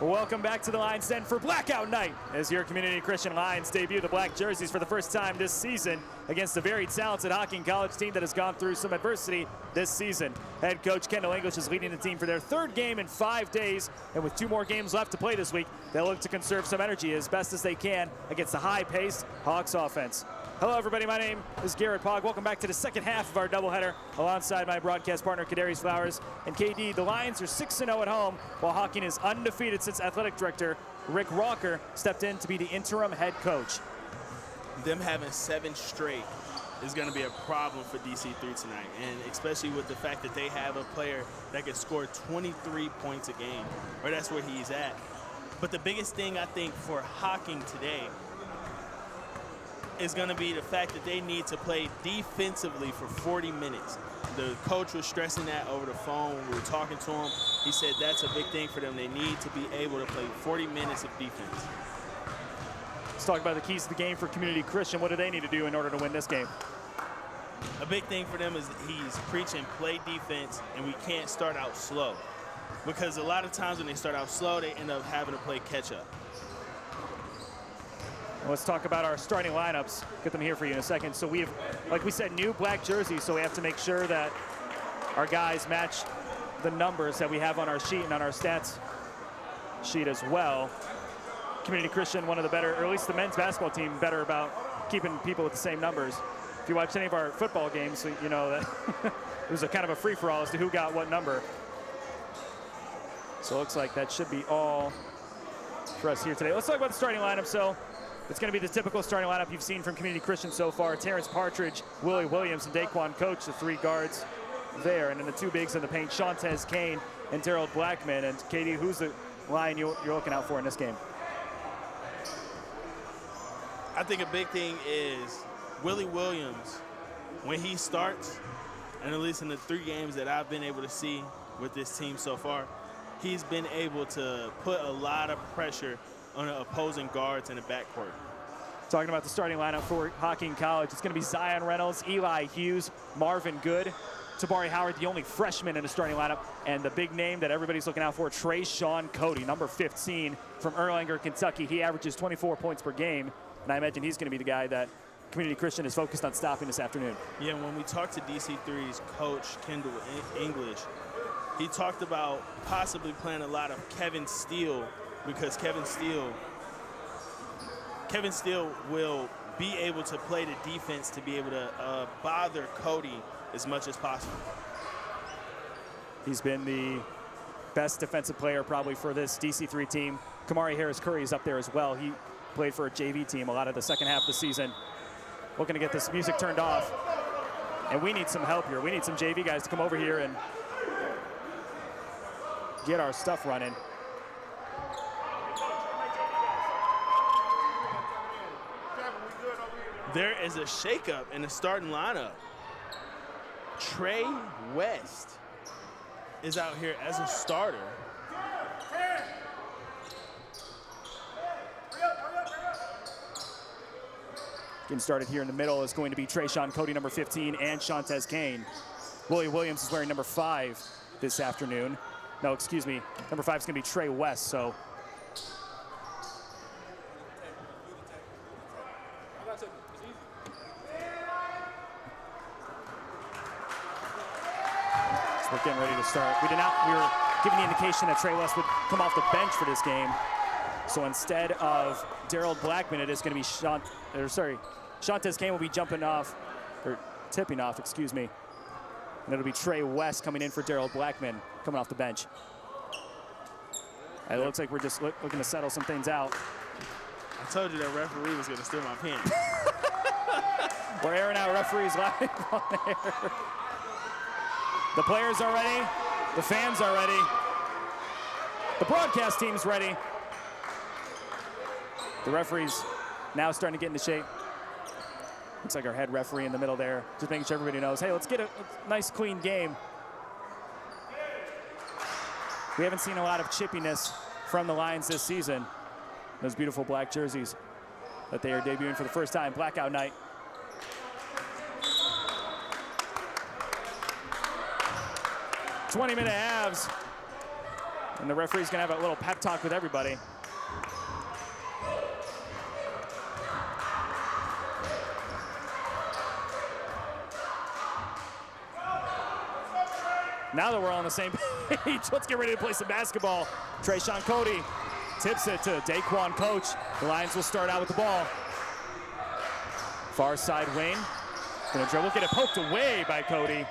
Welcome back to the Lions Den for Blackout Night as your Community Christian Lions debut the black jerseys for the first time this season against a very talented Hocking College team that has gone through some adversity this season. Head coach Kendall English is leading the team for their third game in 5 days, and with 2 more games left to play this week, they'll look to conserve some energy as best as they can against the high-paced Hawks offense. Hello everybody, my name is Garrett Pogg. Welcome back to the second half of our doubleheader alongside my broadcast partner Kadarius Flowers and KD. The Lions are 6-0 at home while Hocking is undefeated since athletic director Rick Rocker stepped in to be the interim head coach. Them having 7 straight is going to be a problem for DC3 tonight, and especially with the fact that they have a player that can score 23 points a game, or that's where he's at. But the biggest thing I think for Hocking today is going to be the fact that they need to play defensively for 40 minutes. The coach was stressing that over the phone when we were talking to him. He said that's a big thing for them. They need to be able to play 40 minutes of defense. Let's talk about the keys to the game for Community Christian. What do they need to do in order to win this game? A big thing for them is he's preaching play defense, and we can't start out slow. Because a lot of times when they start out slow, they end up having to play catch up. Let's talk about our starting lineups. Get them here for you in a second. So we have, like we said, new black jerseys, so we have to make sure that our guys match the numbers that we have on our sheet and on our stats sheet as well. Community Christian, one of the better, or at least the men's basketball team, better about keeping people with the same numbers. If you watch any of our football games, you know that it was a kind of a free-for-all as to who got what number. So it looks like that should be all for us here today. Let's talk about the starting lineup. So it's going to be the typical starting lineup you've seen from Community Christian so far. Terrence Partridge, Willie Williams, and Daquan Coach, the 3 guards there. And then the 2 bigs in the paint, Shantez Kane and Daryl Blackman. And Katie, who's the line you're looking out for in this game? I think a big thing is Willie Williams, when he starts, and at least in the 3 games that I've been able to see with this team so far, he's been able to put a lot of pressure on the opposing guards in the backcourt. Talking about the starting lineup for Hocking College, it's going to be Zion Reynolds, Eli Hughes, Marvin Good, Tabari Howard, the only freshman in the starting lineup, and the big name that everybody's looking out for, Trayshawn Cody, number 15 from Erlanger, Kentucky. He averages 24 points per game, and I imagine he's going to be the guy that Community Christian is focused on stopping this afternoon. Yeah, when we talked to DC3's coach, Kendall English, he talked about possibly playing a lot of Kevin Steele, because Kevin Steele will be able to play the defense to be able to bother Cody as much as possible. He's been the best defensive player probably for this DC3 team. Kamari Harris-Curry is up there as well. He played for a JV team a lot of the second half of the season. Looking to get this music turned off. And we need some help here. We need some JV guys to come over here and get our stuff running. There is a shakeup in the starting lineup. Trey West is out here as a starter. Getting started here in the middle is going to be Trayshawn Cody, number 15, and Shantez Kane. Willie Williams is wearing number 5 this afternoon. No, excuse me, number 5 is going to be Trey West, so. We're getting ready to start. We were given the indication that Trey West would come off the bench for this game. So instead of Daryl Blackman, it is going to be Shantez Kane will be jumping off, or tipping off, excuse me. And it'll be Trey West coming in for Daryl Blackman, coming off the bench. It looks like we're just looking to settle some things out. I told you that referee was going to steal my pen. We're airing out referees live on air. The players are ready. The fans are ready. The broadcast team's ready. The referee's now starting to get into shape. Looks like our head referee in the middle there, just making sure everybody knows, hey, let's get a nice, clean game. We haven't seen a lot of chippiness from the Lions this season. Those beautiful black jerseys that they are debuting for the first time, Blackout Night. 20-minute halves. And the referee's gonna have a little pep talk with everybody. Now that we're all on the same page, let's get ready to play some basketball. Trayshawn Cody tips it to Daquan Coach. The Lions will start out with the ball. Far side wing. Gonna dribble, get it poked away by Cody.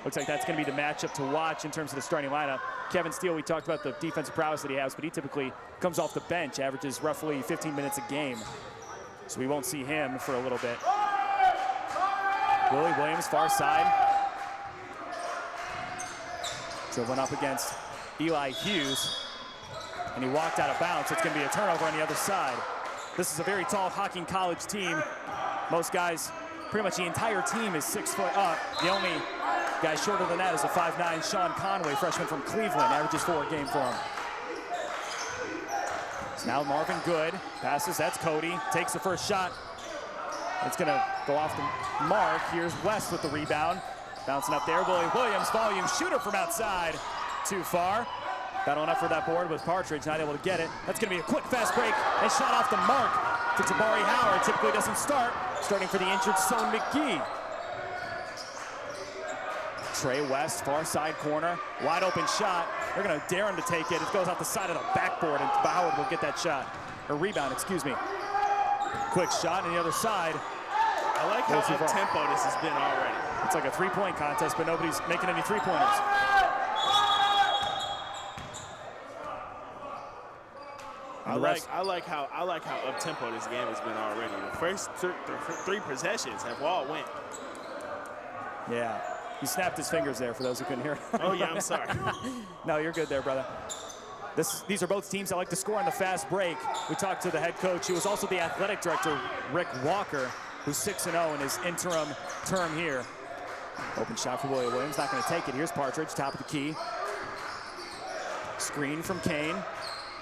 Looks like that's gonna be the matchup to watch in terms of the starting lineup. Kevin Steele, we talked about the defensive prowess that he has, but he typically comes off the bench, averages roughly 15 minutes a game. So we won't see him for a little bit. Willie Williams, far side. Dribbling up against Eli Hughes, and he walked out of bounds, so it's gonna be a turnover on the other side. This is a very tall Hocking College team. Most guys, pretty much the entire team is 6 foot up. The only guy shorter than that is a 5'9" Sean Conway, freshman from Cleveland, averages 4 a game for him. So now Marvin Good passes, that's Cody, takes the first shot. It's gonna go off the mark. Here's West with the rebound. Bouncing up there, Willie Williams, volume shooter from outside. Too far. Battling up for that board with Partridge, not able to get it. That's gonna be a quick fast break and shot off the mark to Tabari Howard. Typically doesn't start, starting for the injured Son McGee. Trey West, far side corner, wide open shot. They're gonna dare him to take it. It goes off the side of the backboard and Howard will get that shot, or rebound, excuse me. Quick shot on the other side. I like how up-tempo this has been already. It's like a three-point contest, but nobody's making any three-pointers. I like how up-tempo this game has been already. The first three possessions have all went. Yeah, he snapped his fingers there for those who couldn't hear. Oh yeah, I'm sorry. No, you're good there, brother. These are both teams that like to score on the fast break. We talked to the head coach, who was also the athletic director, Rick Walker, who's 6-0 in his interim term here. Open shot for Willie Williams, not going to take it. Here's Partridge, top of the key. Screen from Kane.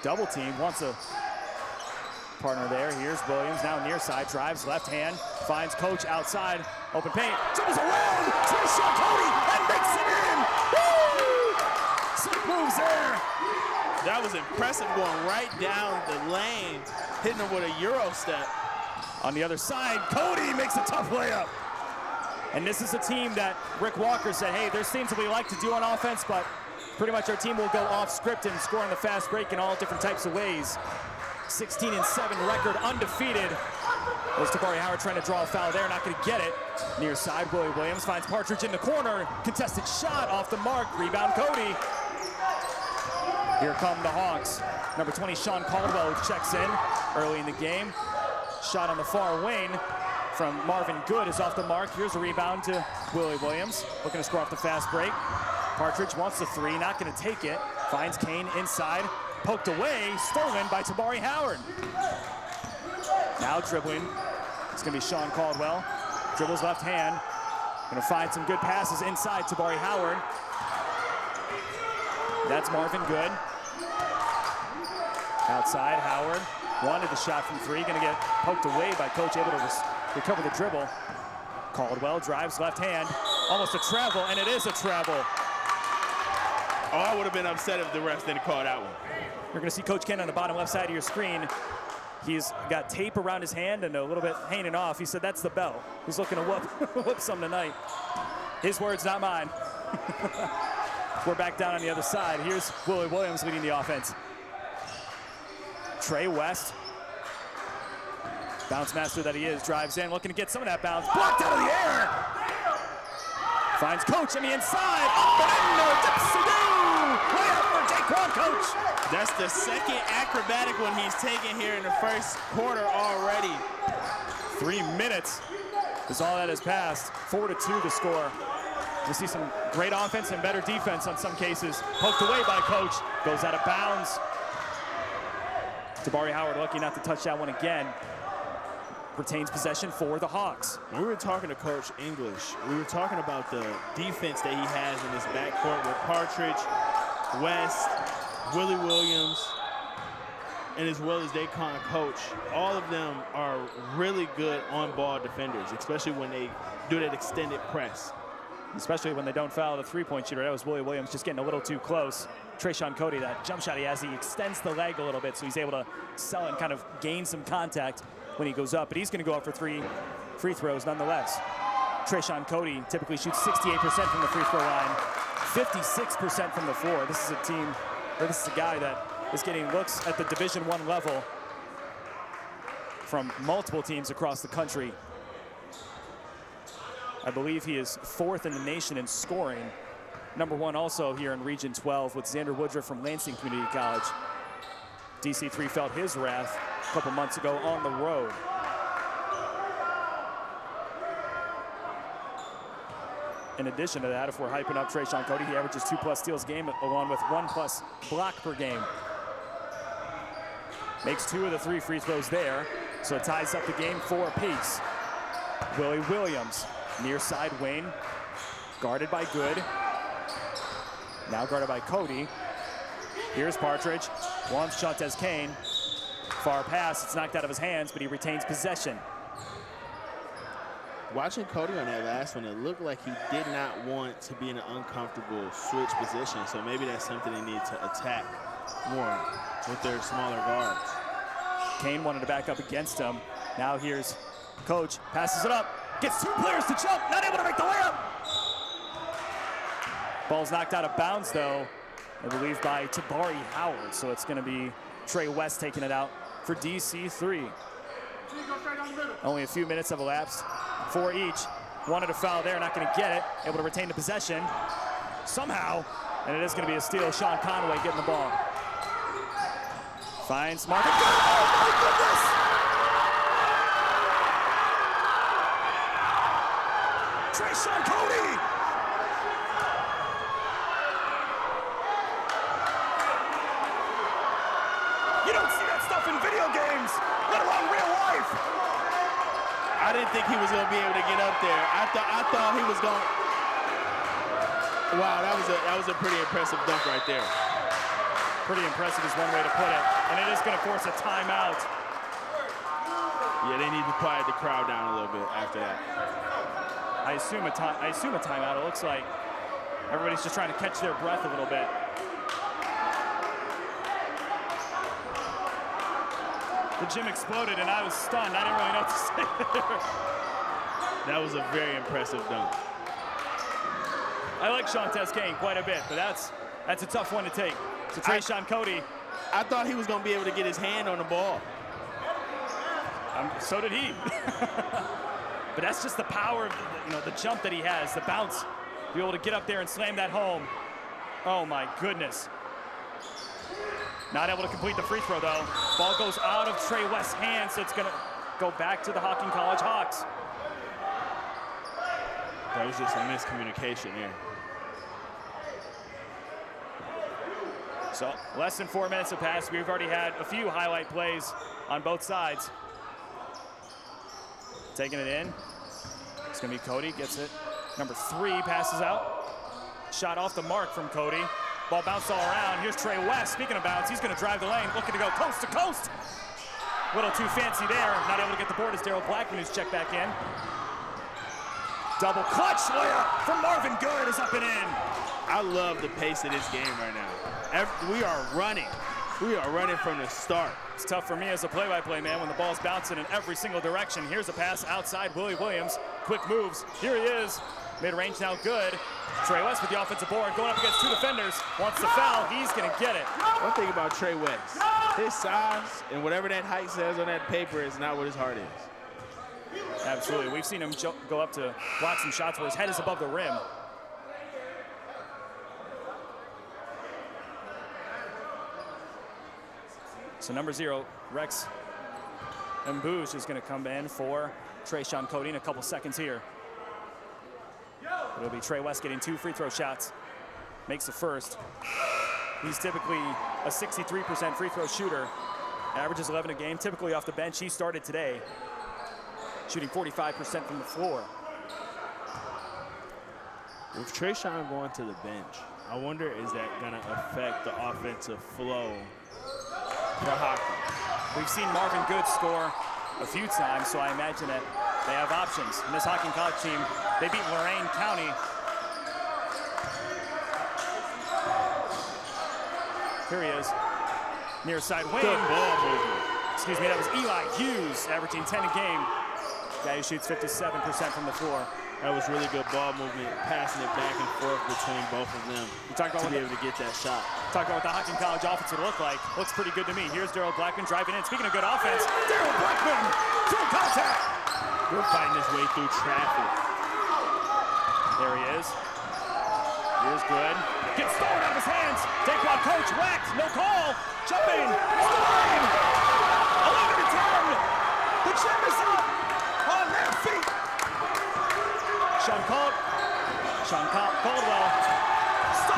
Double team, wants a partner there. Here's Williams, now near side, drives left hand, finds Coach outside. Open paint, dribbles around, Trayshawn Cody, and makes it in! Woo! Slick moves there. That was impressive, going right down the lane, hitting him with a Euro step. On the other side, Cody makes a tough layup. And this is a team that Rick Walker said, hey, there's things that we like to do on offense, but pretty much our team will go off script and score on the fast break in all different types of ways. 16-7 record, undefeated. There's Tabari Howard trying to draw a foul there, not gonna get it. Near side, Willie Williams finds Partridge in the corner. Contested shot off the mark, rebound Cody. Here come the Hawks. Number 20, Sean Caldwell checks in early in the game. Shot on the far wing from Marvin Good is off the mark. Here's a rebound to Willie Williams. Looking to score off the fast break. Partridge wants the three, not gonna take it. Finds Kane inside, poked away, stolen by Tabari Howard. Now dribbling, it's gonna be Sean Caldwell. Dribbles left hand, gonna find some good passes inside Tabari Howard. That's Marvin Good. Outside, Howard wanted the shot from three, gonna get poked away by Coach, able to recover the dribble. Caldwell drives left hand, almost a travel, and it is a travel. Oh, I would have been upset if the refs didn't call that one. You're gonna see Coach Ken on the bottom left side of your screen. He's got tape around his hand and a little bit hanging off. He said that's the bell. He's looking to whoop some tonight. His words, not mine. We're back down on the other side. Here's Willie Williams leading the offense. Trey West, bounce master that he is, drives in, looking to get some of that bounce. Blocked out of the air. Finds Coach on the inside. Up and under, dipsy-doo. Layup for Daquan Coach. That's the second acrobatic one he's taken here in the first quarter already. 3 minutes is all that has passed. 4-2 the score. We see some great offense and better defense on some cases. Poked away by Coach, goes out of bounds. Tabari Howard lucky not to touch that one again. Retains possession for the Hawks. When we were talking to Coach English, we were talking about the defense that he has in his backcourt with Partridge, West, Willie Williams, and as well as Daquan Coach. All of them are really good on-ball defenders, especially when they do that extended press. especially when they don't foul the three-point shooter. That was Willie Williams just getting a little too close. Trayshawn Cody, that jump shot he has, he extends the leg a little bit, so he's able to sell and kind of gain some contact when he goes up. But he's going to go up for 3 free throws nonetheless. Trayshawn Cody typically shoots 68% from the free throw line, 56% from the floor. This is a team, or this is a guy that is getting looks at the Division I level from multiple teams across the country. I believe he is 4th in the nation in scoring. #1 also here in Region 12 with Xander Woodruff from Lansing Community College. DC3 felt his wrath a couple months ago on the road. In addition to that, if we're hyping up Trayshawn Cody, he averages 2+ steals a game along with 1+ block per game. Makes 2 of the 3 free throws there, so it ties up the game 4 apiece. Willie Williams, near side wing, guarded by Good. Now guarded by Cody. Here's Partridge, wants Shantez Kane. Far pass, it's knocked out of his hands, but he retains possession. Watching Cody on that last one, it looked like he did not want to be in an uncomfortable switch position, so maybe that's something they need to attack more with their smaller guards. Kane wanted to back up against him. Now here's Coach, passes it up, gets 2 players to jump, not able to make the layup. Ball's knocked out of bounds though, I believe by Tabari Howard, so it's gonna be Trey West taking it out for DC3. Only a few minutes have elapsed for each. Wanted to foul there, not gonna get it. Able to retain the possession somehow, and it is gonna be a steal. Sean Conway getting the ball. Finds Marvin. Oh my goodness! Trayshawn Cody! You don't see that stuff in video games, let alone real life. I didn't think he was going to be able to get up there. I thought he was going. Wow, that was a pretty impressive dunk right there. Pretty impressive is one way to put it, and it is going to force a timeout. Yeah, they need to quiet the crowd down a little bit after that. I assume a timeout. It looks like everybody's just trying to catch their breath a little bit. The gym exploded, and I was stunned. I didn't really know what to say there. That was a very impressive dunk. I like Shantez Kane quite a bit, but that's a tough one to take. So Trayshawn Cody. I thought he was going to be able to get his hand on the ball. So did he. But that's just the power of the jump that he has, the bounce, be able to get up there and slam that home. Oh my goodness. Not able to complete the free throw though. Ball goes out of Trey West's hands, so it's gonna go back to the Hocking College Hawks. That was just a miscommunication there. So less than 4 minutes have passed. We've already had a few highlight plays on both sides. Taking it in. It's gonna be Cody, gets it. #3 passes out. Shot off the mark from Cody. Ball bounced all around. Here's Trey West. Speaking of bounce, he's gonna drive the lane, looking to go coast to coast. A little too fancy there. Not able to get the board as Daryl Blackman, who's checked back in. Double clutch layup from Marvin Good is up and in. I love the pace of this game right now. We are running. We are running from the start. It's tough for me as a play-by-play man when the ball's bouncing in every single direction. Here's a pass outside Willie Williams. Quick moves. Here he is. Mid-range now good. Trey West with the offensive board, going up against 2 defenders. Wants to foul. He's going to get it. One thing about Trey West, his size and whatever that height says on that paper is not what his heart is. Absolutely. We've seen him go up to block some shots where his head is above the rim. So #0, Rex Mbouge is going to come in for Trayshawn Cody in a couple seconds here. It'll be Trey West getting 2 free throw shots. Makes the first. He's typically a 63% free throw shooter. Averages 11 a game, typically off the bench. He started today, shooting 45% from the floor. With Trayshawn going to the bench, I wonder is that going to affect the offensive flow for Hocking? We've seen Marvin Good score a few times, so I imagine that they have options. And this Hocking College team, they beat Lorain County Here he is. Near side wing. Good ball movement. Excuse me, that was Eli Hughes, averaging 10 a game. Guy who shoots 57% from the floor. That was really good ball movement, passing it back and forth between both of them to be able to get that shot. Talk about what the Hocking College offense would look like. Looks pretty good to me. Here's Daryl Blackman driving in. Speaking of good offense, Daryl Blackman, full contact. Good fighting his way through traffic. There he is. Here's good. Gets stolen out of his hands. Take one, coach, whacked, no call. Jumping, scoring. 11-10. The Jefferson on their feet. Sean Caldwell.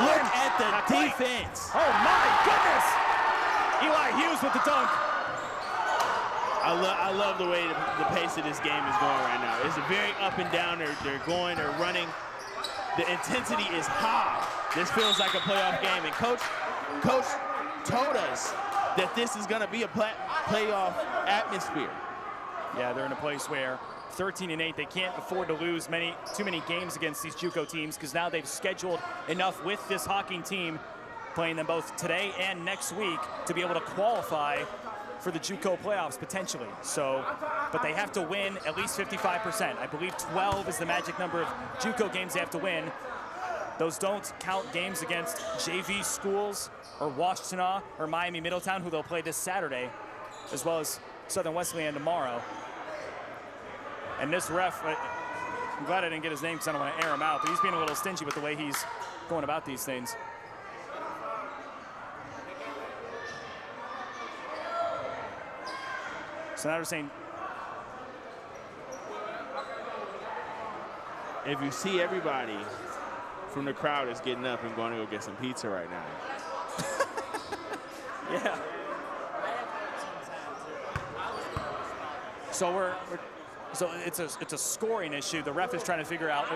Look at the defense. Oh my goodness. Eli Hughes with the dunk. I love the way the pace of this game is going right now. It's a very up and down. They're going, they're running. The intensity is high. This feels like a playoff game. And Coach told us that this is going to be a playoff atmosphere. Yeah, they're in a place where 13-8, they can't afford to lose too many games against these JUCO teams, because now they've scheduled enough with this Hocking team, playing them both today and next week, to be able to qualify for the JUCO playoffs potentially. So, but they have to win at least 55%. I believe 12 is the magic number of JUCO games they have to win. Those don't count games against JV schools or Washtenaw or Miami Middletown, who they'll play this Saturday, as well as Southern Wesleyan tomorrow. And this ref, I'm glad I didn't get his name because I don't want to air him out, but he's being a little stingy with the way he's going about these things. So now they're saying, if you see everybody from the crowd is getting up and going to go get some pizza right now. yeah. So so it's a scoring issue. The ref is trying to figure out.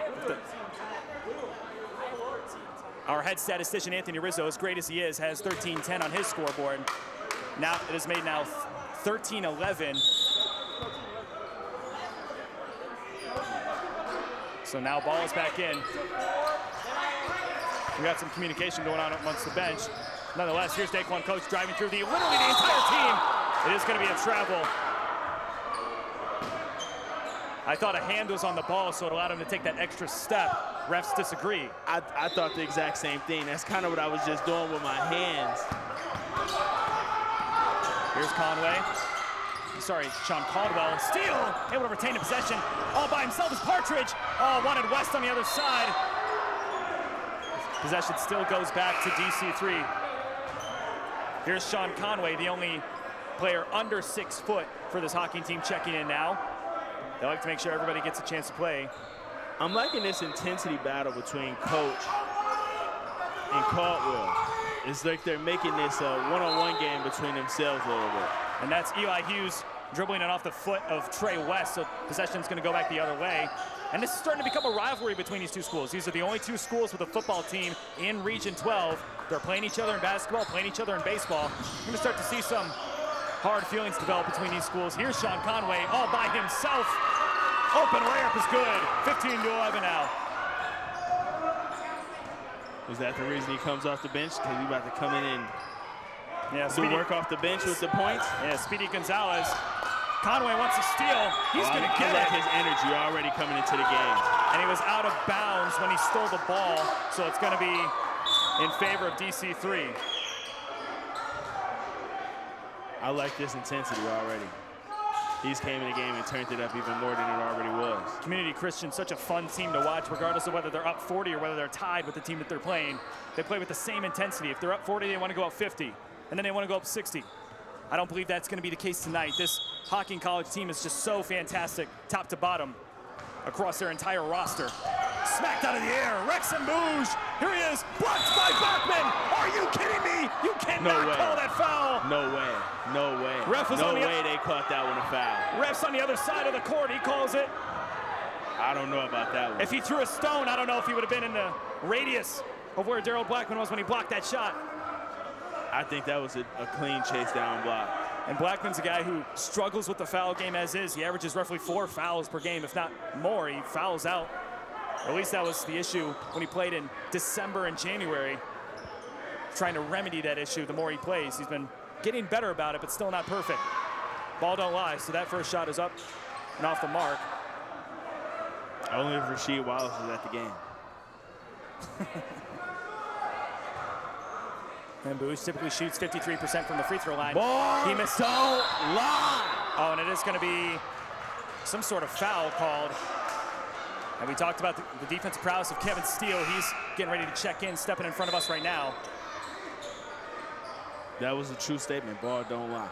Our head statistician Anthony Rizzo, as great as he is, has 13-10 on his scoreboard. Now it is made now 13-11. So now ball is back in. We got some communication going on amongst the bench. Nonetheless, here's Daquan Coach driving through literally the entire team. It is going to be a travel. I thought a hand was on the ball, so it allowed him to take that extra step. Refs disagree. I thought the exact same thing. That's kind of what I was just doing with my hands. Here's Sean Caldwell. Steal, able to retain the possession. All by himself is Partridge. Oh, wanted West on the other side. Possession still goes back to DC3. Here's Sean Conway, the only player under 6 foot for this Hocking team, checking in now. They like to make sure everybody gets a chance to play. I'm liking this intensity battle between Coach and Caldwell. It's like they're making this a one-on-one game between themselves a little bit. And that's Eli Hughes dribbling it off the foot of Trey West, so possession's going to go back the other way. And this is starting to become a rivalry between these two schools. These are the only two schools with a football team in Region 12. They're playing each other in basketball, playing each other in baseball. We're going to start to see some hard feelings develop between these schools. Here's Sean Conway all by himself. Open layup is good. 15-11 now. Is that the reason he comes off the bench? Because he's about to come in and do work off the bench with the points? Yeah, Speedy Gonzalez. Conway wants to steal. He's going to get it. I like it. his energy already coming into the game. And he was out of bounds when he stole the ball, so it's going to be in favor of DC3. I like this intensity already. He's came in the game and turned it up even more than it already was. Community Christian, such a fun team to watch, regardless of whether they're up 40 or whether they're tied with the team that they're playing. They play with the same intensity. If they're up 40, they want to go up 50, and then they want to go up 60. I don't believe that's going to be the case tonight. This Hocking College team is just so fantastic, top to bottom, across their entire roster. Smacked out of the air, Rex and Bouge. Here he is, blocked by Bachman. Are you kidding me? You cannot call that foul. No way, no way. No way they caught that one a foul. Ref's on the other side of the court, he calls it. I don't know about that one. If he threw a stone, I don't know if he would have been in the radius of where Daryl Blackman was when he blocked that shot. I think that was a clean chase down block. And Blackman's a guy who struggles with the foul game as is. He averages roughly 4 fouls per game, if not more. He fouls out. Or at least that was the issue when he played in December and January. trying to remedy that issue the more he plays. He's been getting better about it, but still not perfect. Ball don't lie, so that first shot is up and off the mark. Only if Rasheed Wallace is at the game. And Boosh typically shoots 53% from the free throw line. Ball He missed. don't lie. Oh, and it is going to be some sort of foul called. And we talked about the defensive prowess of Kevin Steele. He's getting ready to check in, stepping in front of us right now. That was a true statement. Ball don't lie.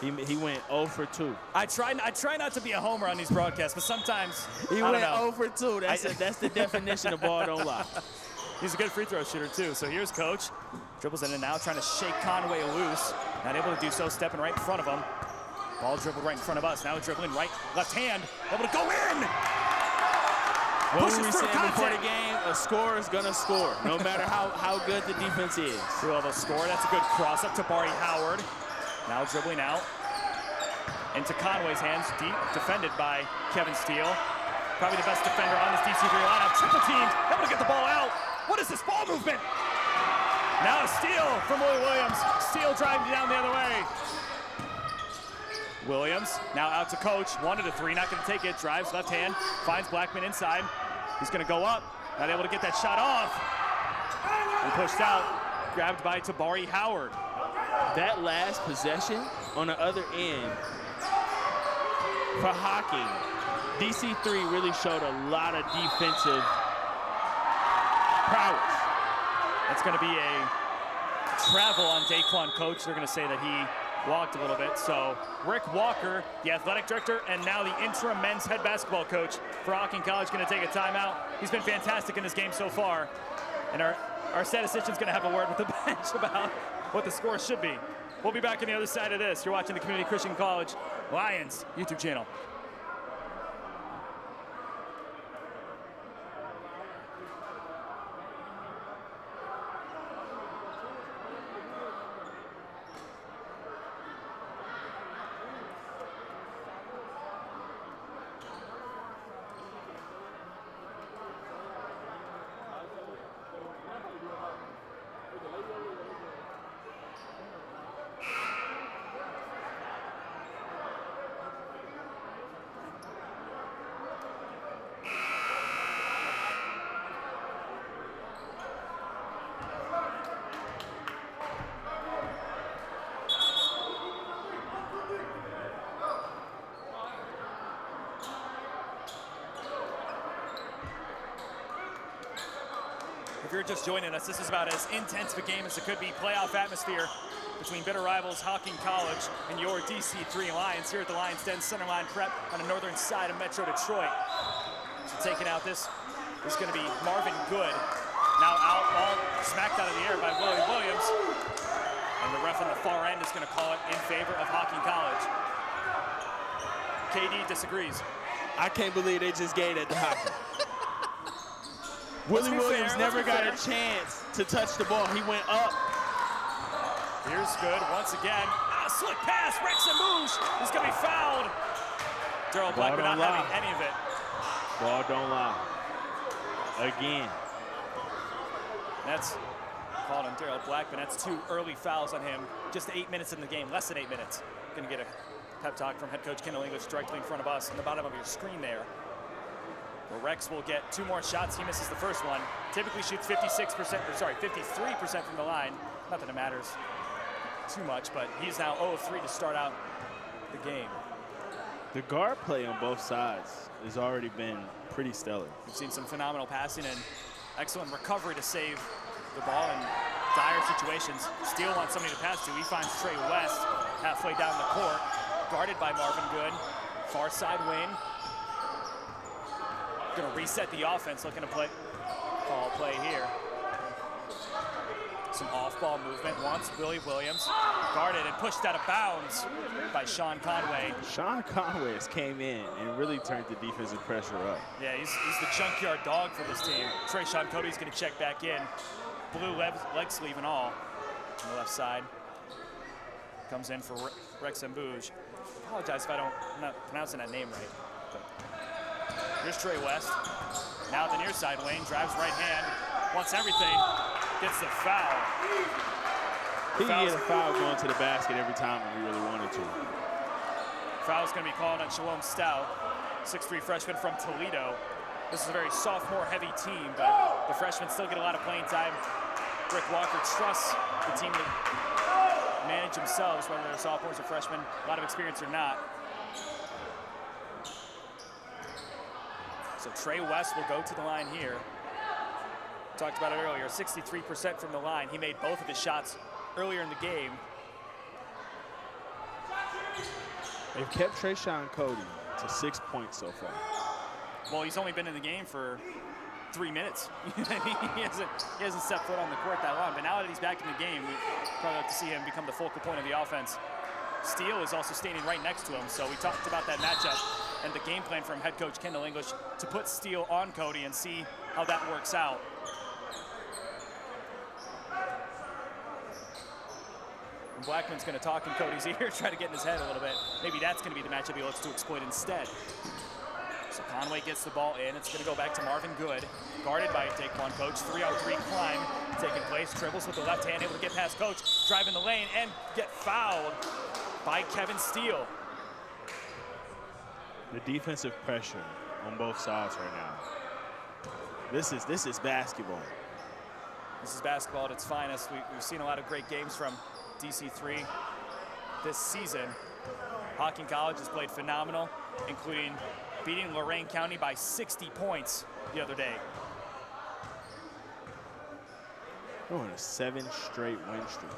He went 0 for 2. I try not to be a homer on these broadcasts, but sometimes He I went don't know. 0 for 2. That's the definition of ball don't lie. He's a good free throw shooter too. So here's Coach. Dribbles in and now trying to shake Conway loose. Not able to do so, stepping right in front of him. Ball dribbled right in front of us. Now dribbling right, left hand, able to go in. What Pushes were we through saying before the contact. game? A scorer is going to score, no matter how good the defense is. Two-level score. That's a good cross up to Barry Howard. Now dribbling out into Conway's hands. Deep, defended by Kevin Steele. Probably the best defender on this DC3 lineup. Triple teamed, able to get the ball out. What is this ball movement? Now a steal from Willie Williams. Steele driving down the other way. Williams now out to Coach. 1 to 3, not going to take it. Drives left hand, finds Blackman inside. He's going to go up. Not able to get that shot off. And pushed out. Grabbed by Tabari Howard. That last possession on the other end for Hocking, DC3 really showed a lot of defensive prowess. That's going to be a travel on Daquan Coach. They're going to say that he walked a little bit. So Rick Walker, the athletic director, and now the interim men's head basketball coach for Hocking College, going to take a timeout. He's been fantastic in this game so far. And our statistician's going to have a word with the bench about what the score should be. We'll be back on the other side of this. You're watching the Community Christian College Lions YouTube channel. If you're just joining us, this is about as intense of a game as it could be. Playoff atmosphere between bitter rivals Hocking College and your DC3 Lions here at the Lions Den Centerline Prep on the northern side of Metro Detroit. So taking out this is going to be Marvin Good. Now out, ball smacked out of the air by Willie Williams. And the ref on the far end is going to call it in favor of Hocking College. KD disagrees. I can't believe they just gave that to Hocking. Willie Williams never got a chance to touch the ball. He went up. Here's Good once again. A slick pass. Rexham Boosh is going to be fouled. Daryl Blackman not having any of it. Ball don't lie. Again. That's called on Daryl Blackman. That's 2 early fouls on him. Just 8 minutes in the game. Less than 8 minutes. Going to get a pep talk from head coach Kendall English directly in front of us on the bottom of your screen there. Well, Rex will get 2 more shots. He misses the first one. Typically shoots 53% from the line. Not that it matters too much, but he's now 0 of 3 to start out the game. The guard play on both sides has already been pretty stellar. We've seen some phenomenal passing and excellent recovery to save the ball in dire situations. Steele wants somebody to pass to. He finds Trey West halfway down the court, guarded by Marvin Good. Far side wing. Going to reset the offense, looking to call play here. Some off-ball movement once. Willie Williams guarded and pushed out of bounds by Sean Conway. Sean Conway has came in and really turned the defensive pressure up. Yeah, he's the junkyard dog for this team. Trayshawn Cody's going to check back in. Blue leg sleeve and all on the left side. Comes in for Rex Mbouge. Apologize if I'm not pronouncing that name right. But here's Trey West. Now the near side wing, drives right hand, wants everything. gets the foul. He can get a foul going to the basket every time if he really wanted to. Foul's going to be called on Shalom Stout, 6'3" freshman from Toledo. This is a very sophomore-heavy team, but the freshmen still get a lot of playing time. Rick Walker trusts the team to manage themselves, whether they're sophomores or freshmen, a lot of experience or not. So Trey West will go to the line here. Talked about it earlier, 63% from the line. He made both of his shots earlier in the game. They've kept Trayshawn Cody to 6 points so far. Well, he's only been in the game for 3 minutes. he hasn't stepped foot on the court that long, but now that he's back in the game, we probably like to see him become the focal point of the offense. Steele is also standing right next to him, so we talked about that matchup and the game plan from head coach Kendall English to put Steele on Cody and see how that works out. And Blackman's going to talk in Cody's ear, try to get in his head a little bit. Maybe that's going to be the matchup he looks to exploit instead. So Conway gets the ball in. It's going to go back to Marvin Good, guarded by Daquan Coach. 3-on-3 climb taking place. Dribbles with the left hand, able to get past Coach, drive in the lane, and get fouled by Kevin Steele. The defensive pressure on both sides right now. This is basketball. This is basketball at its finest. We've seen a lot of great games from DC3 this season. Hocking College has played phenomenal, including beating Lorain County by 60 points the other day. We're on a 7 straight win streak.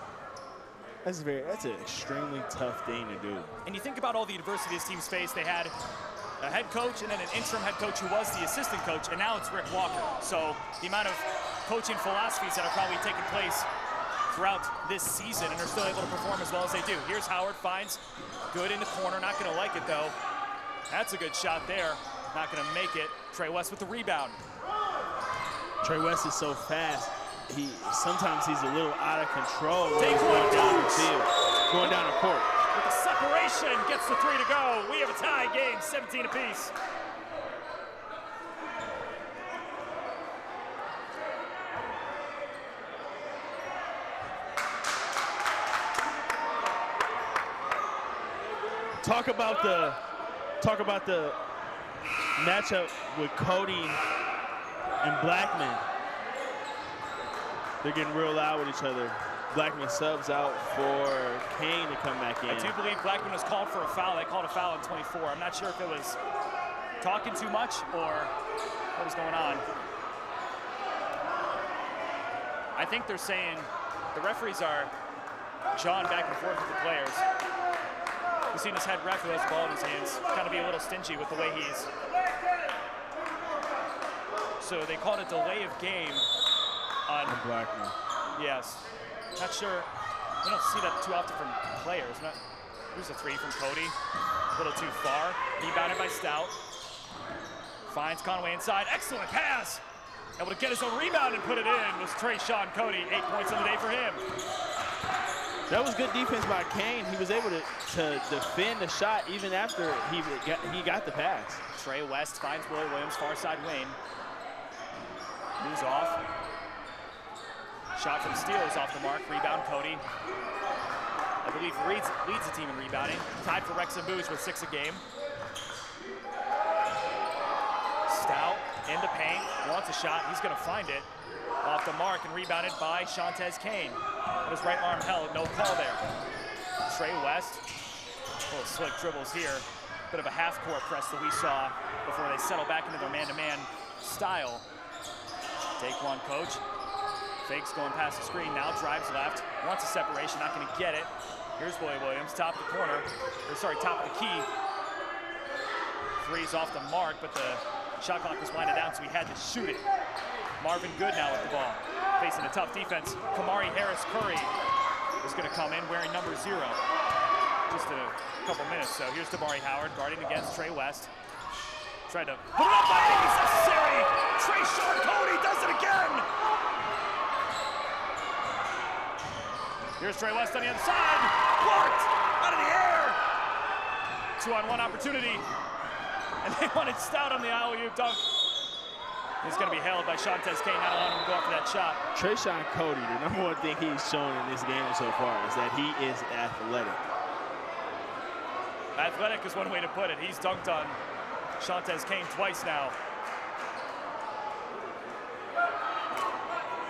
That's an extremely tough thing to do. And you think about all the adversity this team's faced. They had a head coach and then an interim head coach who was the assistant coach, and now it's Rick Walker. So the amount of coaching philosophies that are probably taking place throughout this season, and they're still able to perform as well as they do. Here's Howard, finds Good in the corner, not gonna like it though. That's a good shot there, not gonna make it. Trey West with the rebound. Trey West is so fast, sometimes he's a little out of control when Take he's one, going down the field, going down the court. With the separation, gets the 3 to go. We have a tie game, 17 apiece. Talk about the matchup with Cody and Blackman. They're getting real loud with each other. Blackman subs out for Kane to come back in. I do believe Blackman was called for a foul. They called a foul in 24. I'm not sure if it was talking too much or what was going on. I think they're saying the referees are jawing back and forth with the players. We've seen his head ref who has the ball in his hands kind of be a little stingy with the way he's. So they called a delay of game on Blackman. Yes. Not sure. We don't see that too often from players. Here's a 3 from Cody. A little too far. Rebounded by Stout. Finds Conway inside. Excellent pass. Able to get his own rebound and put it in was Trayshawn Cody. 8 points on the day for him. That was good defense by Kane. He was able to defend the shot even after he got the pass. Trey West finds Willie Williams, far side wing. Moves off. Shot from Steele is off the mark. Rebound Cody. I believe leads the team in rebounding. Tied for Rex and Booge with 6 a game. Stout in the paint. Wants a shot. He's going to find it. Off the mark and rebounded by Shantez Kane. His right arm held, no call there. Trey West, little slick dribbles here. Bit of a half-court press that we saw before they settle back into their man-to-man style. Daquan Coach, fakes going past the screen, now drives left, wants a separation, not gonna get it. Here's Willie Williams, top of the corner, top of the key. 3's off the mark, but the shot clock was winded down, so he had to shoot it. Marvin Good now with the ball, facing a tough defense. Kamari Harris Curry is going to come in wearing number 0. Just in a couple minutes. So here's Damari Howard guarding against Trey West. Tried to put it up by any means necessary. Trayshawn Cody does it again. Here's Trey West on the other side. Blocked out of the air. 2-on-1 opportunity. And they wanted Stout on the alley-oop dunk. He's going to be held by Shantez Kane, not allowing him to go after that shot. Trayshawn Cody, the #1 thing he's shown in this game so far is that he is athletic. Athletic is one way to put it. He's dunked on Shantez Kane twice now.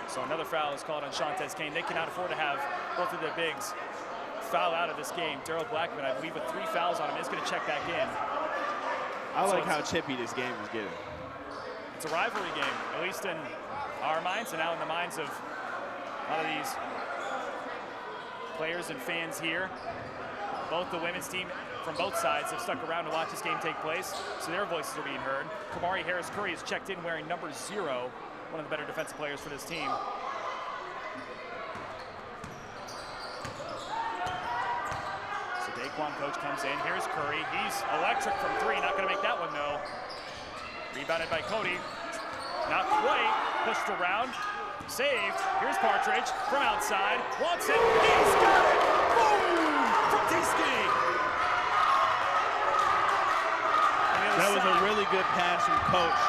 So another foul is called on Shantez Kane. They cannot afford to have both of their bigs foul out of this game. Daryl Blackman, I believe, with 3 fouls on him, is going to check back in. I like how chippy this game is getting. It's a rivalry game, at least in our minds and now in the minds of a lot of these players and fans here. Both the women's team from both sides have stuck around to watch this game take place, so their voices are being heard. Kamari Harris-Curry has checked in wearing number 0, one of the better defensive players for this team. So Daquan Coach comes in. Here's Curry. He's electric from 3. Not going to make that one, though. Rebounded by Cody. Not quite. Pushed around. Saved. Here's Partridge from outside. Wants it. He's got it. Boom! From T-Ski. That was a really good pass from Coach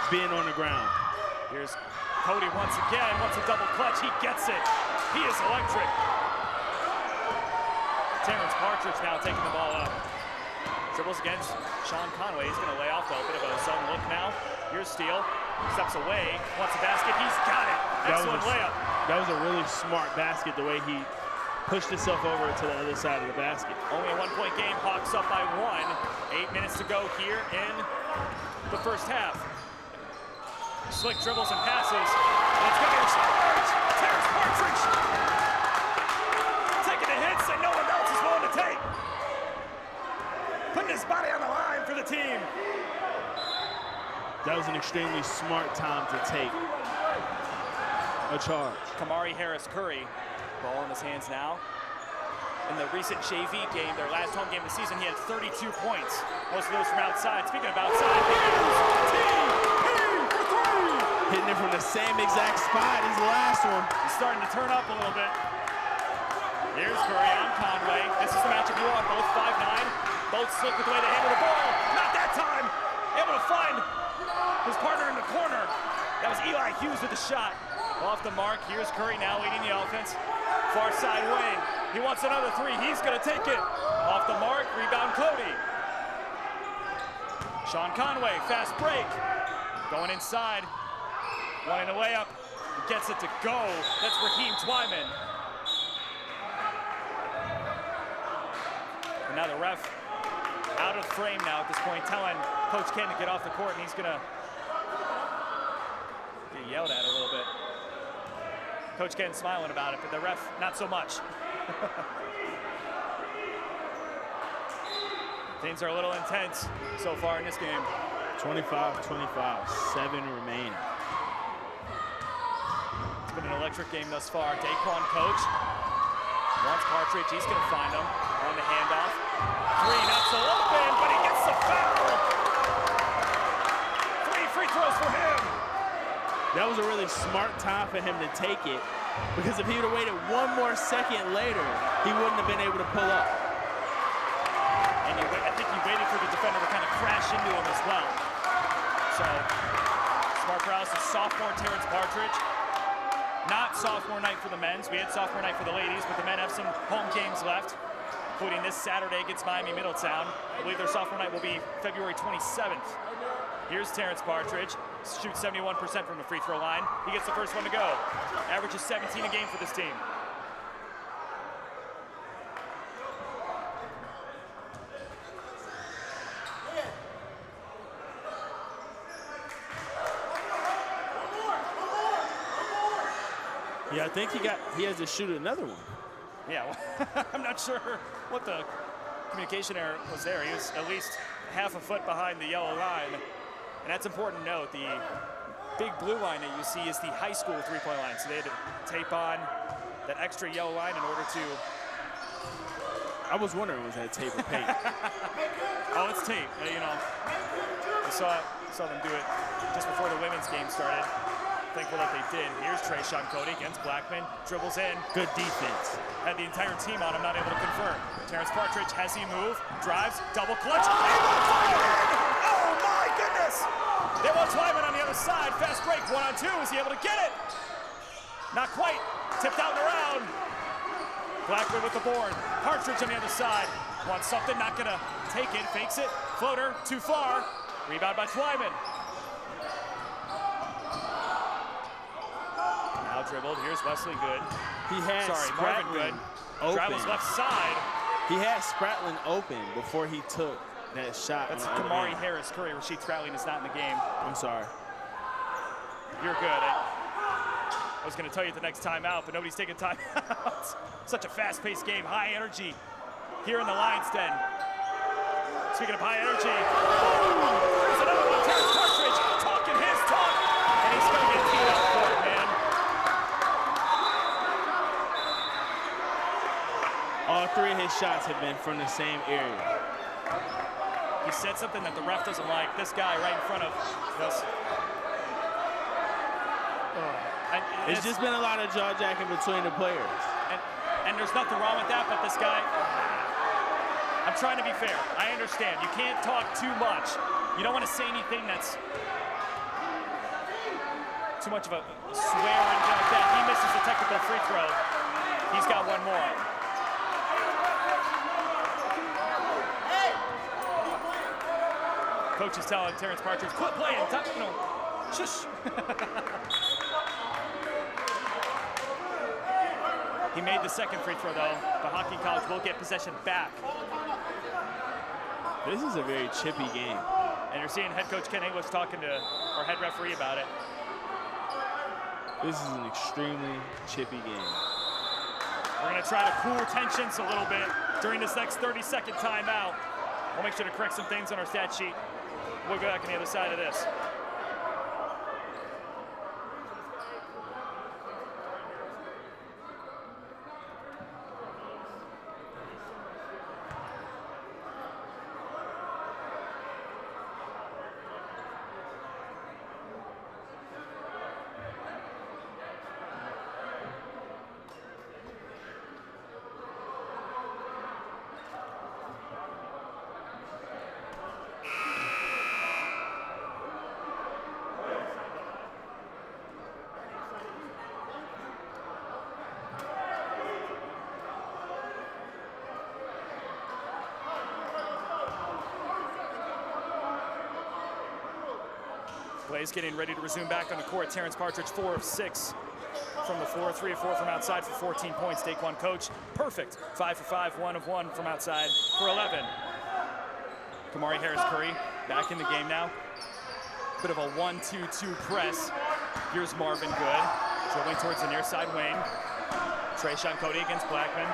being on the ground. Here's Cody once again. Wants a double clutch. He gets it. He is electric. Terrence Partridge now taking the ball up. Dribbles against Sean Conway. He's going to lay off, though. A bit of a zone look now. Here's Steele. Steps away. Wants a basket. He's got it. Excellent layup. That was a really smart basket, the way he pushed himself over to the other side of the basket. Only a 1-point game. Hawks up by 1. 8 minutes to go here in the first half. Slick dribbles and passes. And it's going to be charged. Terrence Partridge taking the hits that no one else is willing to take. Putting his body on the line for the team. That was an extremely smart time to take a charge. Kamari Harris-Curry, ball in his hands now. In the recent JV game, their last home game of the season, he had 32 points. Most of those from outside. Speaking of outside, hitting it from the same exact spot as the last one. He's starting to turn up a little bit. Here's Curry on Conway. This is the matchup you want. Both 5'9". Both slick with the way they handle the ball. Not that time. Able to find his partner in the corner. That was Eli Hughes with the shot. Off the mark. Here's Curry now leading the offense. Far side Wayne. He wants another 3. He's going to take it. Off the mark. Rebound Cody. Sean Conway. Fast break. Going inside. Wanting a layup. He gets it to go. That's Raheem Twyman. And now the ref out of frame now at this point, telling Coach Ken to get off the court, and he's going to get yelled at a little bit. Coach Ken smiling about it, but the ref, not so much. Things are a little intense so far in this game. 25-25, 7 remaining. It's been an electric game thus far. Daquan Coach wants Partridge. He's going to find him on the handoff. 3 not so open, but he gets the foul. 3 free throws for him. That was a really smart time for him to take it, because if he would have waited 1 more second later, he wouldn't have been able to pull up. And I think he waited for the defender to kind of crash into him as well. So, smart paralysis, sophomore Terrence Partridge. Not sophomore night for the men's. We had sophomore night for the ladies, but the men have some home games left, including this Saturday against Miami Middletown. I believe their sophomore night will be February 27th. Here's Terrence Partridge. Shoots 71% from the free throw line. He gets the first one to go. Averages 17 a game for this team. Yeah, I think he has to shoot another one. Yeah, well, I'm not sure what the communication error was there. He was at least half a foot behind the yellow line. And that's important to note. The big blue line that you see is the high school three-point line. So they had to tape on that extra yellow line in order to... I was wondering, was that tape or paint? Oh, it's tape. You know, I saw them do it just before the women's game started. Thankful that they did. Here's Trayshawn Cody against Blackman. Dribbles in. Good defense. Had the entire team on him, not able to confirm. Terrence Partridge has he move, drives, double clutch. Oh my goodness! They want Twyman on the other side. Fast break, 1-on-2. Is he able to get it? Not quite. Tipped out and around. Blackman with the board. Partridge on the other side. Wants something, not gonna take it. Fakes it. Floater, too far. Rebound by Twyman. Now dribbled. Here's Wesley Good. He had Marvin Good. Open. Travels left side. He had Spratling open before he took that shot. That's Kamari Harris Curry. Rasheed Spratling is not in the game. I'm sorry. You're good. I was going to tell you at the next timeout, but nobody's taking time out. Such a fast-paced game, high energy here in the Lions Den. Speaking of high energy, there's another one. Terrence Partridge talking his talk, and he's going to get teed up for it, man. All three of his shots have been from the same area. He said something that the ref doesn't like. This guy right in front of us. It's just been a lot of jaw-jacking between the players. And there's nothing wrong with that, but this guy, I'm trying to be fair. I understand. You can't talk too much. You don't want to say anything that's too much of a swear or anything like that. He misses a technical free throw. He's got one more. Coach is telling Terrence Partridge, quit playing. Shush. He made the second free throw, though. The Hocking College will get possession back. This is a very chippy game. And you're seeing head coach Ken English talking to our head referee about it. This is an extremely chippy game. We're going to try to cool tensions a little bit during this next 30-second timeout. We'll make sure to correct some things on our stat sheet. We'll go back on the other side of this. Plays getting ready to resume back on the court. Terrence Partridge, 4 of 6 from the floor, 3 of 4 from outside for 14 points. Daquan Coach, perfect. 5 for 5, 1 of 1 from outside for 11. Kamari Harris Curry back in the game now. Bit of a 1-2-2 press. Here's Marvin Good, dribbling towards the near side wing. Trayshawn Cody against Blackman.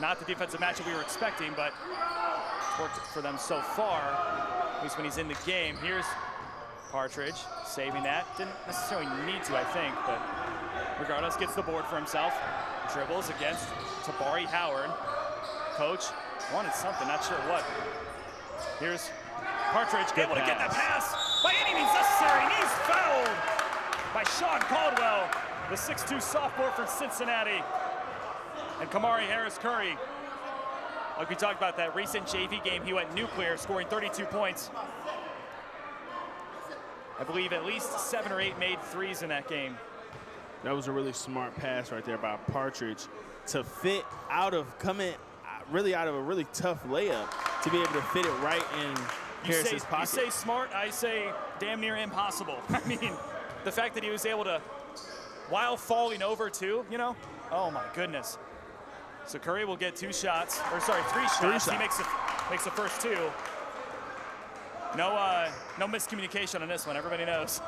Not the defensive matchup we were expecting, but it's worked for them so far, at least when he's in the game. Here's Partridge saving that. Didn't necessarily need to, I think, but regardless, gets the board for himself. Dribbles against Tabari Howard. Coach wanted something, not sure what. Here's Partridge, able to get that pass by any means necessary, and he's fouled by Sean Caldwell, the 6'2 sophomore from Cincinnati. And Kamari Harris Curry, like we talked about that recent JV game, he went nuclear, scoring 32 points. I believe at least 7 or 8 made threes in that game. That was a really smart pass right there by Partridge to fit out of, really out of a really tough layup to be able to fit it right in Harris's pocket. You say smart, I say damn near impossible. I mean, the fact that he was able to, while falling over too, you know, oh my goodness. So Curry will get 3 shots. He makes the first 2. No miscommunication on this one. Everybody knows.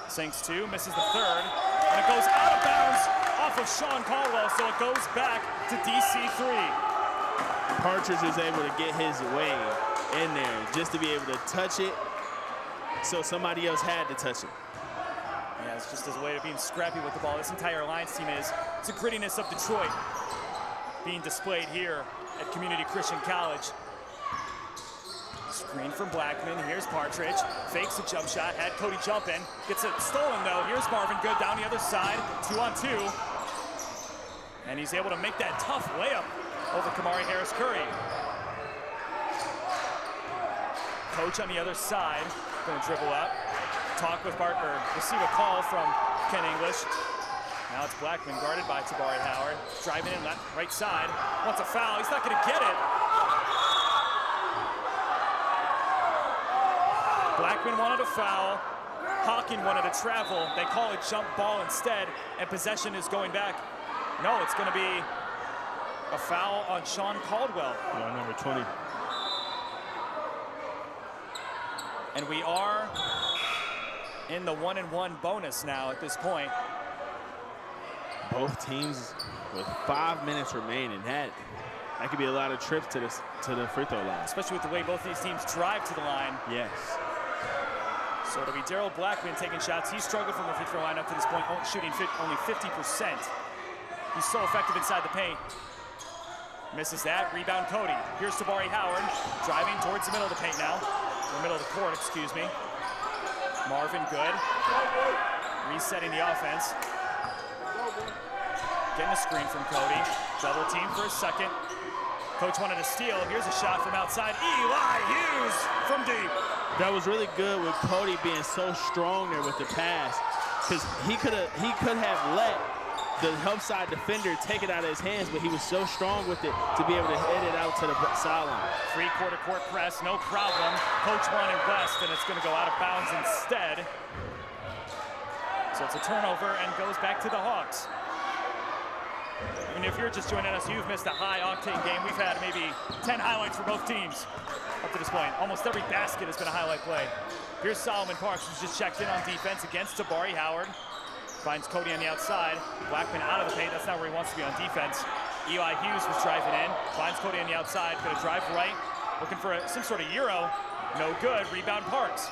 Sinks 2, misses the 3rd, and it goes out of bounds off of Sean Caldwell, so it goes back to DC3. Partridge is able to get his way in there just to be able to touch it, so somebody else had to touch it. Yeah, it's just his way of being scrappy with the ball. This entire Lions team is. It's the grittiness of Detroit being displayed here at Community Christian College. Screen from Blackman. Here's Partridge. Fakes a jump shot. Had Cody jump in. Gets it stolen, though. Here's Marvin Good down the other side. 2-on-2. And he's able to make that tough layup over Kamari Harris-Curry. Coach on the other side, going to dribble up, talk with Barker, receive a call from Ken English. Now it's Blackman guarded by Tabari Howard, driving in left, right side, wants a foul, he's not going to get it. Blackman wanted a foul, Hocking wanted to travel. They call it jump ball instead, and possession is going back. No, it's going to be a foul on Sean Caldwell. Yeah, number 20. And we are in the 1-and-1 bonus now at this point. Both teams with 5 minutes remaining. That could be a lot of trips to the free throw line. Especially with the way both these teams drive to the line. Yes. So it'll be Daryl Blackman taking shots. He's struggled from the free throw line up to this point, shooting only 50%. He's so effective inside the paint. Misses that, rebound Cody. Here's Tabari Howard, driving towards the middle of the paint now. The middle of the court, excuse me. Marvin good. Resetting the offense. Getting a screen from Cody. Double team for a second. Coach wanted to steal. Here's a shot from outside. Eli Hughes from deep. That was really good with Cody being so strong there with the pass, because he could have let the help side defender take it out of his hands, but he was so strong with it to be able to hit it out to the sideline. Three-quarter court press, no problem. Coach wanted West, and it's going to go out of bounds instead. So it's a turnover and goes back to the Hawks. And if you're just joining us, you've missed a high-octane game. We've had maybe 10 highlights for both teams up to this point. Almost every basket has been a highlight play. Here's Solomon Parks, who's just checked in on defense against Tabari Howard. Finds Cody on the outside. Blackman out of the paint. That's not where he wants to be on defense. Eli Hughes was driving in. Finds Cody on the outside. Going to drive right. Looking for some sort of Euro. No good. Rebound Parks.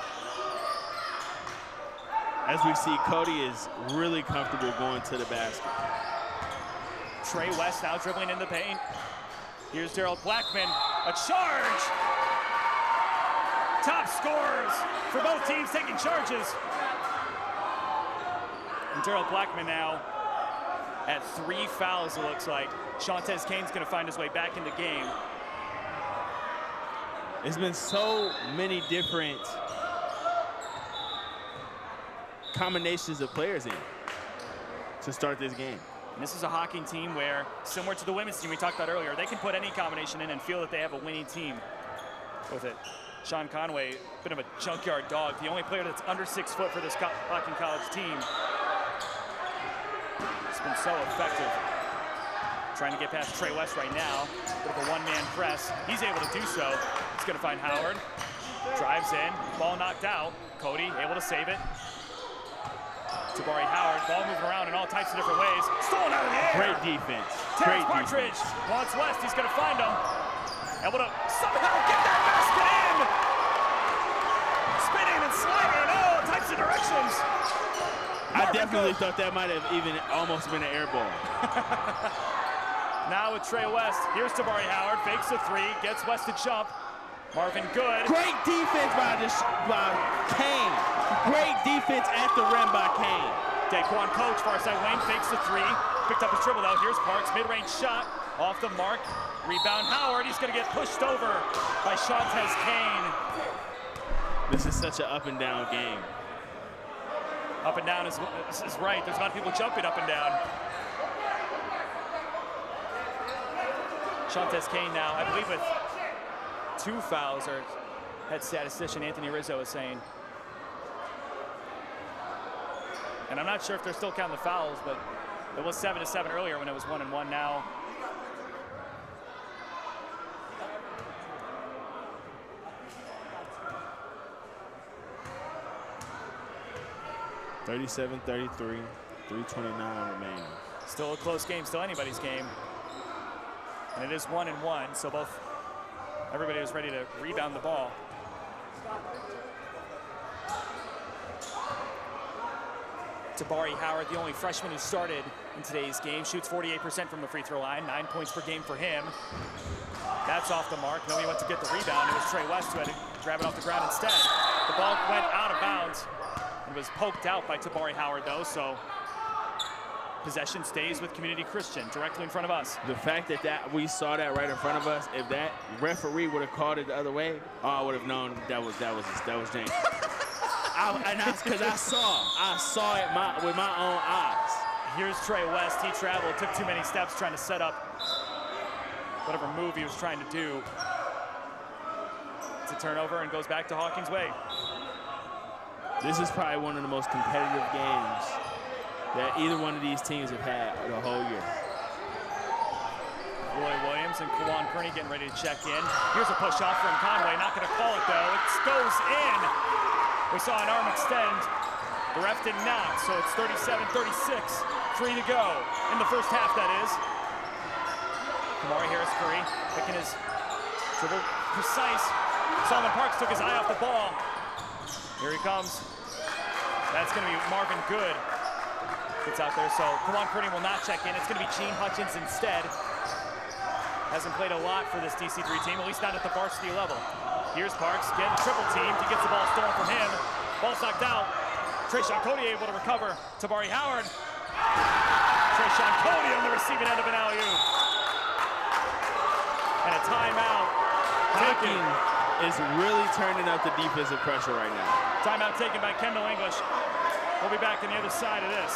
As we see, Cody is really comfortable going to the basket. Trey West now dribbling in the paint. Here's Daryl Blackman. A charge! Top scorers for both teams taking charges. And Daryl Blackman now at 3 fouls, it looks like. Shantez Kane's going to find his way back in the game. There's been so many different combinations of players in to start this game. And this is a Hocking team where, similar to the women's team we talked about earlier, they can put any combination in and feel that they have a winning team with it. Sean Conway, a bit of a junkyard dog, the only player that's under 6 foot for this Hocking College team. It's been so effective. Trying to get past Trey West right now. Bit of a one-man press. He's able to do so. He's going to find Howard. Drives in. Ball knocked out. Cody able to save it. Tabari Howard. Ball moving around in all types of different ways. Stolen out of the air. Great defense. Terrence Partridge wants West. He's going to find him. Able to somehow get that basket in. Spinning and sliding in all types of directions. I definitely thought that might have even almost been an air ball. Now with Trey West, here's Tabari Howard, fakes a 3, gets West to jump. Marvin good. Great defense by Kane. Great defense at the rim by Kane. Daquan Coach, far side wing, fakes a 3, picked up his dribble though. Here's Parks, mid-range shot, off the mark. Rebound Howard, he's gonna get pushed over by Shantez Kane. This is such an up and down game. Up and down is right. There's a lot of people jumping up and down. Shantez Kane now, I believe with 2 fouls, or head statistician Anthony Rizzo is saying. And I'm not sure if they're still counting the fouls, but it was 7-7 earlier when it was 1-1 now. (37-33), 3:29 remaining. Still a close game, still anybody's game. And it is 1-1, so everybody is ready to rebound the ball. Tabari Howard, the only freshman who started in today's game, shoots 48% from the free throw line, 9 points per game for him. That's off the mark. Nobody went to get the rebound. It was Trey West who had to grab it off the ground instead. The ball went out of bounds. It was poked out by Tabari Howard though, so Possession stays with Community Christian directly in front of us. The fact that we saw that right in front of us, if that referee would have called it the other way, I would have known that was James. Because I saw it with my own eyes. Here's Trey West. He traveled, took too many steps trying to set up whatever move he was trying to do. It's a turnover and goes back to Hocking's way. This is probably one of the most competitive games that either one of these teams have had the whole year. Roy Williams and Kawan Kearney getting ready to check in. Here's a push off from Conway. Not going to call it, though. It goes in. We saw an arm extend. The ref did not, so it's 37-36. 3 to go in the first half, that is. Kamari Harris-Curry picking his dribble precise. Solomon Parks took his eye off the ball. Here he comes. That's going to be Marvin Good. Gets out there, so Kawan Kearney will not check in. It's going to be Gene Hutchins instead. Hasn't played a lot for this DC3 team, at least not at the varsity level. Here's Parks, getting triple teamed. He gets the ball stolen from him. Ball's knocked out. Trayshawn Cody able to recover. Tabari Howard. Trayshawn Cody on the receiving end of an alley-oop. And a timeout. Hocking is really turning up the defensive pressure right now. Timeout taken by Kendall English. We'll be back on the other side of this.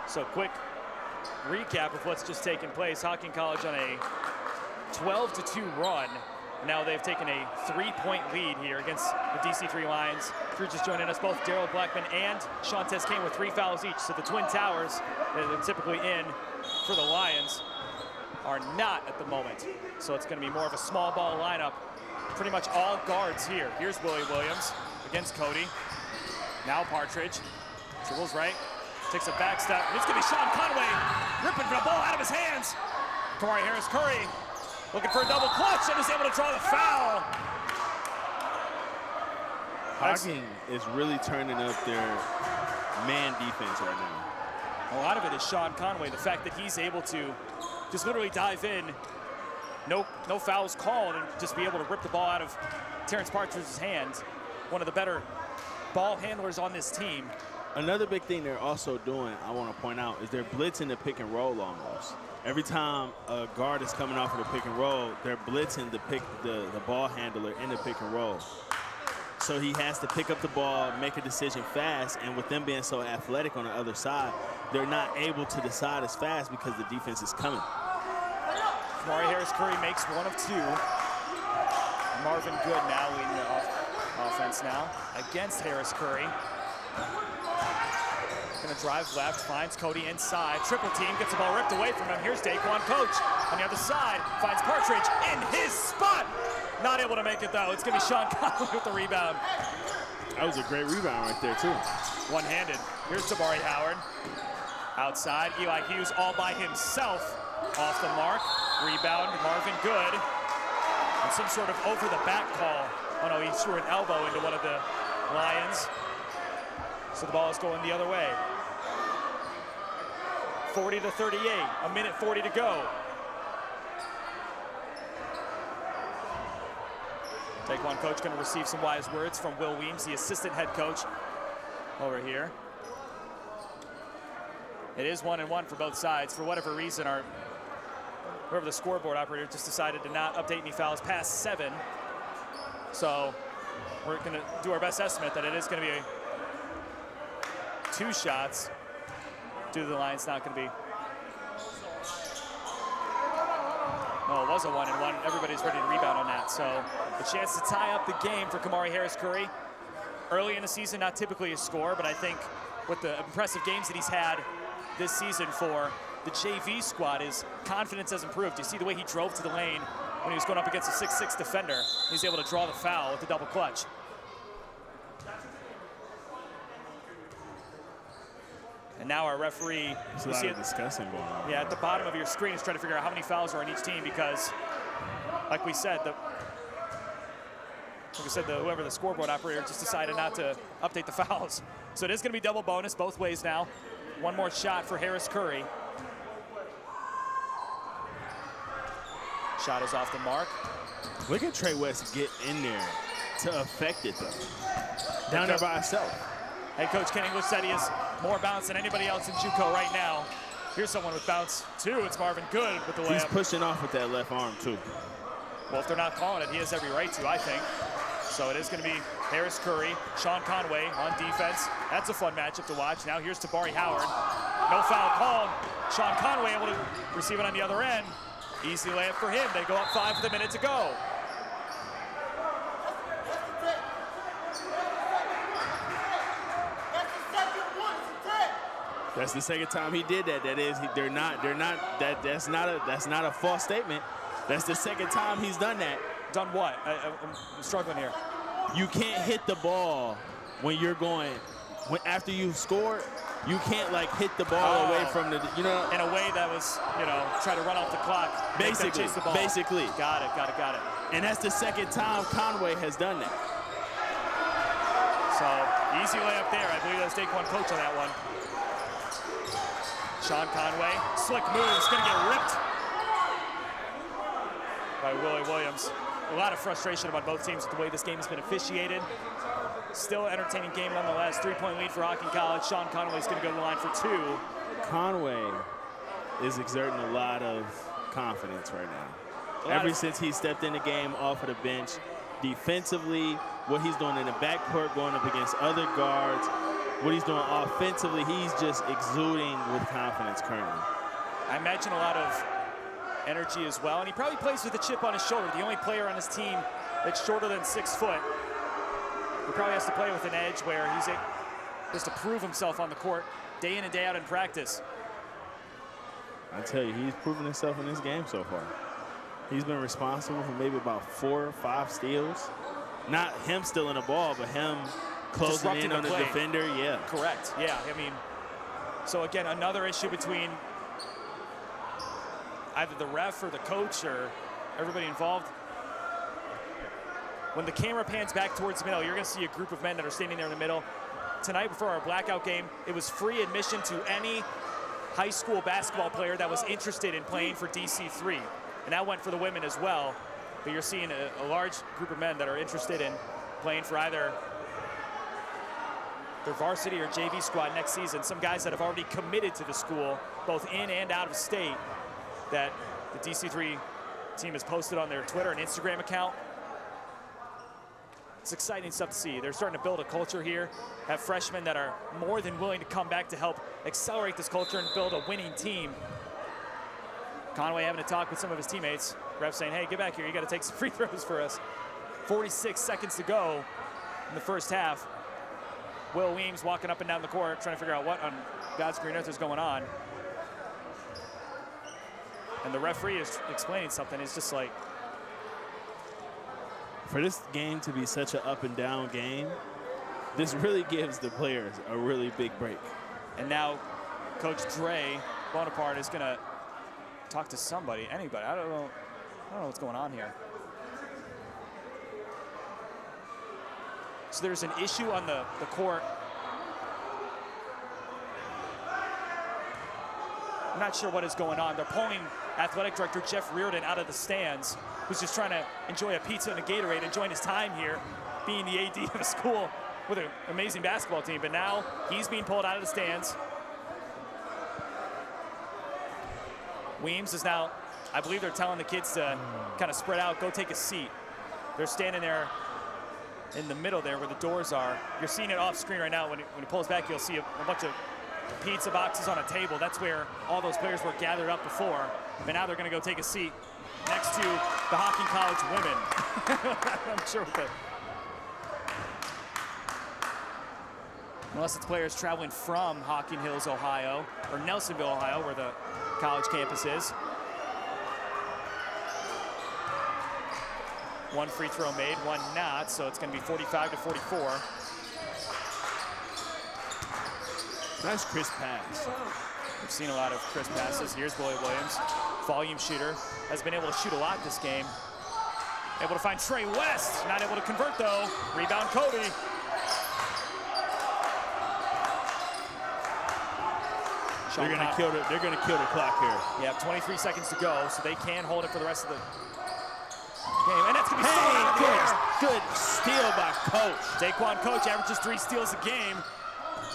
So quick recap of what's just taken place. Hocking College on a 12-2 run. Now they've taken a 3-point lead here against the DC3 Lions. Crew just joining us, both Daryl Blackman and Shantez Kane with 3 fouls each. So the Twin Towers that are typically in for the Lions are not at the moment. So it's going to be more of a small ball lineup. Pretty much all guards here. Here's Willie Williams against Cody. Now Partridge. Dribbles right. Takes a back step. It's going to be Sean Conway ripping the ball out of his hands. Kamari Harris-Curry looking for a double clutch and is able to draw the foul. Hocking is really turning up their man defense right now. A lot of it is Sean Conway. The fact that he's able to just literally dive in, no fouls called, and just be able to rip the ball out of Terrence Partridge's hands. One of the better ball handlers on this team. Another big thing they're also doing, I want to point out, is they're blitzing the pick and roll almost. Every time a guard is coming off of the pick and roll, they're blitzing the ball handler in the pick and roll. So he has to pick up the ball, make a decision fast, and with them being so athletic on the other side, they're not able to decide as fast because the defense is coming. Kamari Harris-Curry makes 1 of 2. Marvin Good now leading the offense now against Harris-Curry. Gonna drive left, finds Cody inside. Triple team, gets the ball ripped away from him. Here's Daquan Coach on the other side. Finds Partridge in his spot. Not able to make it though. It's gonna be Sean Conley with the rebound. That was a great rebound right there too. One-handed. Here's Tabari Howard. Outside, Eli Hughes all by himself. Off the mark. Rebound, Marvin Good. And some sort of over the back call. Oh no, he threw an elbow into one of the Lions. So the ball is going the other way. 40-38, a minute 40 to go. Daquan Coach going to receive some wise words from Will Weems, the assistant head coach over here. It is 1-1 for both sides. For whatever reason, whoever the scoreboard operator just decided to not update any fouls past 7. So we're going to do our best estimate that it is going to be 2 shots due to the line. It's not going to be. No, it was a 1-and-1. Everybody's ready to rebound on that. So a chance to tie up the game for Kamari Harris-Curry. Early in the season, not typically a scorer, but I think with the impressive games that he's had this season for the JV squad, his confidence has improved. You see the way he drove to the lane when he was going up against a 6'6" defender. He's able to draw the foul with the double clutch. And now our referee, there's a lot of discussing going on. Yeah, at the bottom of your screen is trying to figure out how many fouls are on each team because, like we said, whoever the scoreboard operator just decided not to update the fouls. So it is going to be double bonus both ways now. One more shot for Harris-Curry. Shot is off the mark. Look at Trey West get in there to affect it, though. Down there by himself. Head coach Ken English said he has more bounce than anybody else in JUCO right now. Here's someone with bounce, too. It's Marvin Good with the layup. He's pushing off with that left arm, too. Well, if they're not calling it, he has every right to, I think. So it is going to be Harris-Curry, Sean Conway on defense. That's a fun matchup to watch. Now here's Tabari Howard. No foul called. Sean Conway able to receive it on the other end. Easy layup for him. They go up 5 with a minute to go. That's the second time he did that. That's not a false statement. That's the second time he's done that. Done what? I'm struggling here. You can't hit the ball when you're going, after you've scored, you can't like hit the ball away from the, you know. In a way that was, try to run off the clock. Basically, chase the ball. basically. Got it. And that's the second time Conway has done that. So easy layup there. I believe that's Daquan Coach on that one. Sean Conway, slick moves, gonna get ripped by Willie Williams. A lot of frustration among both teams with the way this game has been officiated. Still an entertaining game nonetheless. 3-point lead for Hocking College. Sean Conway's gonna go to the line for 2. Conway is exerting a lot of confidence right now. Ever since he stepped in the game off of the bench, defensively, what he's doing in the backcourt, going up against other guards, what he's doing offensively, he's just exuding with confidence currently. I imagine a lot of energy as well, and he probably plays with a chip on his shoulder. The only player on his team that's shorter than 6 foot. He probably has to play with an edge where he's just to prove himself on the court day in and day out in practice. I tell you, he's proven himself in this game so far. He's been responsible for maybe about 4 or 5 steals. Not him stealing the ball, but him closing in on the defender, yeah. Correct, yeah. I mean, so again, another issue between either the ref or the coach or everybody involved. When the camera pans back towards the middle, you're gonna see a group of men that are standing there in the middle. Tonight before our blackout game, it was free admission to any high school basketball player that was interested in playing for DC3. And that went for the women as well. But you're seeing a large group of men that are interested in playing for either their varsity or JV squad next season. Some guys that have already committed to the school, both in and out of state, that the DC3 team has posted on their Twitter and Instagram account. It's exciting stuff to see. They're starting to build a culture here, have freshmen that are more than willing to come back to help accelerate this culture and build a winning team. Conway having a talk with some of his teammates. Ref saying, hey, get back here. You got to take some free throws for us. 46 seconds to go in the first half. Will Weems walking up and down the court, trying to figure out what on God's green earth is going on. And the referee is explaining something. It's just like, for this game to be such an up and down game, this really gives the players a really big break. And now Coach Dre Bonaparte is going to talk to somebody, anybody. I don't know what's going on here. So there's an issue on the court. I'm not sure what is going on. They're pulling athletic director Jeff Reardon out of the stands, who's just trying to enjoy a pizza and a Gatorade, enjoying his time here, being the AD of a school with an amazing basketball team. But now he's being pulled out of the stands. Weems is now, I believe they're telling the kids to kind of spread out, go take a seat. They're standing there in the middle there where the doors are. You're seeing it off screen right now. When he pulls back, you'll see a bunch of pizza boxes on a table. That's where all those players were gathered up before. But now they're going to go take a seat next to the Hocking College women. I'm sure with the... Unless it's players traveling from Hocking Hills, Ohio, or Nelsonville, Ohio, where the college campus is. One free throw made, one not, so it's going to be 45-44. Nice crisp pass. We've seen a lot of crisp passes. Here's Willie Williams, volume shooter. Has been able to shoot a lot this game. Able to find Trey West, not able to convert though. Rebound Cody. They're gonna kill the clock here. Yeah, 23 seconds to go, so they can hold it for the rest of the game. And that's gonna be stolen out of the air. Good steal by Coach. Daquan Coach averages 3 steals a game.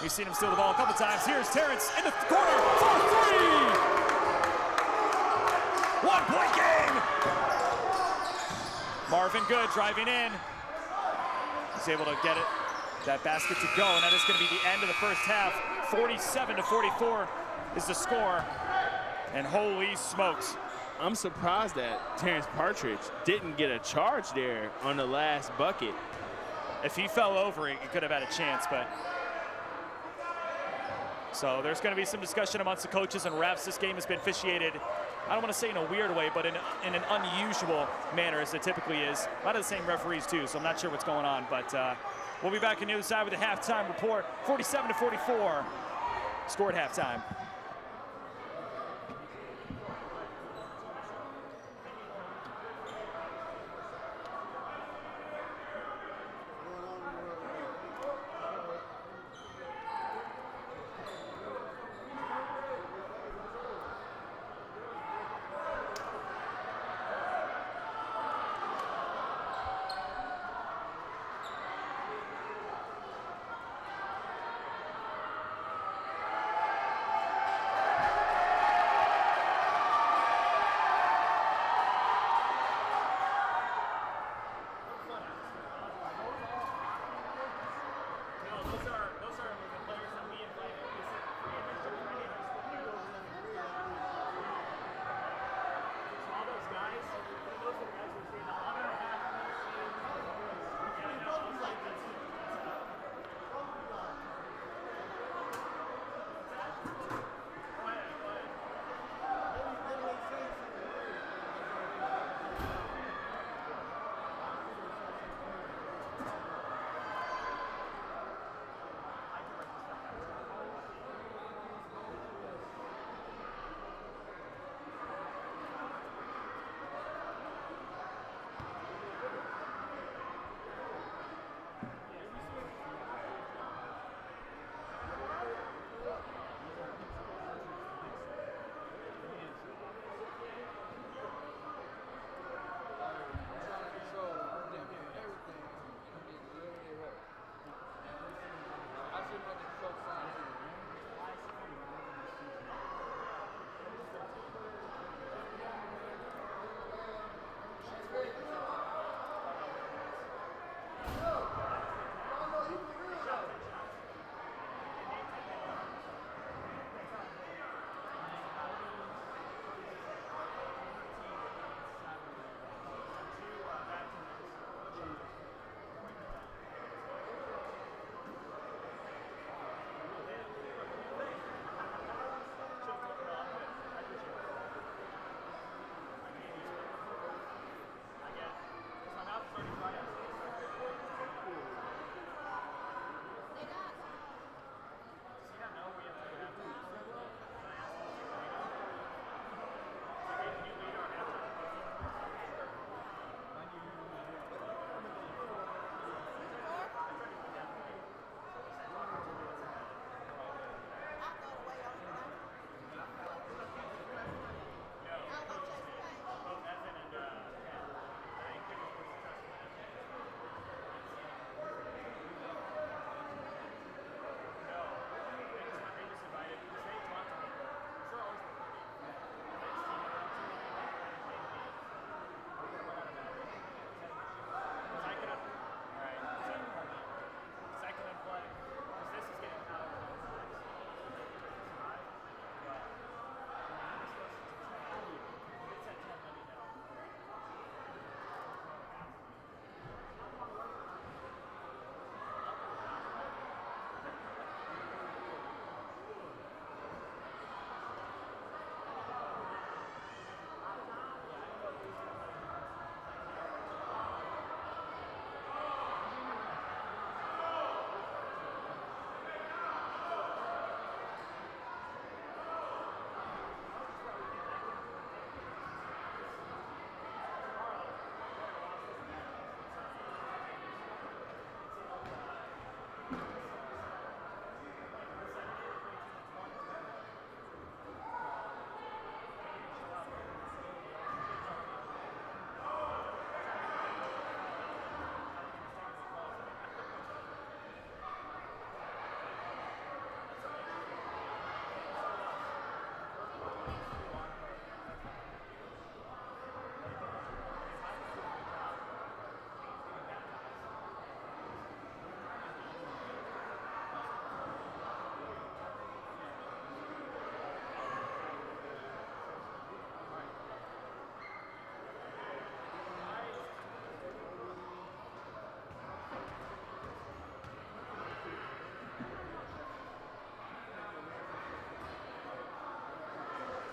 We've seen him steal the ball a couple times. Here's Terrence in the corner for 3. 1-point game. Marvin Good driving in. He's able to get it, that basket to go, and that is going to be the end of the first half. 47-44 is the score, and holy smokes. I'm surprised that Terrence Partridge didn't get a charge there on the last bucket. If he fell over it, he could have had a chance, but... So there's going to be some discussion amongst the coaches and refs. This game has been officiated, I don't want to say in a weird way, but in an unusual manner, as it typically is. A lot of the same referees, too, so I'm not sure what's going on, but we'll be back on the other side with a halftime report. 47-44, scored halftime.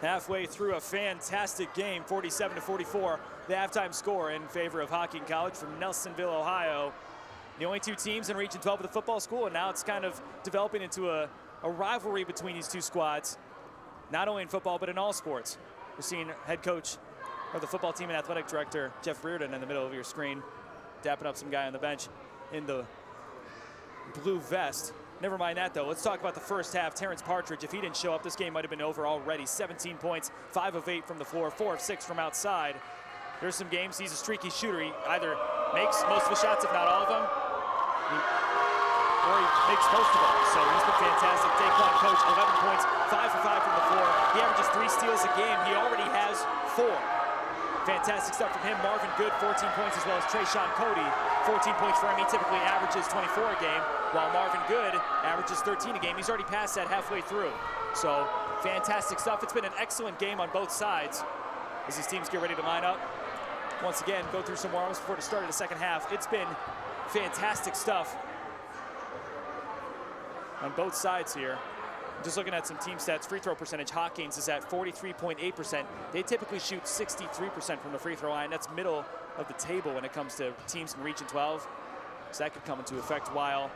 halfway through a fantastic game, 47-44. The halftime score in favor of Hocking College from Nelsonville, Ohio. The only two teams in Region 12 of the football school, and now it's kind of developing into a rivalry between these two squads, not only in football, but in all sports. We're seeing head coach of the football team and athletic director, Jeff Reardon, in the middle of your screen, dapping up some guy on the bench in the blue vest. Never mind that, though. Let's talk about the first half. Terrence Partridge, if he didn't show up, this game might have been over already. 17 points, 5 of 8 from the floor, 4 of 6 from outside. There's some games he's a streaky shooter. He either makes most of the shots, if not all of them, or he makes most of them. So he's been fantastic. Daquan Coach, 11 points, 5 for 5 from the floor. He averages 3 steals a game. He already has 4. Fantastic stuff from him. Marvin Good, 14 points, as well as Trayshawn Cody, 14 points for him. He typically averages 24 a game, while Marvin Good averages 13 a game. He's already passed that halfway through. So fantastic stuff. It's been an excellent game on both sides as these teams get ready to line up. Once again, go through some warm-ups before the start of the second half. It's been fantastic stuff on both sides here. Just looking at some team stats, free throw percentage, Hocking's is at 43.8%. They typically shoot 63% from the free throw line. That's middle of the table when it comes to teams in Region 12. So that could come into effect, while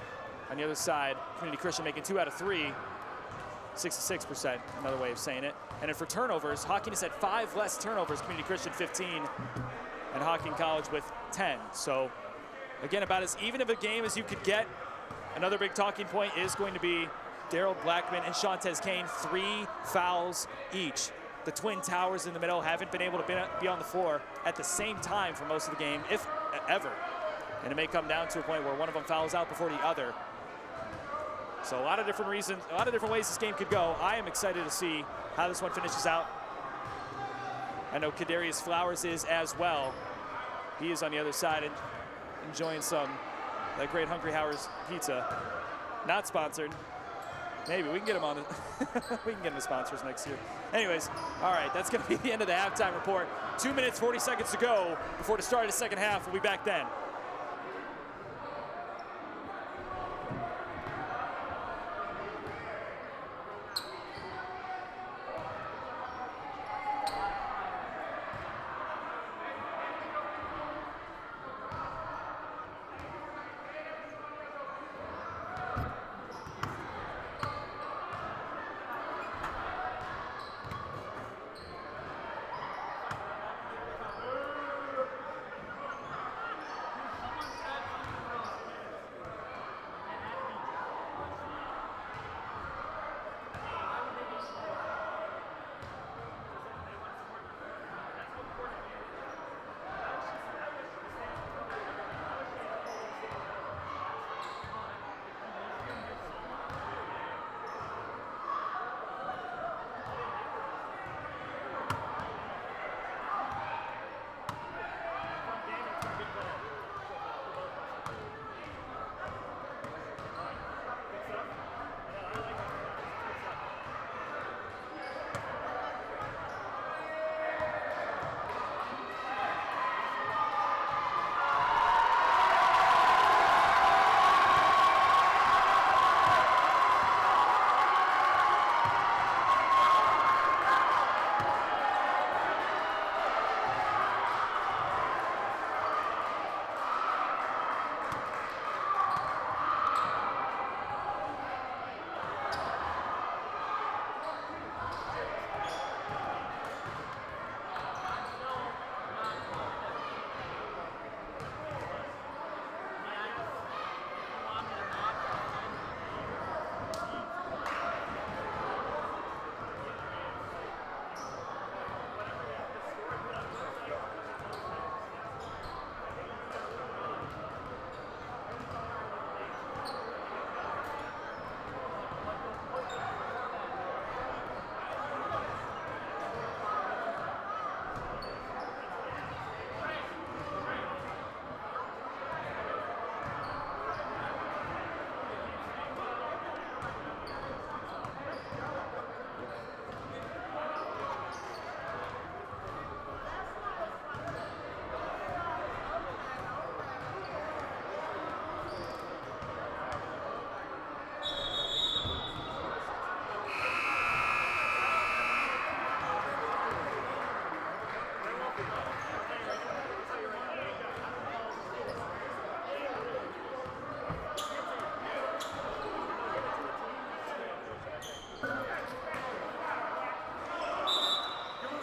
on the other side, Community Christian making 2 out of 3, 66%, another way of saying it. And then for turnovers, Hocking has had 5 less turnovers, Community Christian 15, and Hocking College with 10. So again, about as even of a game as you could get. Another big talking point is going to be Daryl Blackman and Shantez Kane, 3 fouls each. The Twin Towers in the middle haven't been able to be on the floor at the same time for most of the game, if ever. And it may come down to a point where one of them fouls out before the other. So a lot of different reasons, a lot of different ways this game could go. I am excited to see how this one finishes out. I know Kadarius Flowers is as well. He is on the other side and enjoying some that great Hungry Howard's pizza. Not sponsored. Maybe we can get him on. We can get him the sponsors next year. Anyways, all right, that's going to be the end of the halftime report. 2 minutes, 40 seconds to go before the start of the second half. We'll be back then.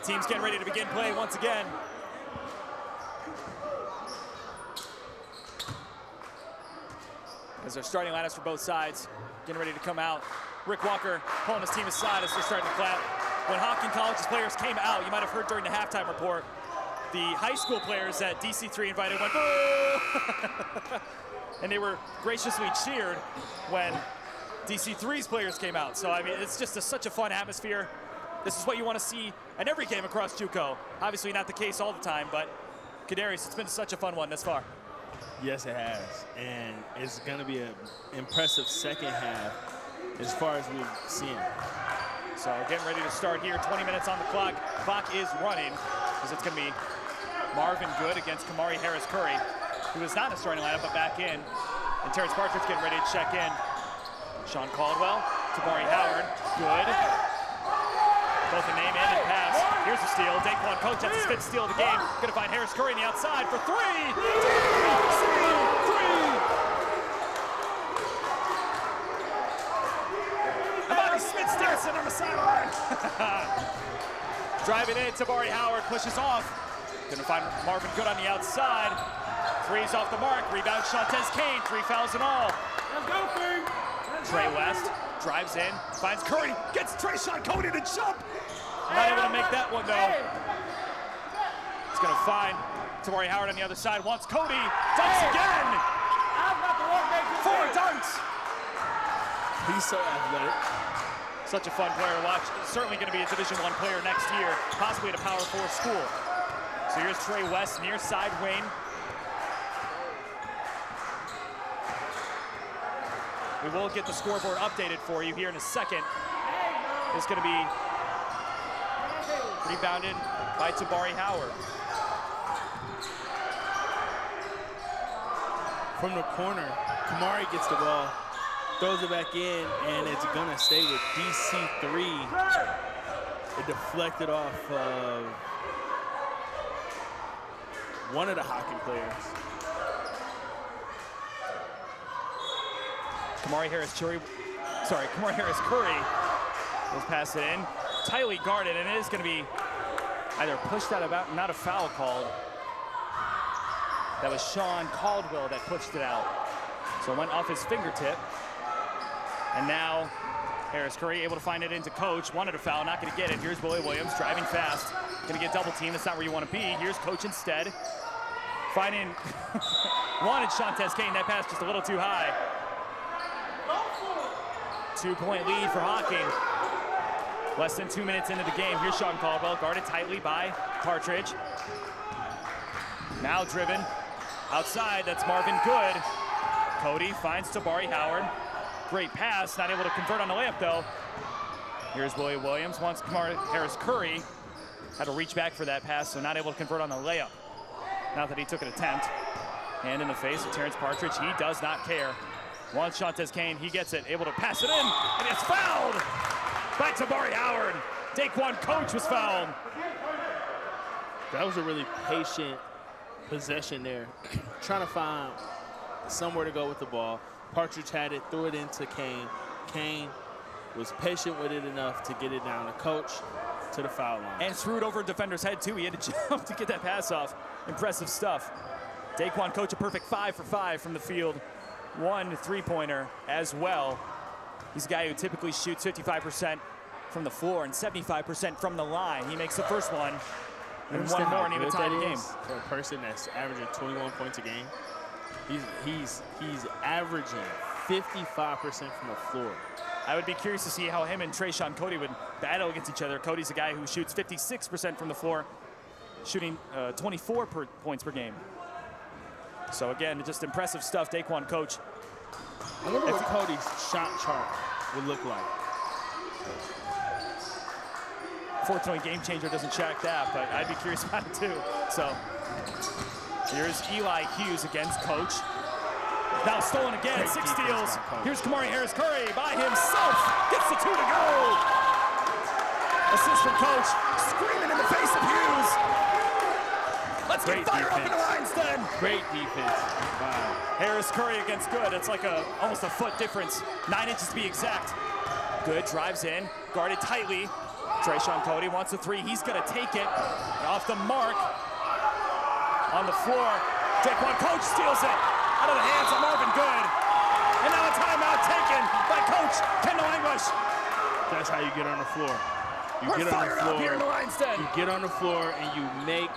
Teams getting ready to begin play once again. As they're starting lineups for both sides, getting ready to come out. Rick Walker pulling his team aside as they're starting to clap. When Hocking College's players came out, you might have heard during the halftime report, the high school players that DC3 invited went, boo! And they were graciously cheered when DC3's players came out. So, I mean, it's just such a fun atmosphere. This is what you want to see at every game across JUCO. Obviously not the case all the time, but Kadarius, it's been such a fun one thus far. Yes, it has. And it's going to be an impressive second half as far as we've seen. So getting ready to start here, 20 minutes on the clock. Clock is running, because it's going to be Marvin Good against Kamari Harris-Curry, who is not in the starting lineup, but back in. And Terrence Partridge getting ready to check in. Sean Caldwell, Tabari Howard, Good. Both a name and a pass. Here's a steal. Daquan Coach has his fifth steal of the game. Gonna find Harris-Curry on the outside for three. Amani Smith's dancing on the sideline. Driving in, Tabari Howard pushes off. Gonna find Marvin Good on the outside. Three's off the mark. Rebound, Shantez Kane. 3 fouls in all. Let's go, King. Trey West drives in, finds Curry, gets Trayshawn Cody to jump. Not able to make that one though. He's gonna find Tabari Howard on the other side, wants Cody, dunks again. 4 dunks. He's so athletic. Such a fun player to watch. Certainly gonna be a Division I player next year, possibly at a Power 4 school. So here's Trey West, near side wing. We will get the scoreboard updated for you here in a second. It's going to be rebounded by Tabari Howard. From the corner, Kamari gets the ball, throws it back in, and it's going to stay with DC3. It deflected off of one of the Hocking players. Kamari Harris-Curry will pass it in. Tightly guarded, and it is going to be either pushed out of bounds, not a foul called. That was Sean Caldwell that pushed it out. So it went off his fingertip. And now Harris-Curry able to find it into Coach. Wanted a foul, not going to get it. Here's Willie Williams driving fast. Going to get double teamed. That's not where you want to be. Here's Coach instead. Finding, wanted Shantez Kane. That pass just a little too high. 2-point lead for Hocking. Less than 2 minutes into the game. Here's Sean Caldwell, guarded tightly by Partridge. Now driven outside, that's Marvin Good. Cody finds Tabari Howard. Great pass, not able to convert on the layup though. Here's Willie Williams, wants Kamari Harris-Curry. Had to reach back for that pass, so not able to convert on the layup. Not that he took an attempt. Hand in the face of Terrence Partridge, he does not care. Wants Shantez Kane, he gets it, able to pass it in, and it's fouled by Tabari Howard. Daquan Coach was fouled. That was a really patient possession there. Trying to find somewhere to go with the ball. Partridge had it, threw it into Kane. Kane was patient with it enough to get it down to Coach to the foul line. And threw it over a defender's head too. He had to jump to get that pass off. Impressive stuff. Daquan Coach a perfect 5 for 5 from the field. 1 3-pointer as well. He's a guy who typically shoots 55% from the floor and 75% from the line. He makes the first one and one more and even tied the game. For a person that's averaging 21 points a game, he's averaging 55% from the floor. I would be curious to see how him and Trayshawn Cody would battle against each other. Cody's a guy who shoots 56% from the floor, shooting 24 points per game. So again, just impressive stuff. Daquan Coach. I wonder what Cody's shot chart would look like. Fortunately, Game Changer doesn't check that, but I'd be curious about it too. So here's Eli Hughes against Coach. Now stolen again, 6 steals. Here's Kamari Harris-Curry by himself. Gets the 2 to go. Assist from Coach, screaming in the face of Hughes. Let's get fire up in the lines then. Great defense. Wow. Harris-Curry against Good. It's like almost a foot difference. 9 inches to be exact. Good drives in, guarded tightly. Trayshawn Cody wants a three. He's going to take it off the mark. On the floor, Daquan Coach steals it out of the hands of Marvin Good. And now a timeout taken by Coach Kendall English. That's how you get on the floor. We're get on the fired floor. up here in the Lions Den. You get on the floor and you make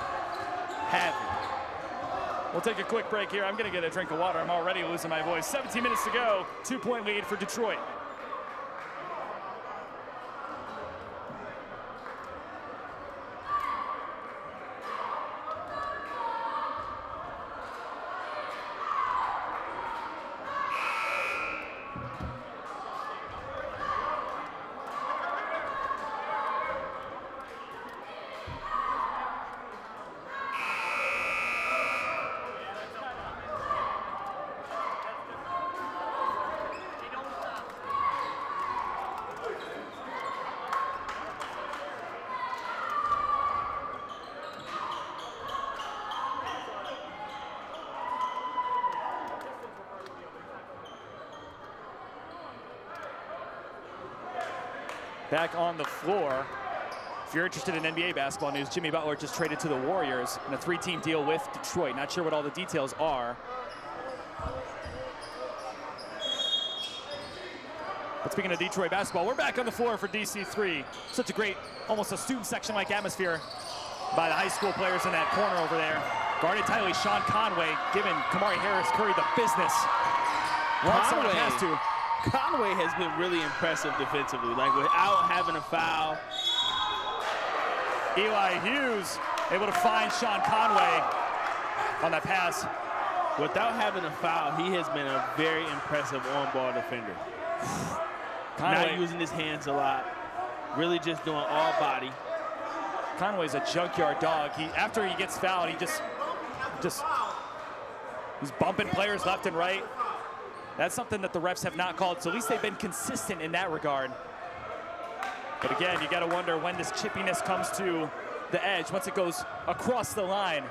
havoc. We'll take a quick break here. I'm going to get a drink of water. I'm already losing my voice. 17 minutes to go. 2-point lead for Detroit. Back on the floor. If you're interested in NBA basketball news, Jimmy Butler just traded to the Warriors in a 3-team deal with Detroit. Not sure what all the details are. But speaking of Detroit basketball, we're back on the floor for DC3. Such a great, almost a student section-like atmosphere by the high school players in that corner over there. Guarded tightly, Sean Conway giving Kamari Harris-Curry the business. Conway has been really impressive defensively, like without having a foul. Eli Hughes able to find Sean Conway on that pass. Without having a foul, he has been a very impressive on-ball defender. Conway, not using his hands a lot, really just doing all body. Conway's a junkyard dog. After he gets fouled, he's bumping players left and right. That's something that the refs have not called, so at least they've been consistent in that regard. But again, you gotta wonder when this chippiness comes to the edge, once it goes across the line.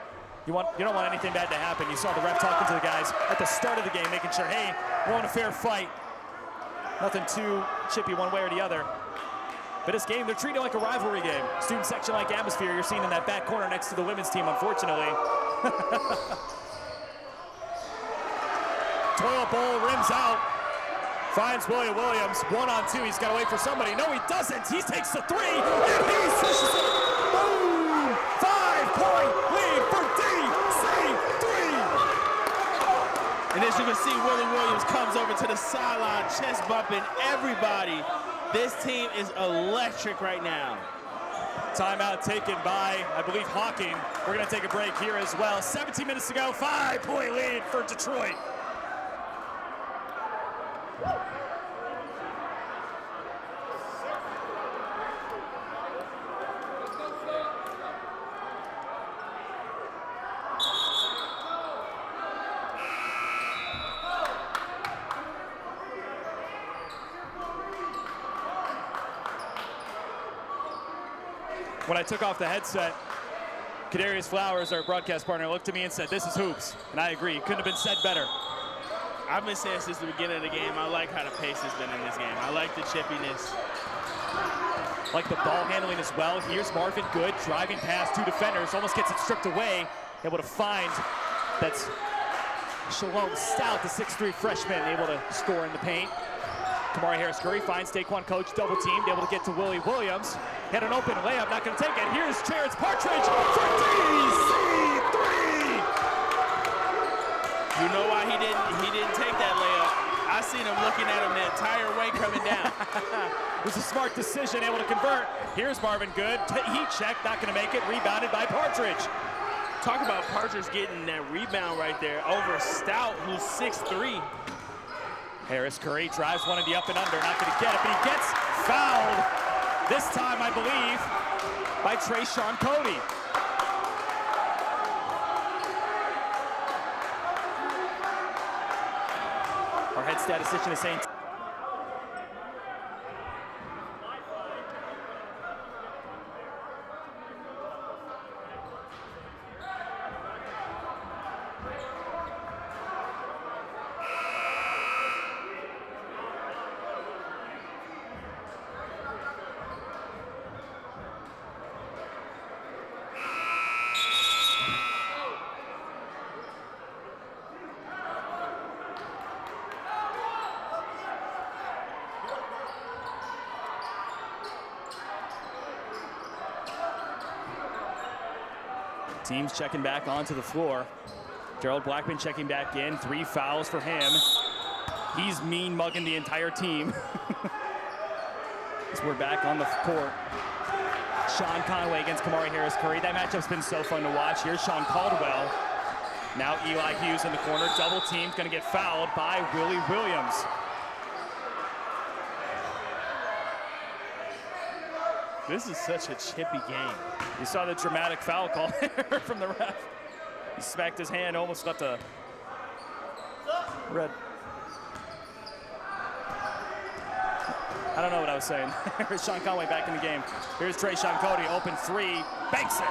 You don't want anything bad to happen. You saw the ref talking to the guys at the start of the game, making sure, hey, we're on a fair fight. Nothing too chippy one way or the other. But this game, they're treating it like a rivalry game. Student section-like atmosphere you're seeing in that back corner next to the women's team, unfortunately. Toilet bowl rims out. Finds William Williams. 1-on-2. He's got to wait for somebody. No, he doesn't. He takes the three, and he swishes it. Boom! 5-point lead for DC3. And as you can see, Willie Williams comes over to the sideline, chest bumping everybody. This team is electric right now. Timeout taken by, I believe, Hocking. We're going to take a break here as well. 17 minutes to go. 5-point lead for Detroit. When I took off the headset, Kadarius Flowers, our broadcast partner, looked at me and said, "This is hoops." And I agree. Couldn't have been said better. I've been saying since the beginning of the game, I like how the pace has been in this game. I like the chippiness. Like the ball handling as well. Here's Marvin Good driving past two defenders, almost gets it stripped away. Able to find that's Shalom Stout, the 6'3" freshman, able to score in the paint. Kamari Harris-Curry finds Daquan Coach double teamed, able to get to Willie Williams. Had an open layup, not going to take it. Here's Terrence Partridge for DC3. You know why he didn't take that layup? I seen him looking at him the entire way coming down. It was a smart decision, able to convert. Here's Marvin Good, heat check, not going to make it. Rebounded by Partridge. Talk about Partridge getting that rebound right there over Stout, who's 6'3". Harris-Curry drives one of the up and under, not going to get it, but he gets fouled. This time, I believe, by Trayshawn Cody. Our head statistician is saying Teams checking back onto the floor. Gerald Blackman checking back in. 3 fouls for him. He's mean mugging the entire team. As we're back on the court. Sean Conway against Kamari Harris-Curry. That matchup's been so fun to watch. Here's Sean Caldwell. Now Eli Hughes in the corner. Double teamed, gonna get fouled by Willie Williams. This is such a chippy game. You saw the dramatic foul call there from the ref. He smacked his hand, almost left a red. I don't know what I was saying. Here's Sean Conway back in the game. Here's Trayshawn Cody, open 3, banks it.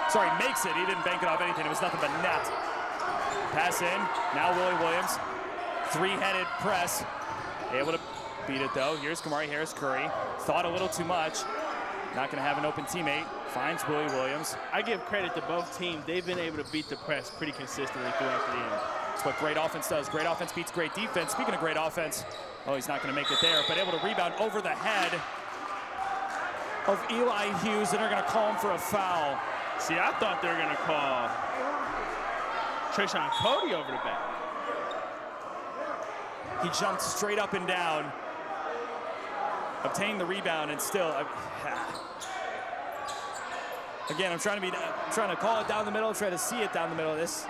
Sorry, makes it. He didn't bank it off anything. It was nothing but net. Pass in. Now Willie Williams. 3-headed press. Able to beat it though. Here's Kamari Harris-Curry. Thought a little too much. Not going to have an open teammate. Finds Willie Williams. I give credit to both teams. They've been able to beat the press pretty consistently throughout the game. That's what great offense does. Great offense beats great defense. Speaking of great offense, oh, he's not going to make it there, but able to rebound over the head of Eli Hughes, and they're going to call him for a foul. See, I thought they were going to call Trayshawn Cody over the back. He jumped straight up and down, obtained the rebound, and still. Again, I'm trying to call it down the middle, try to see it down the middle of this.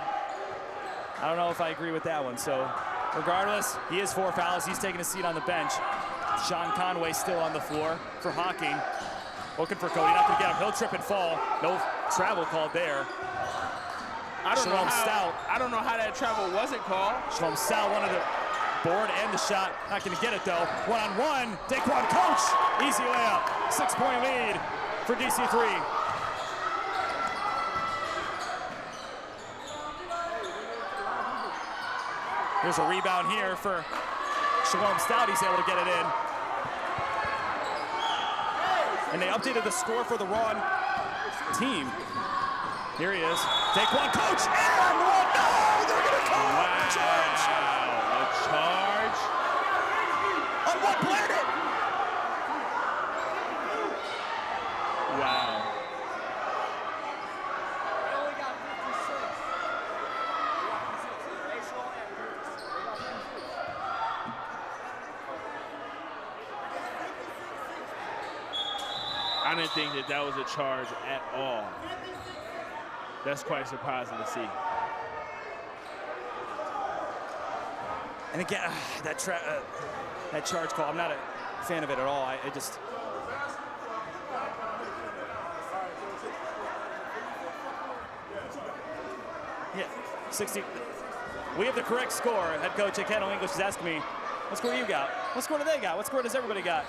I don't know if I agree with that one. So, regardless, he has 4 fouls. He's taking a seat on the bench. Sean Conway still on the floor for Hocking. Looking for Cody, not gonna get him. He'll trip and fall. No travel called there. I don't know how that travel wasn't called. Shalom Stout wanted the board and the shot. Not gonna get it though. 1-on-1, Daquan Coach. Easy layup, 6-point lead for DC3. Here's a rebound here for Shalom Stout. He's able to get it in. And they updated the score for the wrong team. Here he is. Daquan Coach and one. No, they're going to call a charge. A charge? On what planet? Wow. I didn't think that was a charge at all. That's quite surprising to see. And again, that charge call, I'm not a fan of it at all. I just... Yeah, 60. We have the correct score. Head coach Kendall English is asking me, what score you got? What score do they got? What score does everybody got?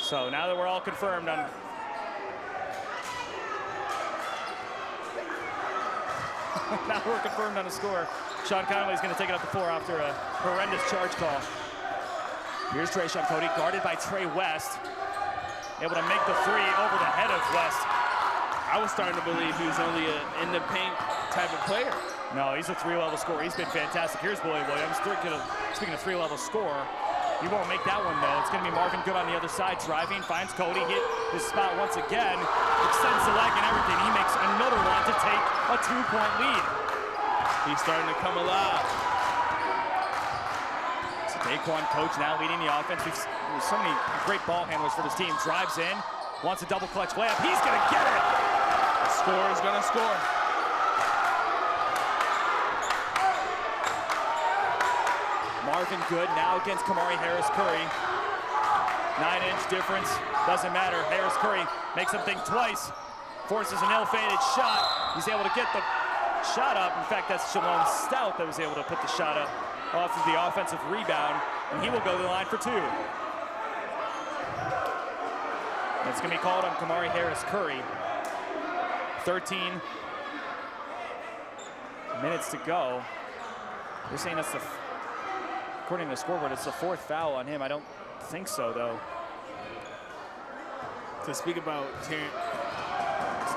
So now that we're all confirmed on now we're confirmed on a score. Sean Conway is going to take it up the floor after a horrendous charge call. Here's Trayshawn Cody, guarded by Trey West. Able to make the 3 over the head of West. I was starting to believe he was only an in the paint type of player. No, he's a 3-level scorer. He's been fantastic. Here's Willie Williams. Speaking of 3-level scorer, he won't make that one though. It's going to be Marvin Good on the other side, driving, finds Cody, hit his spot once again, extends the leg and everything. He makes another one to take a 2-point lead. He's starting to come alive. So Daquan Coach now leading the offense. There's so many great ball handlers for this team. Drives in, wants a double clutch layup. He's going to get it. The scorer is going to score. Marvin Good now against Kamari Harris-Curry. 9-inch difference, doesn't matter. Harris-Curry makes him think twice, forces an ill-fated shot. He's able to get the shot up. In fact, that's Shalom Stout that was able to put the shot up off of the offensive rebound, and he will go to the line for 2. That's going to be called on Kamari Harris-Curry. 13 minutes to go. They're saying that's according to the scoreboard, it's the 4th foul on him. I don't think so, though. To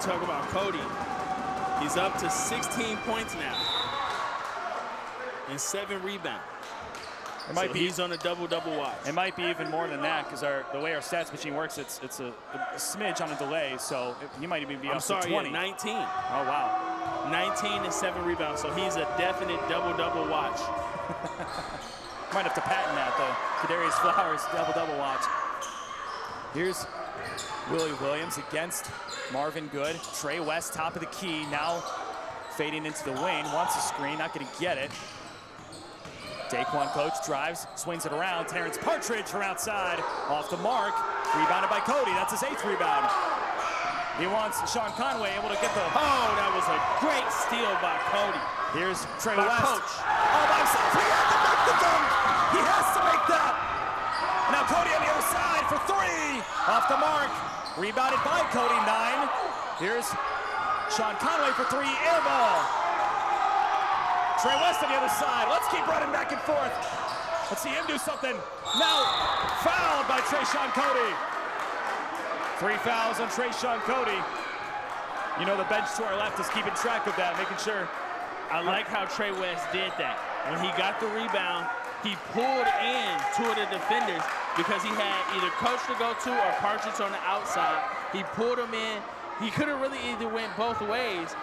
talk about Cody, he's up to 16 points now and 7 rebounds. It might be, he's on a double-double watch. It might be even more than that because the way our stats machine works, it's a smidge on a delay, so he might even be up to 20. 19. Oh, wow. 19 and 7 rebounds, so he's a definite double-double watch. Might have to patent that, the Kadarius Flowers double-double watch. Here's Willie Williams against Marvin Good. Trey West, top of the key, now fading into the wing, wants a screen, not gonna get it. Daquan Coach drives, swings it around. Terrence Partridge from outside, off the mark, rebounded by Cody. That's his 8th rebound. He wants Sean Conway able to get the... Oh, that was a great steal by Cody. Here's Trey By West. Coach. All by himself. He had to make the dunk. He has to make that. Now Cody on the other side for 3. Off the mark. Rebounded by Cody, 9. Here's Sean Conway for 3. Air ball. Trey West on the other side. Let's keep running back and forth. Let's see him do something. Now fouled by Trayshawn Cody. 3 fouls on Trayshawn Cody. You know the bench to our left is keeping track of that, making sure. I like how Trey West did that. When he got the rebound, he pulled in 2 of the defenders because he had either Coach to go to or Partridge on the outside. He pulled them in. He could have really either went both ways,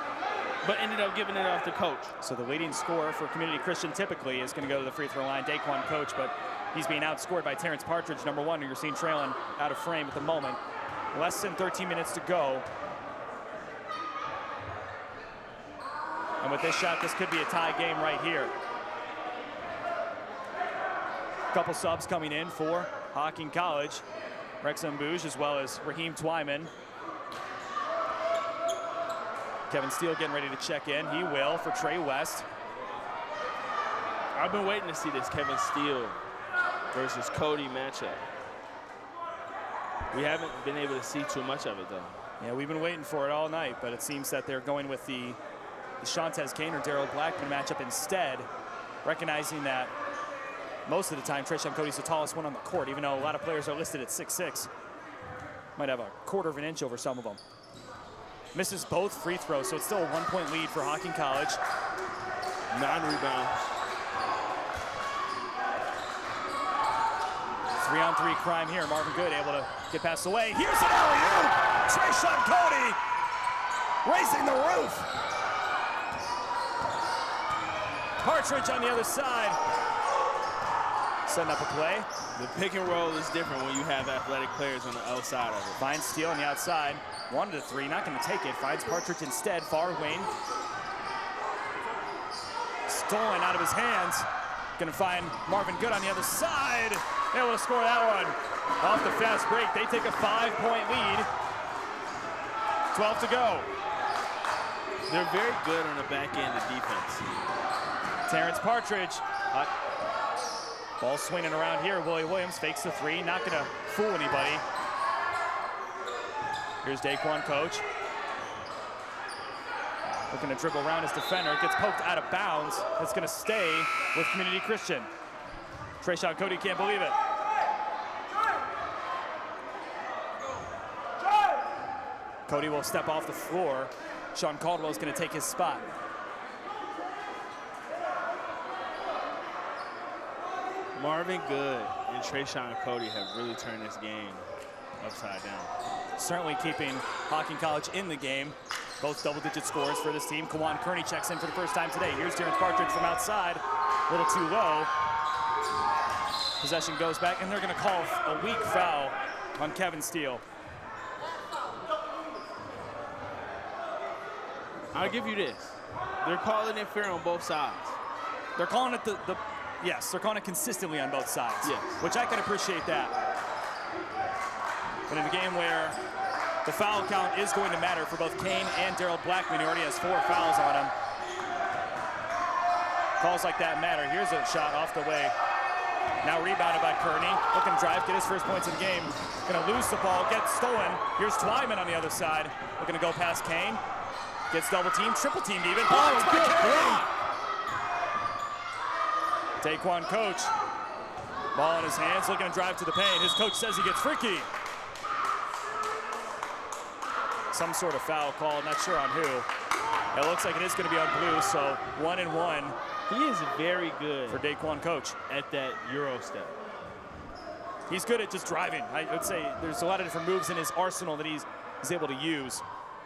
but ended up giving it off to Coach. So the leading scorer for Community Christian typically is going to go to the free throw line, Daquan Coach, but he's being outscored by Terrence Partridge, number 1, who you're seeing trailing out of frame at the moment. Less than 13 minutes to go. And with this shot, this could be a tie game right here. Couple subs coming in for Hocking College. Rex Mbouge as well as Raheem Twyman. Kevin Steele getting ready to check in. He will for Trey West. I've been waiting to see this Kevin Steele versus Cody matchup. We haven't been able to see too much of it, though. Yeah, we've been waiting for it all night, but it seems that they're going with the Shantez Kane or Daryl Blackman matchup instead, recognizing that most of the time Trayshawn Cody's the tallest one on the court, even though a lot of players are listed at 6'6". Might have a 1/4 of an inch over some of them. Misses both free throws, so it's still a 1-point lead for Hocking College. 9 rebounds. 3-on-3 crime here. Marvin Good able to get past the way. Here's an alley-oop. Trayshawn Cody raising the roof. Partridge on the other side. Setting up a play. The pick and roll is different when you have athletic players on the outside of it. Finds Steele on the outside. Wanted a 3, not going to take it. Finds Partridge instead. Far wing. Stolen out of his hands. Going to find Marvin Good on the other side. Able to score that one. Off the fast break, they take a 5-point lead. 12 to go. They're very good on the back end of defense. Terrence Partridge. Ball swinging around here. Willie Williams fakes the 3. Not going to fool anybody. Here's Daquan Coach. Looking to dribble around his defender. Gets poked out of bounds. It's going to stay with Community Christian. Trayshawn Cody can't believe it. Cody will step off the floor. Sean Caldwell is going to take his spot. Marvin Good and Trayshawn Cody have really turned this game upside down. Certainly keeping Hocking College in the game. Both double-digit scores for this team. Kawan Kearney checks in for the first time today. Here's Terrence Partridge from outside. A little too low. Possession goes back, and they're going to call a weak foul on Kevin Steele. I'll give you this. They're calling it fair on both sides. They're calling it yes, they're calling it consistently on both sides. Yes. Which I can appreciate that. But in a game where the foul count is going to matter for both Kane and Daryl Blackman, who already has 4 fouls on him. Calls like that matter. Here's a shot off the way. Now rebounded by Kearney. Looking to drive, get his first points in the game. Gonna lose the ball, get stolen. Here's Twyman on the other side. Looking to go past Kane. Gets double teamed, triple teamed even. Blocked by Kane. Daquan Coach. Ball in his hands, looking to drive to the paint. His coach says he gets freaky. Some sort of foul called, not sure on who. It looks like it is going to be on blue, so 1-1 He is very good for Daquan Coach at that Euro step. He's good at just driving. I would say there's a lot of different moves in his arsenal that he's able to use.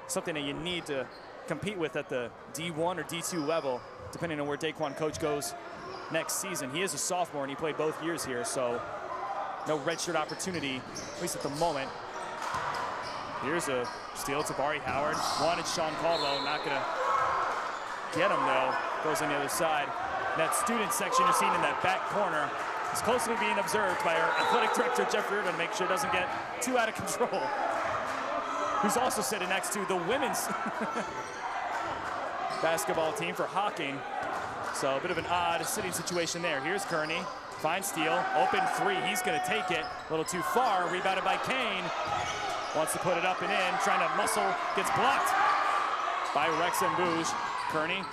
Something that you need to compete with at the D1 or D2 level, depending on where Daquan Coach goes next season. He is a sophomore and he played both years here, so no redshirt opportunity, at least at the moment. Here's a steal to Tabari Howard. Wanted Sean Caldwell, not gonna get him though. Goes on the other side. That student section you're seeing in that back corner is closely being observed by our athletic director, Jeff Reardon, to make sure it doesn't get too out of control. Who's also sitting next to the women's basketball team for Hocking. So a bit of an odd sitting situation there. Here's Kearney, fine steal, open three, he's gonna take it. A little too far, rebounded by Kane. Wants to put it up and in, trying to muscle, gets blocked by Rex and Bouge. Kearney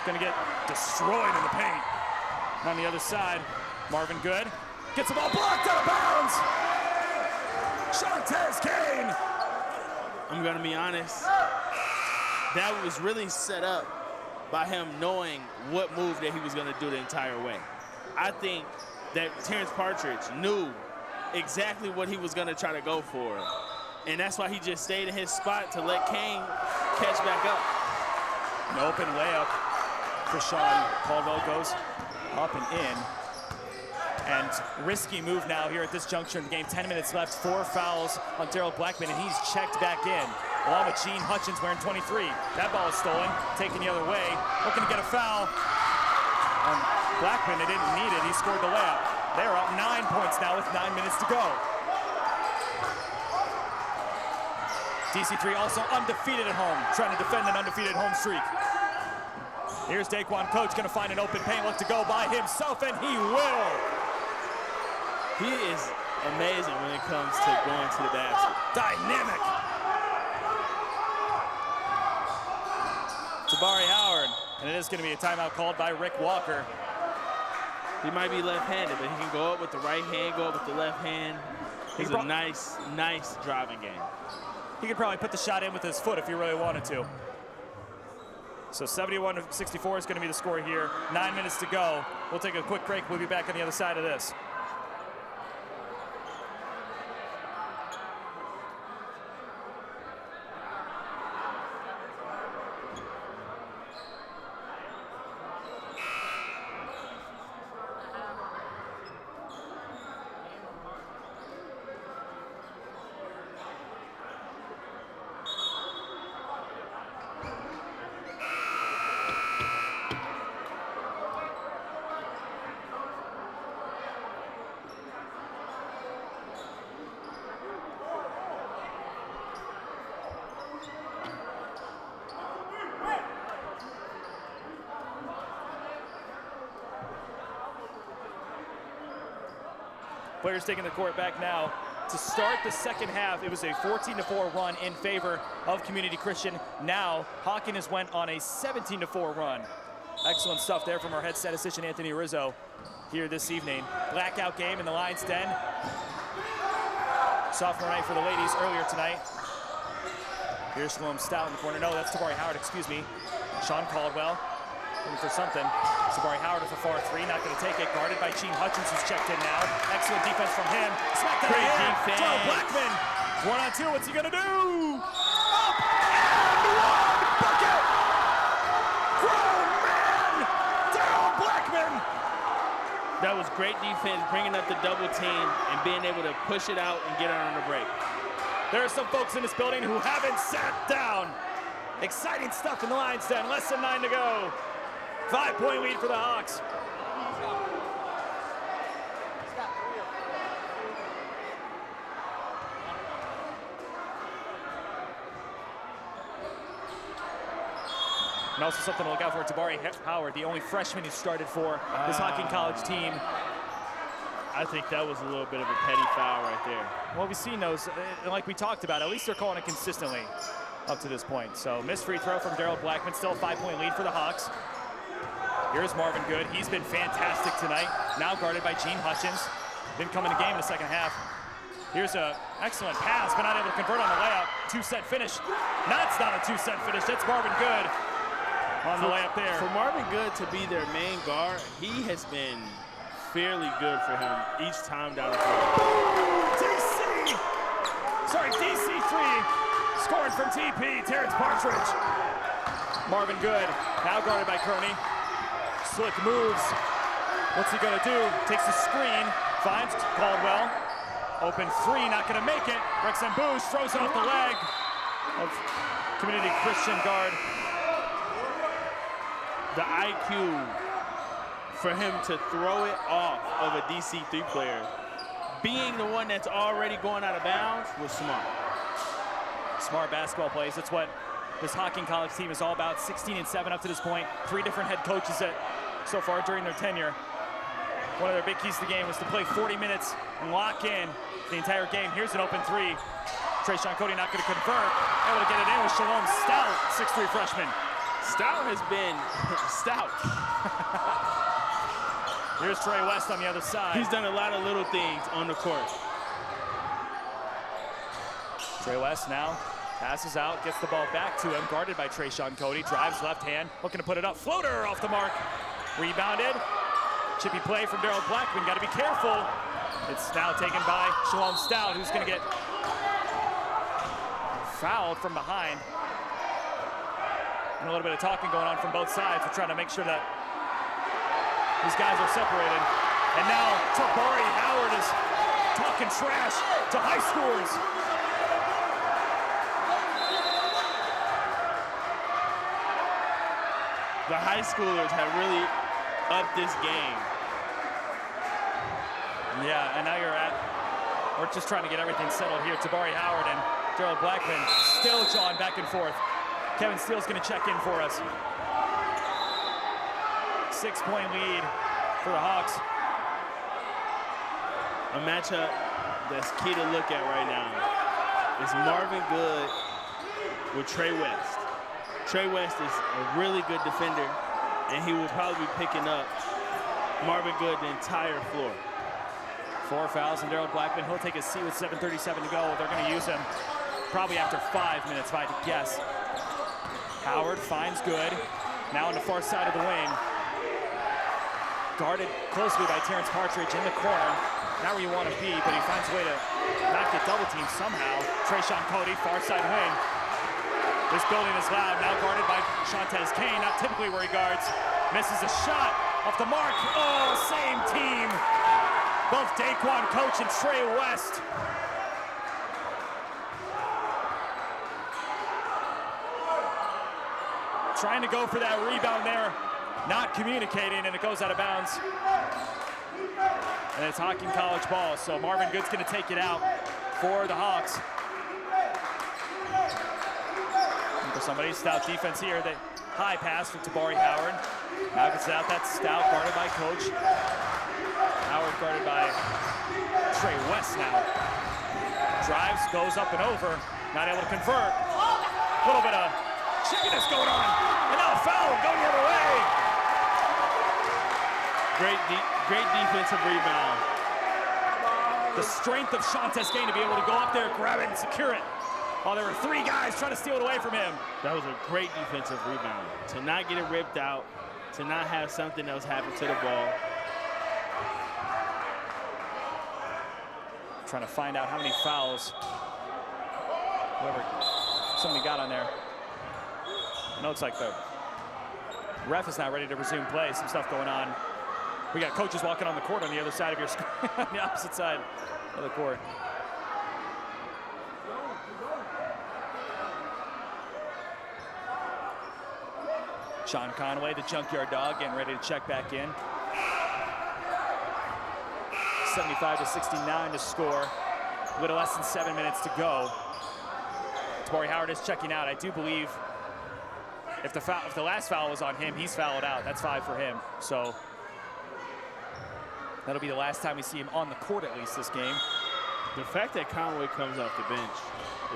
gonna get destroyed in the paint. And on the other side, Marvin Good gets the ball blocked out of bounds. Shantez Kane. I'm gonna be honest, that was really set up by him knowing what move that he was gonna do the entire way. I think that Terrence Partridge knew exactly what he was gonna try to go for. And that's why he just stayed in his spot to let Kane catch back up. An open layup for Sean Caldwell goes up and in. And risky move now here at this juncture in the game. 10 minutes left, 4 fouls on Daryl Blackman, and he's checked back in. Along with Gene Hutchins wearing 23. That ball is stolen, taken the other way. Looking to get a foul on Blackman. They didn't need it, he scored the layup. They're up 9 points now with 9 minutes to go. DC3 also undefeated at home, trying to defend an undefeated home streak. Here's Daquan Coach, gonna find an open paint, look to go by himself, and he will. He is amazing when it comes to going to the basket. Dynamic. Tabari Howard, and it is gonna be a timeout called by Rick Walker. He might be left-handed, but he can go up with the right hand, go up with the left hand. He's a nice driving game. He could probably put the shot in with his foot if he really wanted to. So 71-64 is going to be the score here. 9 minutes to go. We'll take a quick break. We'll be back on the other side of this. Players taking the court back now. To start the second half, it was a 14-4 run in favor of Community Christian. Now, Hocking has went on a 17-4 run. Excellent stuff there from our head statistician, Anthony Rizzo, here this evening. Blackout game in the Lions' Den. Sophomore night for the ladies earlier tonight. Here's Sloan Stout in the corner. No, that's Tabari Howard, excuse me. Sean Caldwell looking for something. Tabari Howard with a far three, not going to take it. Guarded by Gene Hutchins, who's checked in now. Excellent defense from him. Smacked out of the Joe Blackman. 1-on-2, what's he going to do? Up and one bucket! Grown man, Daryl Blackman. That was great defense, bringing up the double team and being able to push it out and get it on the break. There are some folks in this building who haven't sat down. Exciting stuff in the Lions' Den. Less than 9 to go. 5-point lead for the Hawks. And also something to look out for, Tabari Howard, the only freshman who started for this Hocking College team. I think that was a little bit of a petty foul right there. Well, we've seen those, like we talked about, at least they're calling it consistently up to this point. So missed free throw from Daryl Blackman, still a 5-point lead for the Hawks. Here's Marvin Good. He's been fantastic tonight. Now guarded by Gene Hutchins. Didn't come in the game in the second half. Here's an excellent pass, but not able to convert on the layup. Two-set finish. That's not a two-set finish. That's Marvin Good. on the layup there. For Marvin Good to be their main guard, he has been fairly good for him each time down the court. DC3 scoring from TP, Terrence Partridge. Marvin Good, now guarded by Kearney. Slick moves. What's he gonna do? Takes the screen, finds Caldwell. Open three, not gonna make it. Rexon Boosh throws it off the leg of Community Christian guard. The IQ for him to throw it off of a DC3 player, being the one that's already going out of bounds, was smart. Smart basketball plays. That's what this Hocking College team is all about. 16-7 up to this point. 3 different head coaches so far during their tenure. One of their big keys to the game was to play 40 minutes and lock in the entire game. Here's an open three. Trayshawn Cody not going to convert. Able to get it in with Shalom Stout, 6'3" freshman. Stout has been stout. Here's Trey West on the other side. He's done a lot of little things on the court. Trey West now passes out, gets the ball back to him, guarded by Trayshawn Cody, drives left hand, looking to put it up. Floater off the mark. Rebounded. Chippy play from Daryl Blackman. Got to be careful. It's now taken by Shalom Stout, who's going to get fouled from behind. And a little bit of talking going on from both sides. We're trying to make sure that these guys are separated. And now Tabari Howard is talking trash to high schoolers. The high schoolers have really upped this game. Yeah, and now we're just trying to get everything settled here. Tabari Howard and Daryl Blackman still jawing back and forth. Kevin Steele's going to check in for us. 6-point lead for the Hawks. A matchup that's key to look at right now is Marvin Good with Trey West. Trey West is a really good defender, and he will probably be picking up Marvin Good the entire floor. 4 fouls, and Daryl Blackman, he'll take a seat with 7:37 to go. They're going to use him probably after 5 minutes, if I had to guess. Howard finds Good, now on the far side of the wing. Guarded closely by Terrence Partridge in the corner. Not where you want to be, but he finds a way to not get double teamed somehow. Trayshawn Cody, far side wing. This building is loud, now guarded by Shantez Kane, not typically where he guards. Misses a shot off the mark. Oh, same team. Both Daquan Coach and Trey West. Trying to go for that rebound there, not communicating, and it goes out of bounds. And it's Hocking College ball, so Marvin Good's gonna take it out for the Hawks. For somebody, stout defense here. The high pass from Tabari Howard. Now gets it out, that's Stout, guarded by Coach. Howard guarded by Trey West now. Drives, goes up and over, not able to convert. A little bit of chickiness going on. And now a foul going the other way. Great defensive rebound. The strength of Shantez Kane to be able to go up there, grab it, and secure it. Oh, there were 3 guys trying to steal it away from him. That was a great defensive rebound. To not get it ripped out, to not have something else happen to the ball. Trying to find out how many fouls somebody got on there. I know it's like the ref is not ready to resume play. Some stuff going on. We got coaches walking on the court on the other side of your screen, on the opposite side of the court. Sean Conway, the junkyard dog, getting ready to check back in. 75-69 to score. A little less than 7 minutes to go. Tabari Howard is checking out. I do believe if the last foul was on him, he's fouled out. That's 5 for him. So that'll be the last time we see him on the court, at least this game. The fact that Conway comes off the bench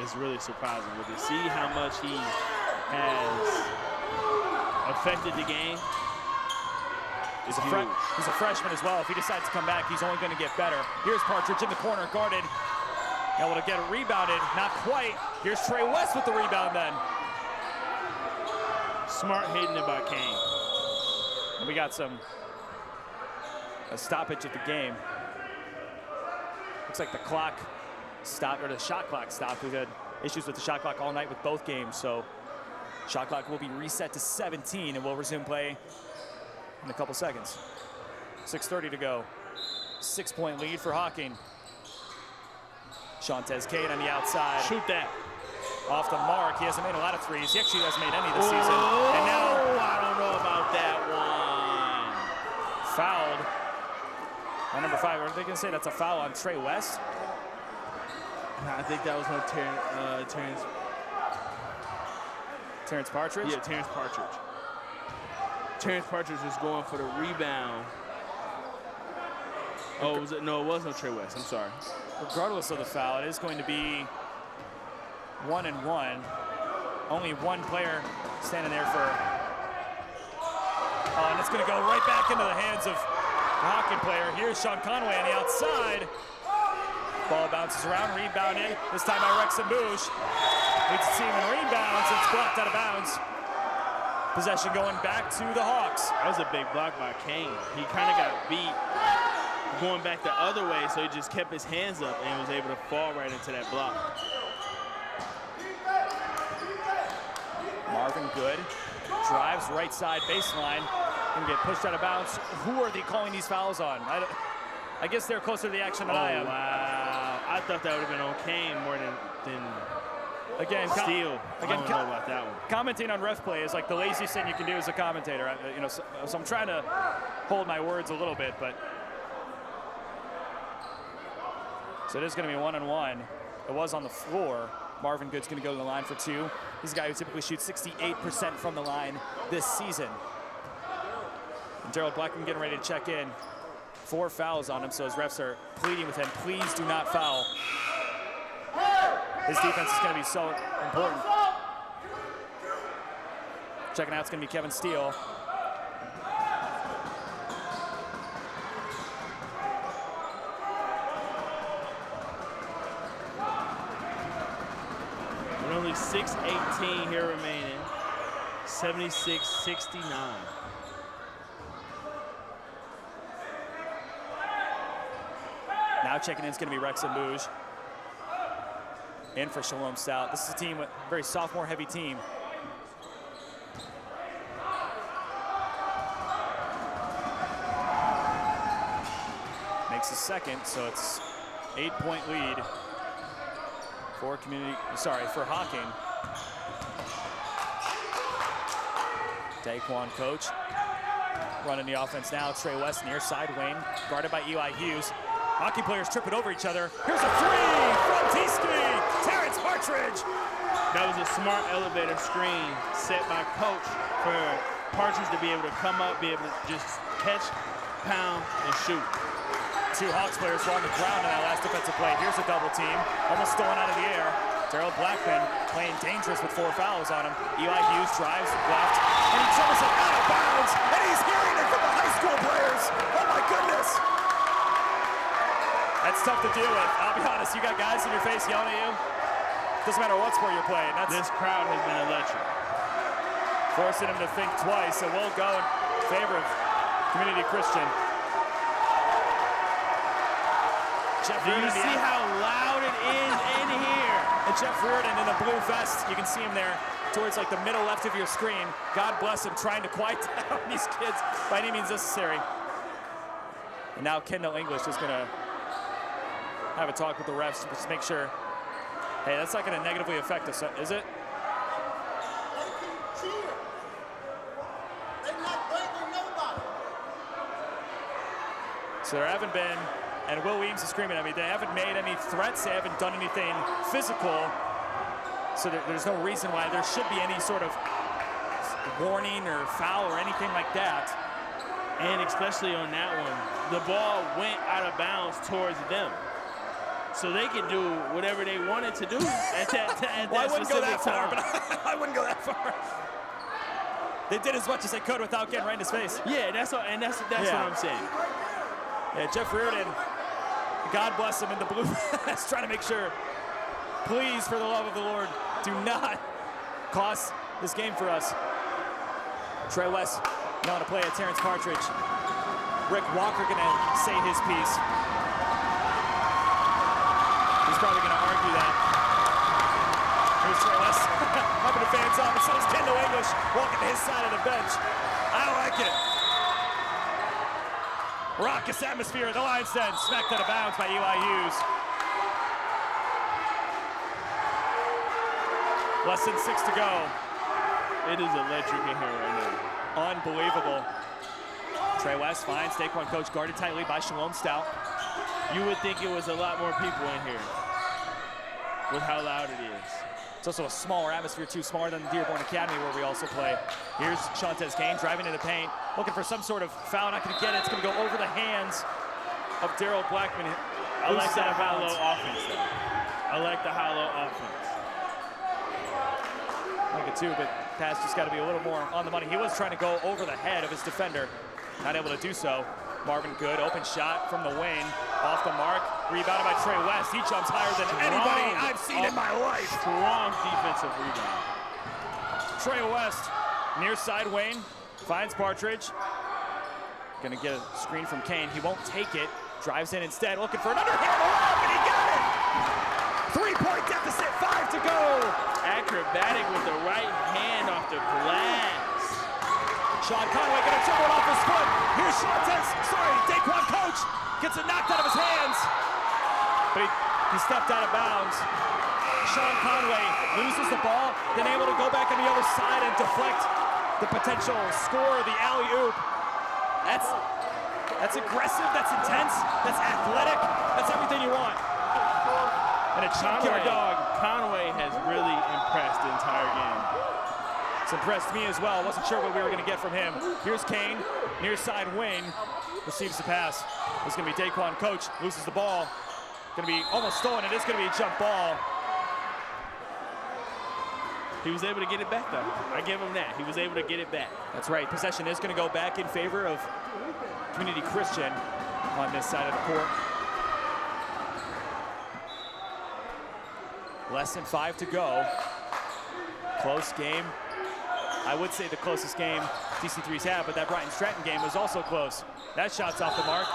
is really surprising. But to see how much he has affected the game, he's a freshman as well. If he decides to come back, he's only going to get better. Here's Partridge in the corner, guarded. Able to get it rebounded, not quite. Here's Trey West with the rebound then. Smart hitting it by Kane. And we got a stoppage of the game. Looks like the clock stopped, or the shot clock stopped. We've had issues with the shot clock all night with both games, so shot clock will be reset to 17, and we'll resume play in a couple seconds. 6:30 to go. 6-point lead for Hocking. Shantez Kane on the outside. Shoot that. Off the mark. He hasn't made a lot of threes. He actually hasn't made any this season. And now, I don't know about that one. Fouled on number 5. Are they going to say that's a foul on Trey West? I think that was on Terrence Partridge? Yeah, Terrence Partridge. Terrence Partridge was going for the rebound. Oh, was it? No, it wasn't Trey West. I'm sorry. Regardless of the foul, it is going to be 1-1. Only one player standing there for. Oh, and it's going to go right back into the hands of the Hocking player. Here's Sean Conway on the outside. Ball bounces around, rebounded. This time by Rexon Bouge. Leads the team in rebounds. It's blocked out of bounds. Possession going back to the Hawks. That was a big block by Kane. He kind of got beat going back the other way, so he just kept his hands up and was able to fall right into that block. Marvin Good drives right side baseline. Gonna get pushed out of bounds. Who are they calling these fouls on? I guess they're closer to the action than I am. Wow. I thought that would have been on Kane more than again, Steele. I don't know about that one. Commenting on ref play is like the laziest thing you can do as a commentator. So I'm trying to hold my words a little bit, but so it is going to be 1-1. It was on the floor. Marvin Good's going to go to the line for 2. He's a guy who typically shoots 68% from the line this season. And Gerald Blackman getting ready to check in. 4 fouls on him, so his refs are pleading with him, please do not foul. His defense is going to be so important. Checking out, it's going to be Kevin Steele. With only 6:18 here remaining, 76-69. Now checking in is going to be Rexon Bouge. In for Shalom Stout. This is a team with a very sophomore-heavy team. Makes a second, so it's 8-point lead for for Hocking. Daquan Coach running the offense now. Trey West near side wing, guarded by Eli Hughes. Hocking players tripping over each other. Here's a 3 from T-Ski. Terrence Partridge. That was a smart elevator screen set by Coach for Partridge to be able to come up, be able to just catch, pound, and shoot. 2 Hawks players were on the ground in that last defensive play. Here's a double team, almost stolen out of the air. Gerald Blackman playing dangerous with 4 fouls on him. Eli Hughes drives left, and he throws it out of bounds, and he's hearing it from the high school players. Oh my goodness. That's tough to deal with. I'll be honest, you got guys in your face yelling at you. Doesn't matter what sport you're playing. This crowd has been electric. Forcing him to think twice, and we'll go in favor of Community Christian. Do you see how loud it is in here? And Jeff Reardon in a blue vest, you can see him there towards like the middle left of your screen. God bless him, trying to quiet down these kids by any means necessary. And now Kendall English is gonna have a talk with the refs to just make sure, hey, that's not gonna negatively affect us, is it? So there haven't been, and Will Weems is screaming at me, they haven't made any threats, they haven't done anything physical, so there's no reason why there should be any sort of warning or foul or anything like that. And especially on that one, the ball went out of bounds towards them. So they could do whatever they wanted to do at that well, I wouldn't go that time. far, but I wouldn't go that far. They did as much as they could without getting right in his face. Yeah, that's what I'm saying. Yeah, Jeff Reardon, God bless him in the blue vest, trying to make sure, please, for the love of the Lord, do not cost this game for us. Trey West now to play at Terrence Partridge. Rick Walker gonna say his piece. He's probably gonna argue that. Here's Trey West, helping the fans off, and so is Kendall English walking to his side of the bench. I like it. Raucous atmosphere at the Lions Den, smacked out of bounds by Eli Hughes. Less than 6 to go. It is electric in here right now. Unbelievable. Trey West finds Daquan Coach guarded tightly by Shalom Stout. You would think it was a lot more people in here with how loud it is. It's also a smaller atmosphere too, smaller than the Dearborn Academy where we also play. Here's Shantez Kane driving into the paint, looking for some sort of foul, not gonna get it. It's gonna go over the hands of Daryl Blackman. I like that high-low offense though. I like the high-low offense. I like it too, but pass just gotta be a little more on the money. He was trying to go over the head of his defender, not able to do so. Marvin Good, open shot from the wing, off the mark, rebounded by Trey West. He jumps higher than anybody I've seen in my life. Strong defensive rebound. Trey West, near side wing, finds Partridge. Gonna get a screen from Kane. He won't take it. Drives in instead, looking for an underhand lob, and he got it! 3-point deficit, 5 to go. Acrobatic with the right hand off the glass. Sean Conway gonna dribble it off his foot. Here's Daquan Coach gets it knocked out of his hands. But he stepped out of bounds. Sean Conway loses the ball, then able to go back on the other side and deflect the potential score, the alley-oop. That's aggressive, that's intense, that's athletic, that's everything you want. And a junkyard dog. Conway has really impressed the entire game. It's impressed me as well. Wasn't sure what we were going to get from him. Here's Kane, near side wing, receives the pass. It's going to be Daquan Coach, loses the ball. Going to be almost stolen. It is going to be a jump ball. He was able to get it back, though. I give him that. He was able to get it back. That's right. Possession is going to go back in favor of Community Christian on this side of the court. Less than 5 to go. Close game. I would say the closest game DC3's had, but that Brighton Stratton game was also close. That shot's off the mark.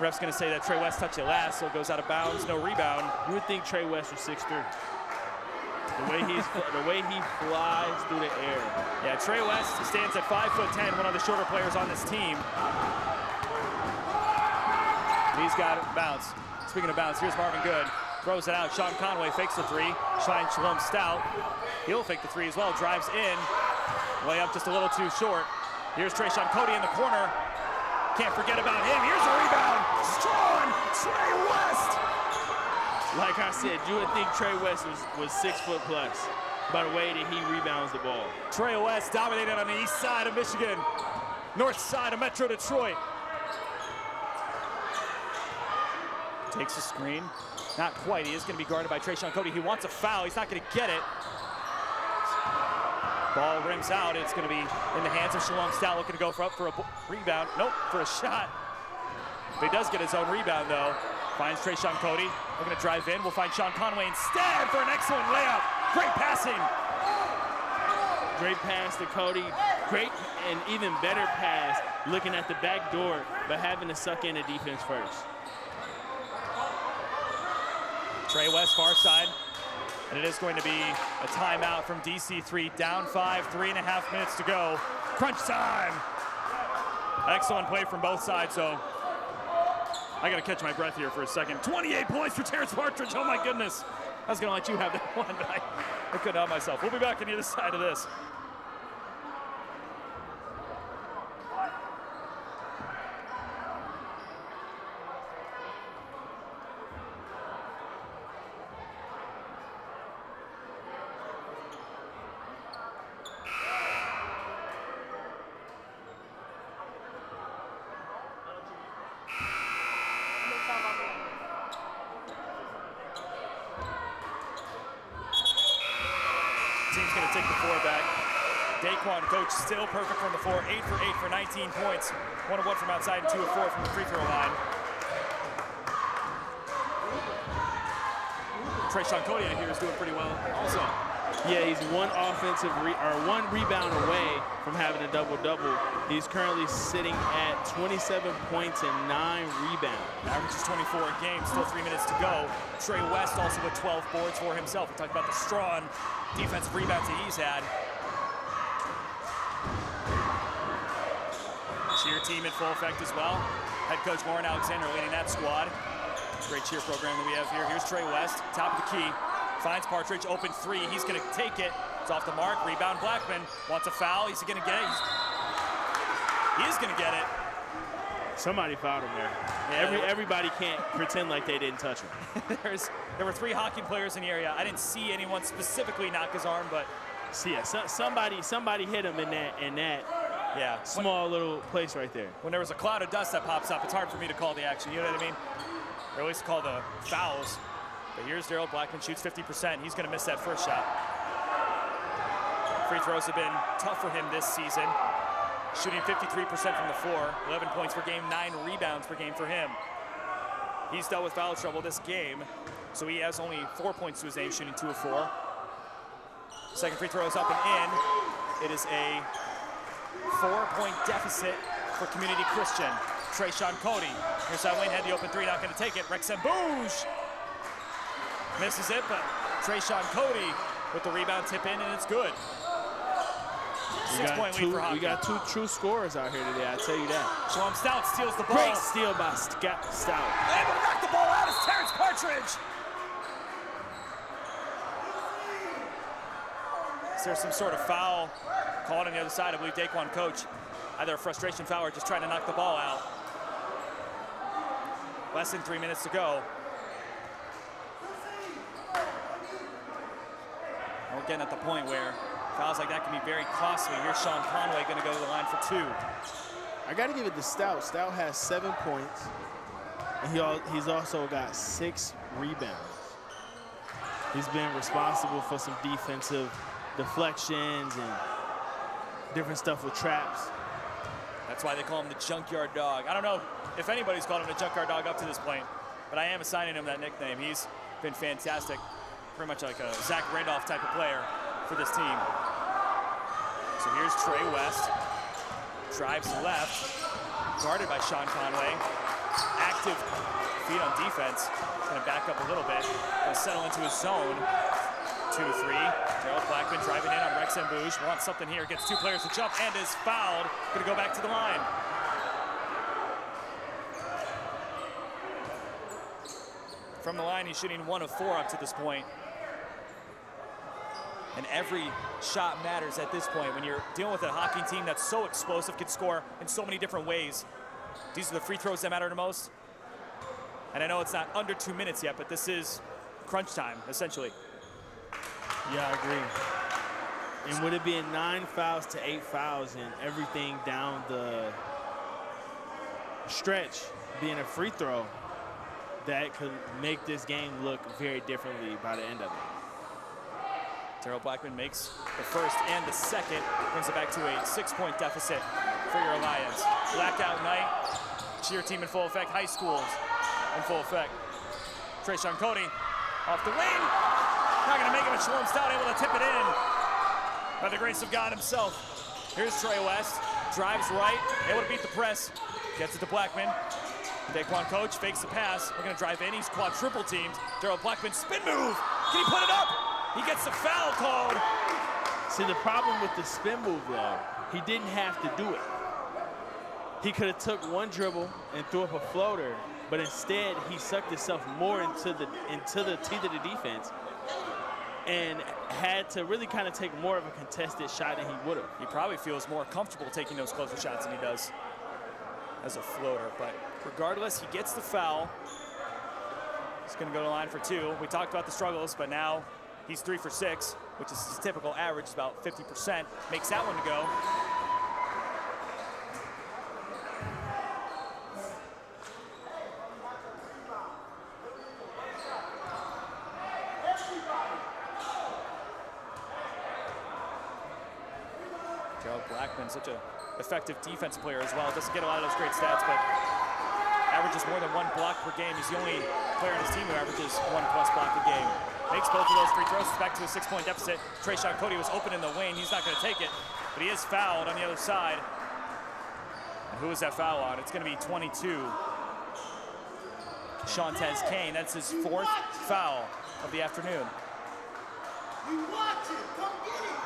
Ref's gonna say that Trey West touched it last, so it goes out of bounds, no rebound. You would think Trey West was 6'3". The way he flies through the air. Yeah, Trey West stands at 5'10", one of the shorter players on this team. He's got it, bounce. Speaking of bounce, here's Marvin Good. Throws it out. Sean Conway fakes the three. Shines Shalom Stout. He'll fake the three as well. Drives in. Layup just a little too short. Here's Trayshawn Cody in the corner. Can't forget about him. Here's a rebound. Strong Trey West. Like I said, you would think Trey West was 6 foot plus by the way that he rebounds the ball. Trey West dominated on the east side of Michigan. North side of Metro Detroit. Takes a screen. Not quite. He is going to be guarded by Trayshawn Cody. He wants a foul. He's not going to get it. Ball rims out. It's going to be in the hands of Shalom Stout, looking to go up for a rebound. Nope, for a shot. But he does get his own rebound, though. Finds Trayshawn Cody. Looking to drive in. We'll find Sean Conway instead for an excellent layup. Great passing. Great pass to Cody. Great and even better pass looking at the back door, but having to suck in the defense first. Trey West, far side. And it is going to be a timeout from DC3. Down 5, 3.5 minutes to go. Crunch time. Excellent play from both sides, so I gotta catch my breath here for a second. 28 points for Terrence Partridge, oh my goodness. I was gonna let you have that one, but I couldn't help myself. We'll be back on the other side of this. Team's going to take the floor back. Daquan Coach still perfect from the floor. 8 for 8 for 19 points. 1 of 1 from outside and 2 of 4 from the free throw line. Trayshawn Cody, I hear, is doing pretty well also. Yeah, he's one rebound away from having a double-double. He's currently sitting at 27 points and 9 rebounds. Averages 24 a game, still 3 minutes to go. Trey West also with 12 boards for himself. We talked about the strong defensive rebounds that he's had. Cheer team in full effect as well. Head coach Lauren Alexander leading that squad. Great cheer program that we have here. Here's Trey West, top of the key. Finds Partridge, open three. He's going to take it. It's off the mark. Rebound Blackman. Wants a foul. He's going to get it. He is going to get it. Somebody fouled him there. Yeah, everybody can't pretend like they didn't touch him. There were 3 Hocking players in the area. I didn't see anyone specifically knock his arm, but see, yeah, somebody hit him in that yeah, small little place right there. When there was a cloud of dust that pops up, it's hard for me to call the action. You know what I mean? Or at least call the fouls. But here's Daryl Blackman, shoots 50%. He's going to miss that first shot. Free throws have been tough for him this season. Shooting 53% from the floor, 11 points per game, 9 rebounds per game for him. He's dealt with foul trouble this game, so he has only 4 points to his name, shooting 2 of 4. Second free throw is up and in. It is a 4-point deficit for Community Christian. Trayshawn Cody. Here's how Wayne had the open three, not going to take it. Rexham Bouge misses it, but Trayshawn Cody with the rebound tip in, and it's good. 6-point lead for Hocking. We got 2 true scorers out here today, I'll tell you that. Shalom Stout steals the ball. Great steal by Stout. Able to knock the ball out is Terrence Partridge. Is there some sort of foul called on the other side? I believe Daquan Coach, either a frustration foul or just trying to knock the ball out. Less than 3 minutes to go. We're getting at the point where fouls like that can be very costly. Here's Sean Conway going to go to the line for 2. I got to give it to Stout. Stout has 7 points, and he's also got 6 rebounds. He's been responsible for some defensive deflections and different stuff with traps. That's why they call him the Junkyard Dog. I don't know if anybody's called him the Junkyard Dog up to this point, but I am assigning him that nickname. He's been fantastic. Pretty much like a Zach Randolph type of player for this team. So here's Trey West. Drives left. Guarded by Sean Conway. Active feet on defense. He's going to back up a little bit. Going to settle into his zone. 2-3. Daryl Blackman driving in on Rexham Bouge. Wants something here. Gets 2 players to jump and is fouled. Going to go back to the line. From the line, he's shooting 1 of 4 up to this point. And every shot matters at this point when you're dealing with a Hocking team that's so explosive, can score in so many different ways. These are the free throws that matter the most. And I know it's not under 2 minutes yet, but this is crunch time, essentially. Yeah, I agree. And with it being 9 fouls to 8 fouls and everything down the stretch being a free throw, that could make this game look very differently by the end of it. Daryl Blackman makes the first and the second, brings it back to a 6-point deficit for your Alliance. Blackout night, cheer team in full effect, high schools in full effect. Trayshawn Cody off the wing, not gonna make it, but Shalom Stout able to tip it in by the grace of God himself. Here's Trey West, drives right, able to beat the press, gets it to Blackman. Daquan Coach fakes the pass, we're gonna drive in, he's quadruple teamed. Daryl Blackman, spin move, can he put it up? He gets the foul called. See, the problem with the spin move, though, he didn't have to do it. He could have took 1 dribble and threw up a floater, but instead he sucked himself more into the teeth of the defense and had to really kind of take more of a contested shot than he would have. He probably feels more comfortable taking those closer shots than he does as a floater, but regardless, he gets the foul. He's going to go to the line for 2. We talked about the struggles, but now he's 3 for 6, which is his typical average, about 50%. Makes that one to go. Daryl Blackman, such an effective defensive player as well. Doesn't get a lot of those great stats, but averages more than 1 block per game. He's the only player on his team who averages 1+ block a game. Makes both of those free throws. It's back to a 6-point deficit. Trayshawn Cody was open in the lane. He's not going to take it, but he is fouled on the other side. And who is that foul on? It's going to be 22. Shantez Kane. That's his 4th foul of the afternoon. You watch it. Come get it.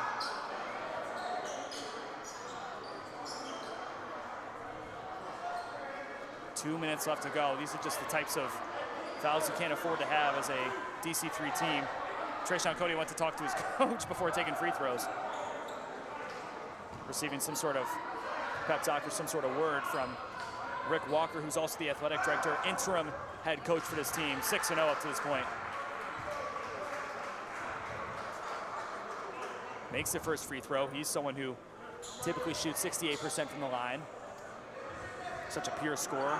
Two minutes left to go. These are just the types of fouls you can't afford to have as a DC3 team. Trayshawn Cody went to talk to his coach before taking free throws. Receiving some sort of pep talk or some sort of word from Rick Walker, who's also the athletic director, interim head coach for this team. 6-0 up to this point. Makes the first free throw. He's someone who typically shoots 68% from the line. Such a pure scorer.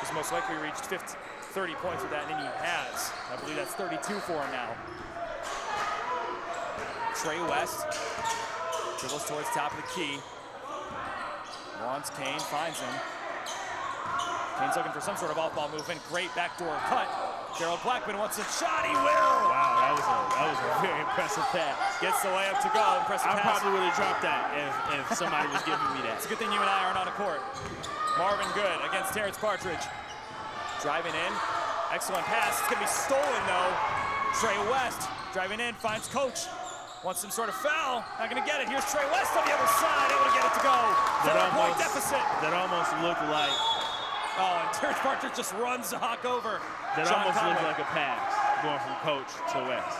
He's most likely reached 30 points with that, and he has. I believe that's 32 for him now. Trey West dribbles towards top of the key. Wants Kane, finds him. Kane's looking for some sort of off-ball movement. Great backdoor cut. Gerald Blackman wants a shot. He will! Wow, that was a very impressive pass. Gets the layup to go. Impressive I pass. probably would have dropped that if somebody was giving me that. It's a good thing you and I aren't on a court. Marvin Good against Terrence Partridge. Driving in. Excellent pass. It's going to be stolen, though. Trey West driving in, finds Coach. Wants some sort of foul. Not going to get it. Here's Trey West on the other side. Able to get it to go. 4-point deficit. That almost looked like... Oh, and Terrence Partridge just runs the hawk over. That John almost Conway. looked like a pass going from Coach to West.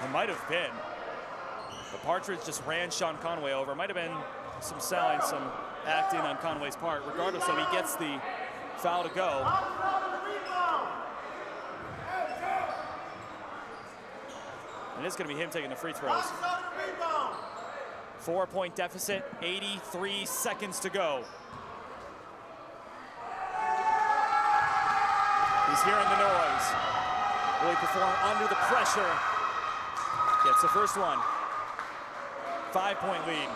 It might have been. But Partridge just ran Sean Conway over. Might have been some selling, some acting on Conway's part. Regardless, though, he gets the foul to go. And it's going to be him taking the free throws. 4-point deficit, 83 seconds to go. He's hearing the noise. Will he perform under the pressure? Gets the first one. 5-point lead.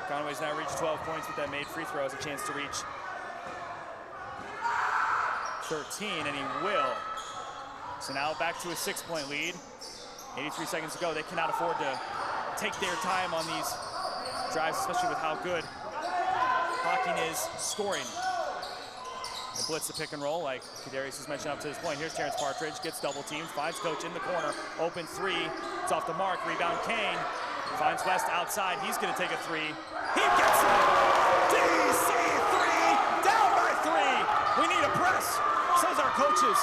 Conway's now reached 12 points with that made free throw. Has a chance to reach 13, and he will. So now back to a 6-point lead. 83 seconds to go. They cannot afford to take their time on these drives, especially with how good Hocking is scoring. They blitz the pick and roll, like Kadarius has mentioned up to this point. Here's Terrence Partridge, gets double teamed, finds Coach in the corner. Open three, it's off the mark. Rebound Kane, finds West outside. He's going to take a three. He gets it! DC3, down by 3. We need a press, says our coaches.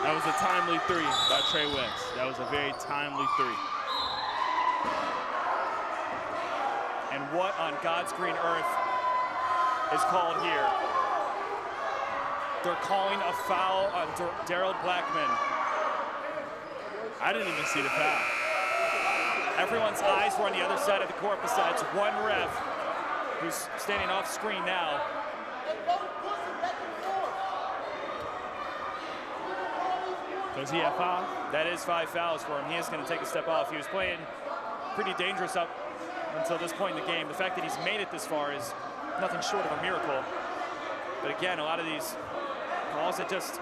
That was a timely three by Trey West. That was a very timely three. And what on God's green earth is called here? They're calling a foul on Darrell Blackman. I didn't even see the foul. Everyone's eyes were on the other side of the court besides one ref who's standing off screen now. Does he have 5? That is 5 fouls for him. He is going to take a step off. He was playing pretty dangerous up until this point in the game. The fact that he's made it this far is nothing short of a miracle. But again, a lot of these calls that just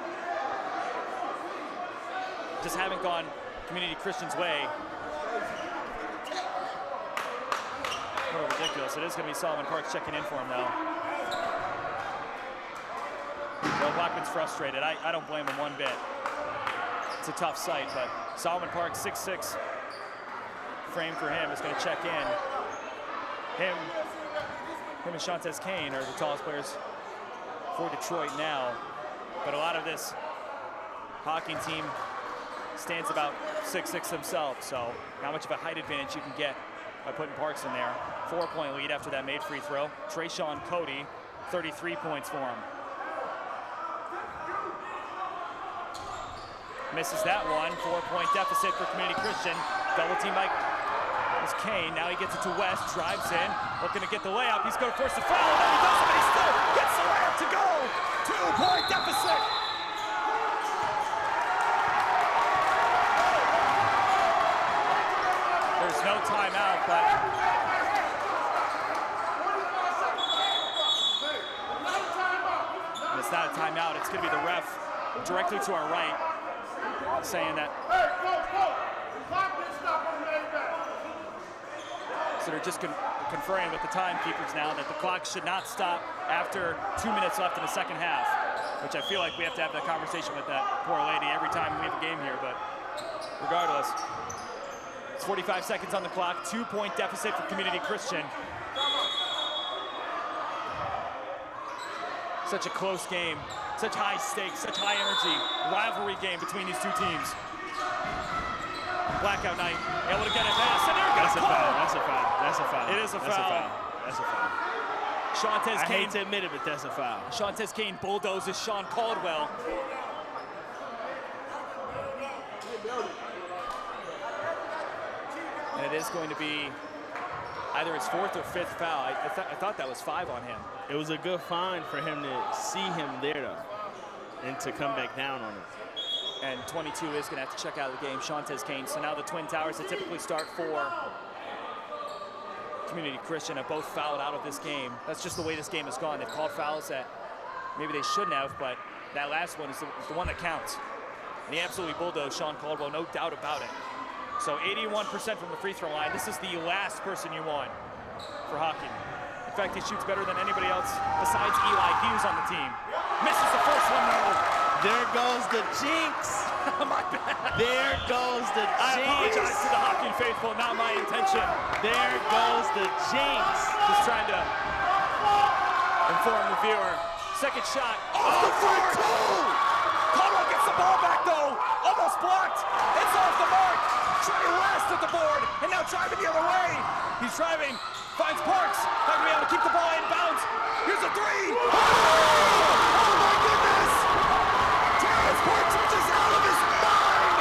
haven't gone Community Christian's way. Oh, ridiculous. It is going to be Solomon Parks checking in for him now. Well, Blackman's frustrated. I don't blame him one bit. It's a tough sight, but Solomon Parks, 6'6", frame for him, is going to check in. Him and Shantez Kane are the tallest players for Detroit now. But a lot of this Hocking team stands about 6'6" himself, so how much of a height advantage you can get by putting Parks in there. 4-point lead after that made free throw. Trayshawn Cody, 33 points for him. Misses that one. 4-point deficit for Community Christian. Double team by Kane. Now he gets it to West. Drives in. Looking to get the layup. He's going to force the foul. And then he does it, but he still gets the layup to go. 2-point deficit. it's not a timeout. It's going to be the ref directly to our right saying that. Hey, coach, the clock didn't stop on the way back. So they're just conferring with the timekeepers now that the clock should not stop after 2 minutes left in the second half, which I feel like we have to have that conversation with that poor lady every time we have a game here, but regardless. It's 45 seconds on the clock, 2-point deficit for Community Christian. Such a close game, such high stakes, such high energy, rivalry game between these two teams. Blackout night, able to get it past, and there goes That's a foul, that's a foul, that's a foul. It is a That's foul. a foul, that's a foul. Shantez I Kane, hate to admit it, but that's a foul. Shantez Kane bulldozes Sean Caldwell. And it is going to be either his fourth or fifth foul. I thought that was 5 on him. It was a good find for him to see him there, though, and to come back down on it. And 22 is going to have to check out of the game, Shantez Kane. So now the Twin Towers that typically start for Community Christian have both fouled out of this game. That's just the way this game has gone. They've called fouls that maybe they shouldn't have, but that last one is the one that counts. And he absolutely bulldozed Sean Caldwell, no doubt about it. So 81% from the free throw line. This is the last person you want for Hocking. In fact, he shoots better than anybody else besides Eli Hughes on the team. Misses the first one, though. There goes the jinx. My bad. There goes the I jinx. apologize to the Hocking faithful, not my intention. There goes the jinx. Just trying to inform the viewer. Second shot. Off the front two! Caldwell gets the ball back, though. Almost blocked. It's off the mark. Trey West at the board, and now driving the other way. He's driving, finds Parks. Not gonna be able to keep the ball in bounds. Here's a three. Oh my goodness! Terrence Parks is out of his mind.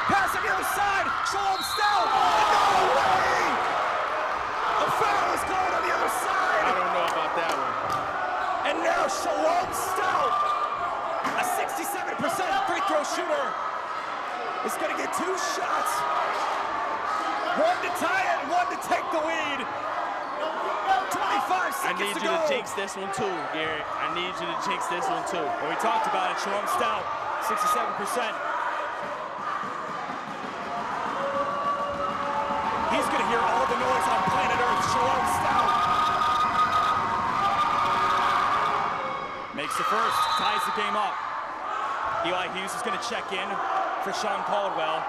Pass on the other side. Shalom Stout. No way! A foul is called on the other side. I don't know about that one. And now Shalom Stout, a 67% free throw shooter, is going to get 2 shots. One to tie it, one to take the lead. 25 seconds I need to you go. to jinx this one too, Garrett. I need you to jinx this one too. Well, we talked about it. Shalom Stout, 67%. He's going to hear all the noise on planet Earth. Shalom Stout makes the first, ties the game up. Eli Hughes is going to check in for Sean Caldwell.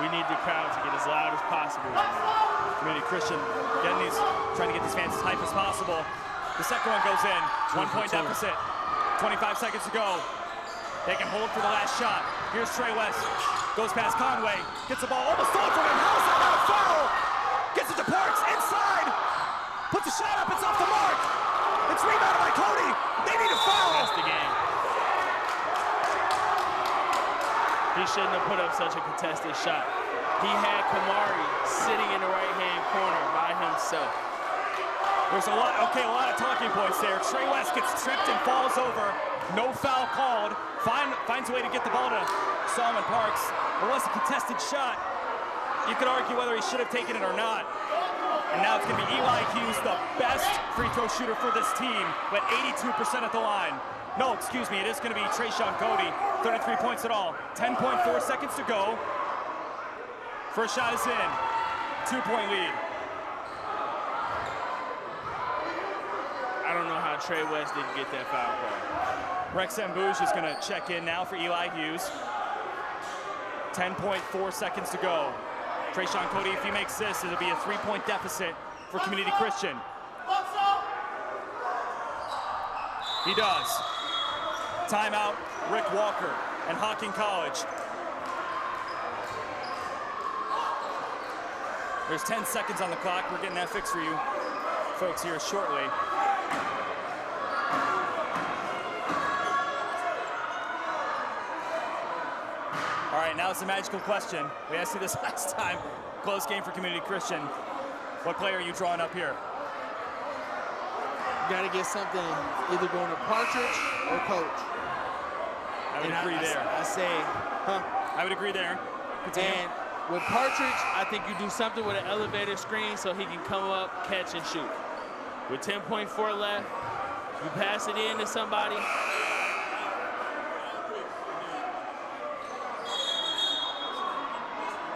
We need the crowd to get as loud as possible. Community Christian trying to get these fans as hype as possible. The second one goes in. 1 point deficit. 25 seconds to go. They can hold for the last shot. Here's Trey West. Goes past Conway. Gets the ball almost stolen from him. How's that not a foul? Gets it to Parks inside. Puts a shot up. It's off the mark. It's rebounded by Cody. They need a foul. That's the game. He shouldn't have put up such a contested shot. He had Kamari sitting in the right-hand corner by himself. There's a lot of talking points there. Trey West gets tripped and falls over. No foul called. Finds a way to get the ball to Solomon Parks. It was a contested shot. You could argue whether he should have taken it or not. And now it's going to be Eli Hughes, the best free throw shooter for this team, but 82% at the line. No, excuse me, it is going to be Trayshawn Cody, 33 points at all. 10.4 seconds to go. First shot is in. 2-point lead. I don't know how Trey West didn't get that foul call. Rex Ambouge is going to check in now for Eli Hughes. 10.4 seconds to go. Trayshawn Cody, if he makes this, it'll be a 3-point deficit for Community Christian. He does. Timeout, Rick Walker and Hocking College. There's 10 seconds on the clock. We're getting that fixed for you folks here shortly. All right, now it's a magical question. We asked you this last time. Close game for Community Christian. What player are you drawing up here? You gotta get something either going to Partridge or Coach. I would agree there. I say, huh? I would agree there. Continue. And With Partridge, I think you do something with an elevator screen so he can come up, catch, and shoot. With 10.4 left, you pass it in to somebody.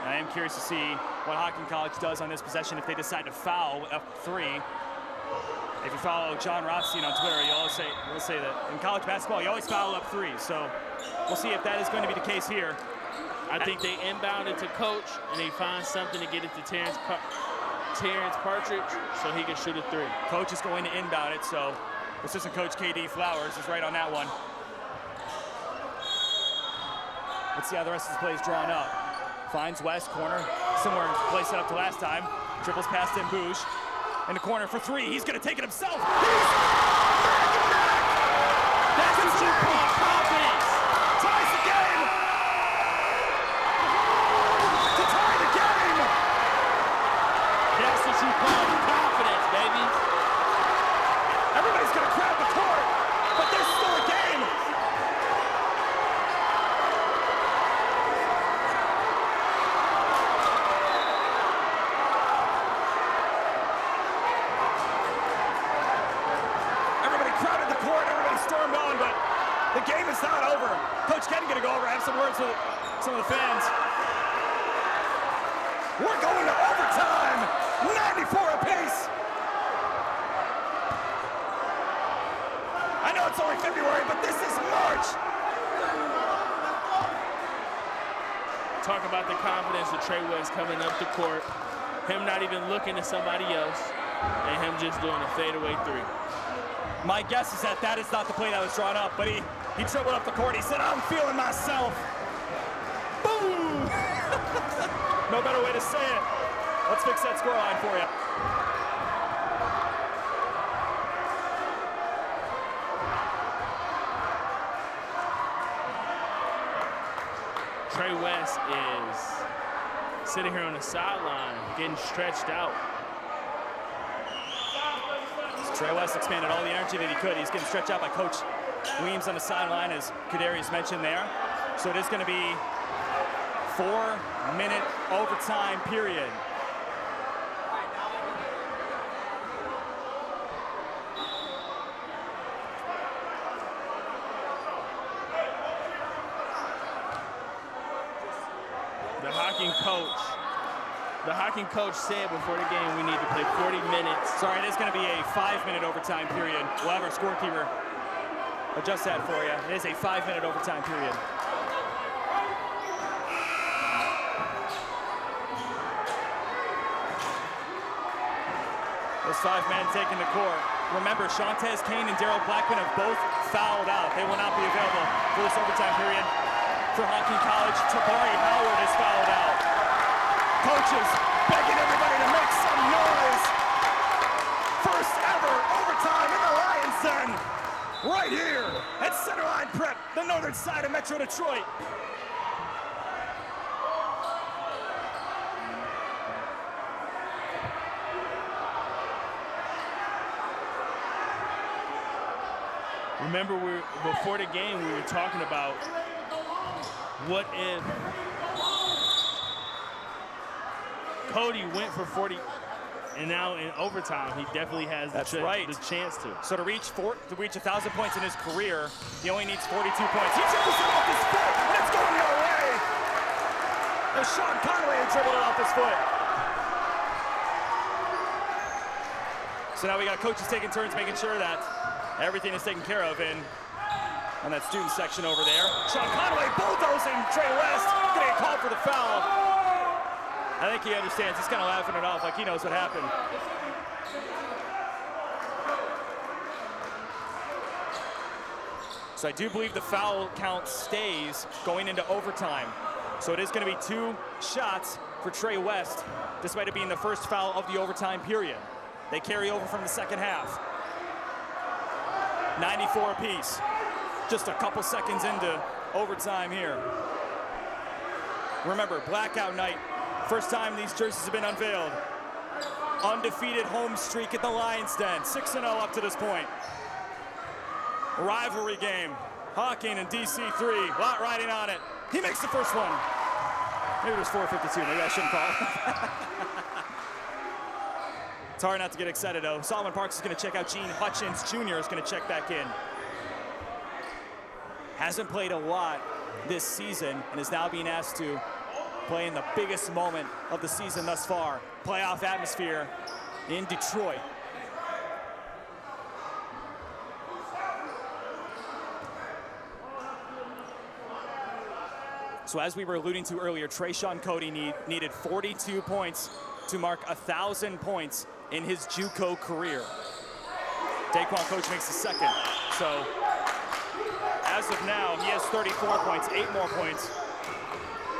I am curious to see what Hocking College does on this possession if they decide to foul up 3. If you follow John Rothstein on Twitter, you'll say that in college basketball, you always foul up 3. So we'll see if that is going to be the case here. I think they inbound it to Coach, and he finds something to get it to Terrence Partridge so he can shoot a 3. Coach is going to inbound it, so assistant coach KD Flowers is right on that one. Let's see how the rest of the play is drawn up. Finds West, corner, similar place set up to last time. Dribbles past him, Bouge. In the corner for 3, he's gonna take it himself. That's what you call confidence. Ties the game. To tie the game. That's what you call confidence, baby. Everybody's gonna crowd the court, but there's still a game. The game is not over. Coach Kenny gonna go over, have some words with some of the fans. We're going to overtime. 94 apiece. I know it's only February, but this is March. Talk about the confidence of Trey West coming up the court. Him not even looking at somebody else, and him just doing a fadeaway 3. My guess is that is not the play that was drawn up, but he dribbled up the court. He said, I'm feeling myself. Boom! No better way to say it. Let's fix that scoreline for you. Trey West is sitting here on the sideline, getting stretched out. Trey West expanded all the energy that he could. He's getting stretched out by Coach Weems on the sideline, as Kadarius mentioned there. So it is going to be 4-minute overtime period. The Hocking coach said before the game we need to play 40 minutes. Sorry, it is going to be a 5-minute overtime period. We'll have our scorekeeper adjust that for you. It is a 5-minute overtime period. Those 5 men taking the court. Remember, Shantez Kane and Daryl Blackman have both fouled out. They will not be available for this overtime period. For Hocking College, Tabari Howard is fouled out. Coaches begging everybody to make some noise. First ever overtime in the Lions Den. Right here at Centerline Prep, the northern side of Metro Detroit. Remember, before the game, we were talking about what if Cody went for 40, and now in overtime, he definitely has the chance to. So to reach 1,000 points in his career, he only needs 42 points. He dribbles it off his foot, and it's going the other way. As Sean Conway had dribbled it off his foot. So now we got coaches taking turns making sure that everything is taken care of on that student section over there. Sean Conway bulldozing Trey West, getting a call for the foul. I think he understands. He's kind of laughing it off like he knows what happened. So I do believe the foul count stays going into overtime. So it is going to be 2 shots for Trey West, despite it being the first foul of the overtime period. They carry over from the second half. 94 apiece. Just a couple seconds into overtime here. Remember, blackout night. First time these jerseys have been unveiled. Undefeated home streak at the Lions Den. 6-0 up to this point. Rivalry game. Hocking and DC3. Lot riding on it. He makes the first one. Maybe it was 4:52. Maybe I shouldn't call. It's hard not to get excited, though. Solomon Parks is going to check out. Gene Hutchins Jr. is going to check back in. Hasn't played a lot this season and is now being asked to play in the biggest moment of the season thus far. Playoff atmosphere in Detroit. So as we were alluding to earlier, Trayshawn Cody needed 42 points to mark 1,000 points in his JUCO career. Daquan Coach makes the second. So as of now, he has 34 points, 8 more points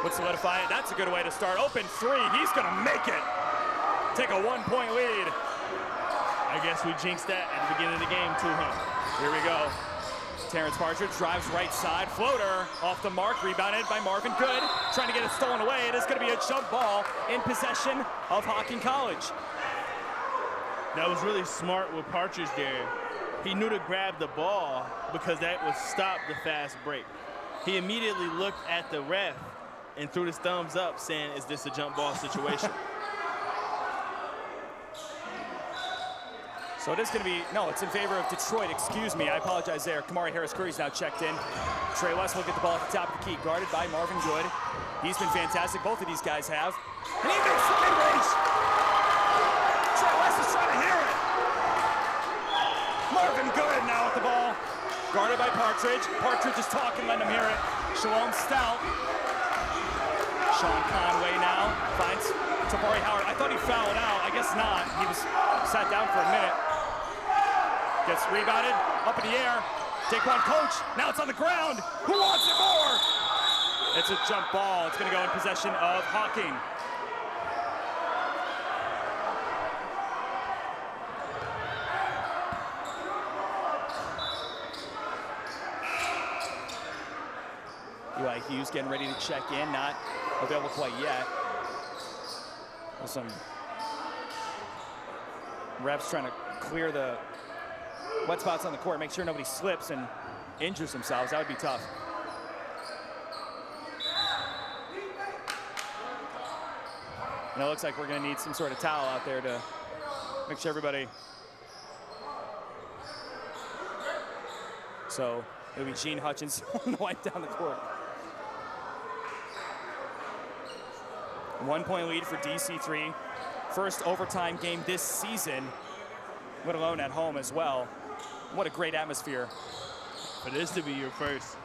would solidify it. That's a good way to start. Open three, he's gonna make it. Take a 1-point lead. I guess we jinxed that at the beginning of the game too, huh? Here we go. Terrence Partridge drives right side, floater off the mark, rebounded by Marvin Good, trying to get it stolen away. It is going to be a jump ball in possession of Hocking College. That was really smart with Partridge there. He knew to grab the ball because that would stop the fast break. He immediately looked at the ref and threw his thumbs up saying, is this a jump ball situation? So it is going to be, no, it's in favor of Detroit, excuse me, I apologize there. Kamari Harris-Curry's now checked in. Trey West will get the ball at the top of the key, guarded by Marvin Good. He's been fantastic, both of these guys have. And he makes the mid-range! Trey West is trying to hear it! Marvin Good now with the ball. Guarded by Partridge. Partridge is talking, let him hear it. Shalom Stout. Sean Conway now finds Tabari Howard. I thought he fouled out, I guess not. He was sat down for a minute. Gets rebounded, up in the air. Daquan Coach, now it's on the ground. Who wants it more? It's a jump ball. It's going to go in possession of Hocking. Eli Hughes getting ready to check in, not available quite yet. With some reps trying to clear the wet spots on the court, make sure nobody slips and injures themselves. That would be tough. And it looks like we're going to need some sort of towel out there to make sure everybody. So it'll be Gene Hutchins to wipe down the court. 1-point lead for DC3. First overtime game this season, let alone at home as well. What a great atmosphere. For this to be your first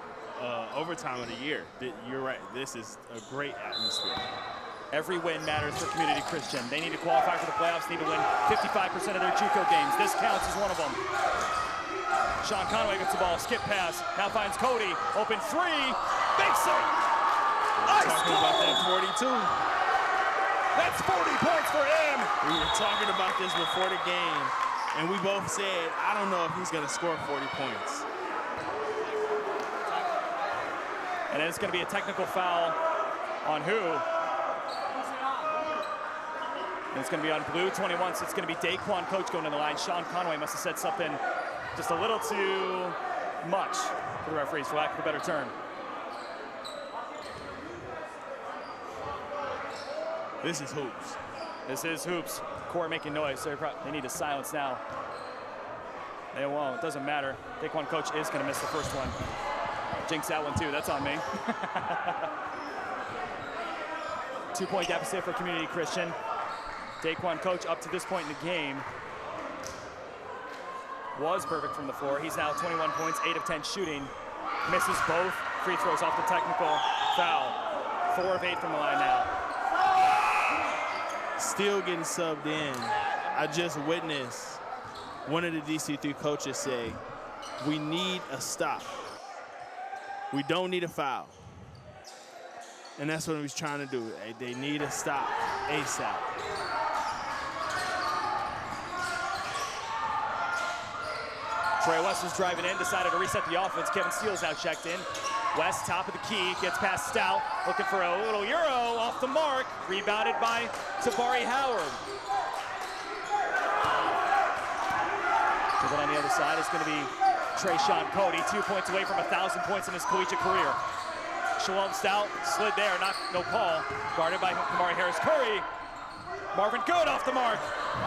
overtime of the year, you're right, this is a great atmosphere. Every win matters for Community Christian. They need to qualify for the playoffs, need to win 55% of their JUCO games. This counts as one of them. Sean Conway gets the ball, skip pass, now finds Cody, open three, makes it! Talking about that 42. That's 40 points for him! We were talking about this before the game, and we both said, I don't know if he's going to score 40 points. And then it's going to be a technical foul on who? And it's going to be on blue 21, so it's going to be Daquan Coach going to the line. Sean Conway must have said something just a little too much for the referees, for lack of a better term. This is hoops. This is hoops. Court making noise. They need to silence now. They won't. It doesn't matter. Daquan Coach is going to miss the first one. Jinx that one too. That's on me. 2-point deficit for Community Christian. Daquan Coach up to this point in the game was perfect from the floor. He's now 21 points, 8 of 10 shooting. Misses both free throws off the technical foul. 4 of 8 from the line now. Still getting subbed in. I just witnessed one of the DC3 coaches say, we need a stop. We don't need a foul. And that's what he was trying to do. They need a stop ASAP. Trey West was driving in, decided to reset the offense. Kevin Steele's now checked in. West, top of the key, gets past Stout, looking for a little Euro off the mark, rebounded by Tabari Howard. But on the other side is going to be Trayshawn Cody, 2 points away from 1,000 points in his collegiate career. Shalom Stout slid there, no call. Guarded by Kamari Harris-Curry. Marvin Good off the mark.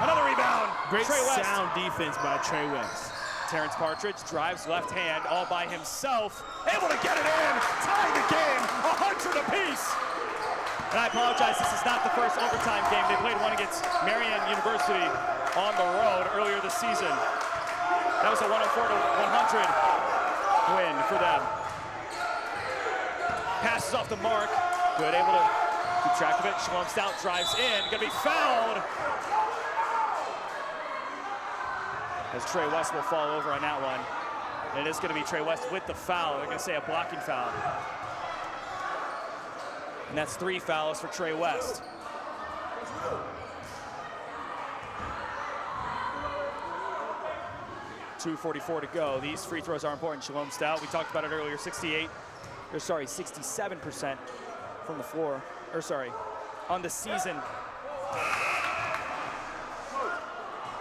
Another rebound. Great Trey West. sound defense by Trey West. Terrence Partridge drives left hand all by himself. Able to get it in. Tying the game. 100 apiece. And I apologize, this is not the first overtime game. They played one against Marian University on the road earlier this season. That was a 104-100 win for them. Passes off the mark. Good, able to keep track of it. Shalom Stout drives in. Gonna be fouled. As Trey West will fall over on that one. And it is gonna be Trey West with the foul. They're gonna say a blocking foul. And that's 3 fouls for Trey West. .244 to go. These free throws are important. Shalom Stout, we talked about it earlier, 67% from the floor. On the season.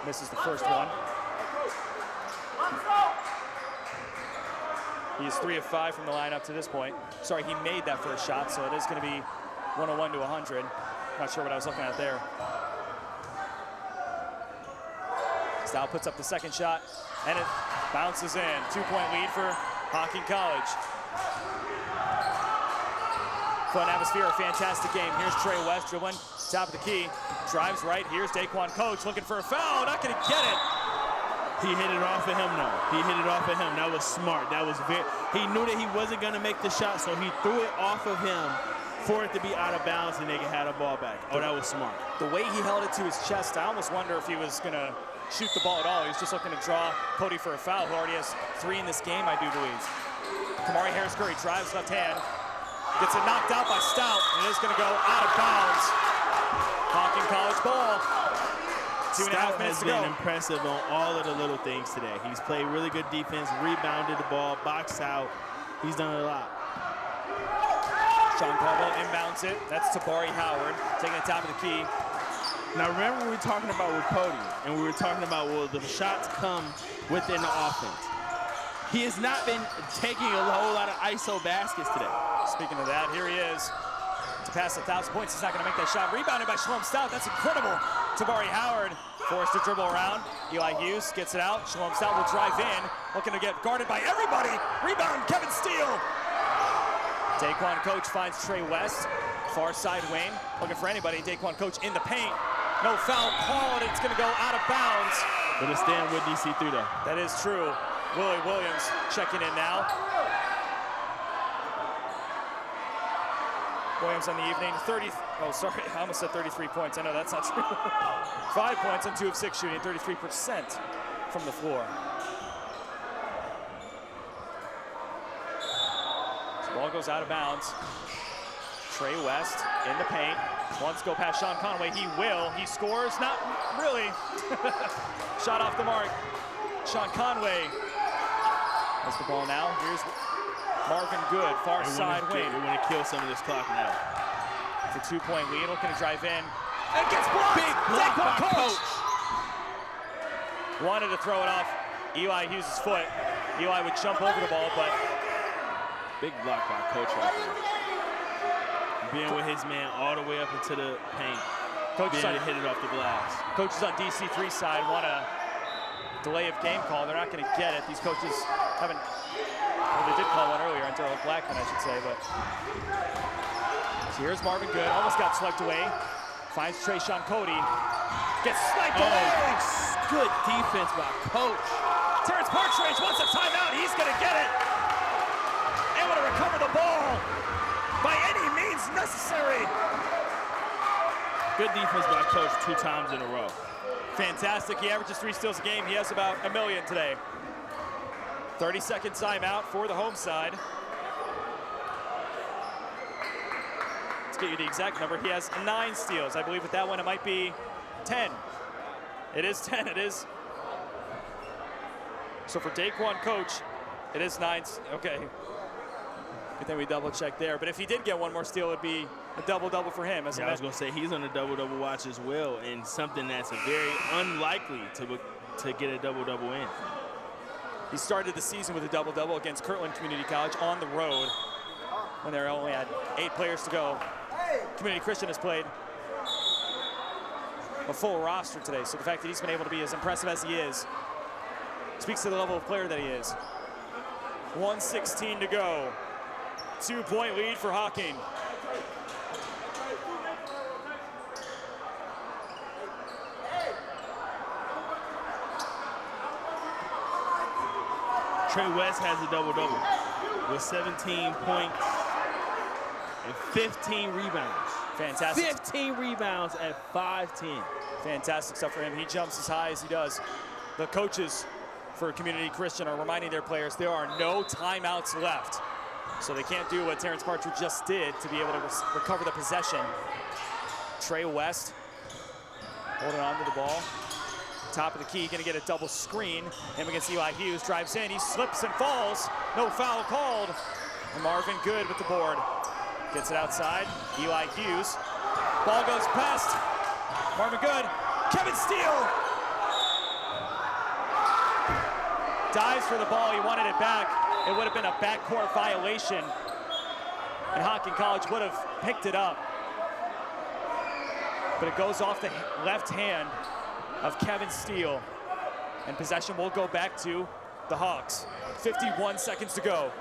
Misses the first one. He is 3 of 5 from the line up to this point. Sorry, he made that first shot, so it is going to be 101-100. Not sure what I was looking at there. Stout puts up the second shot, and it bounces in. 2-point lead for Hocking College. Fun atmosphere, a fantastic game. Here's Trey West dribbling, top of the key. Drives right, here's Daquan Coach looking for a foul, not gonna get it. He hit it off of him, though. He hit it off of him. That was smart. That was he knew that he wasn't gonna make the shot, so he threw it off of him for it to be out of bounds and they could have the ball back. Oh, that was smart. The way he held it to his chest, I almost wonder if he was gonna shoot the ball at all. He was just looking to draw Cody for a foul, who already has 3 in this game, I do believe. Kamari Harris-Curry drives left hand, gets it knocked out by Stout, and it is gonna go out of bounds. Hocking College ball. 2.5 minutes to go. Stout has been impressive on all of the little things today. He's played really good defense, rebounded the ball, boxed out. He's done it a lot. Sean Caldwell inbounds it. That's Tabari Howard taking the top of the key. Now remember we were talking about with Cody, and we were talking about, well, the shots come within the offense. He has not been taking a whole lot of ISO baskets today. Speaking of that, here he is. To pass 1,000 points, he's not gonna make that shot. Rebounded by Shalom Stout, that's incredible. Tabari Howard forced to dribble around. Eli Hughes gets it out. Shalom Stout will drive in, looking to get guarded by everybody. Rebound, Kevin Steele. Daquan Coach finds Trey West, far side wing, looking for anybody. Daquan Coach in the paint. No foul called, it's gonna go out of bounds. But it's staying with DC3 though. That is true. Willie Williams checking in now. Williams on the evening, I almost said 33 points. I know that's not true. 5 points on 2 of 6 shooting, 33% from the floor. This ball goes out of bounds. Trey West in the paint. Wants to go past Sean Conway. He will. He scores. Not really. Shot off the mark. Sean Conway has the ball now. Here's Marvin Good, far side wing. We want to kill some of this clock now. It's a 2-point lead, looking to drive in. And gets blocked! Big block by Coach. Wanted to throw it off Eli Hughes' foot. Eli would jump over the ball, but... Big block by Coach right there. Being with his man all the way up into the paint. Being able to hit it off the glass. Coaches on DC3 side want a delay of game call. They're not going to get it. These coaches haven't... Well, they did call one earlier on Darrell Blackman, I should say, but... So here's Marvin Good, almost got swiped away. Finds Trayshawn Cody. Gets sniped away! Good defense by Coach. Terrence Partridge wants a timeout. He's going to get it. Able to recover the ball by any means necessary. Good defense by Coach 2 times in a row. Fantastic. He averages 3 steals a game. He has about 1 million today. 30-second timeout for the home side. Let's get you the exact number. He has 9 steals. I believe with that one it might be 10. It is 10. It is. So for Daquan Coach, it is 9. Okay. Good thing we double check there. But if he did get one more steal, it'd be a double-double for him. I was going to say he's on a double-double watch as well, and something that's very unlikely to get a double-double in. He started the season with a double-double against Kirtland Community College on the road. when they only had 8 players to go. Community Christian has played a full roster today, so the fact that he's been able to be as impressive as he is speaks to the level of player that he is. 1:16 to go. 2-point lead for Hocking. Trey West has a double-double with 17 points and 15 rebounds. Fantastic. 15 rebounds at 5'10". Fantastic stuff for him. He jumps as high as he does. The coaches for Community Christian are reminding their players there are no timeouts left. So they can't do what Terrence Partridge just did to be able to recover the possession. Trey West holding on to the ball. Top of the key, gonna get a double screen. Him against Eli Hughes, drives in, he slips and falls. No foul called. And Marvin Good with the board. Gets it outside, Eli Hughes. Ball goes past Marvin Good. Kevin Steele dives for the ball, he wanted it back. It would have been a backcourt violation. And Hocking College would have picked it up. But it goes off the left hand of Kevin Steele. And possession will go back to the Hawks. 51 seconds to go.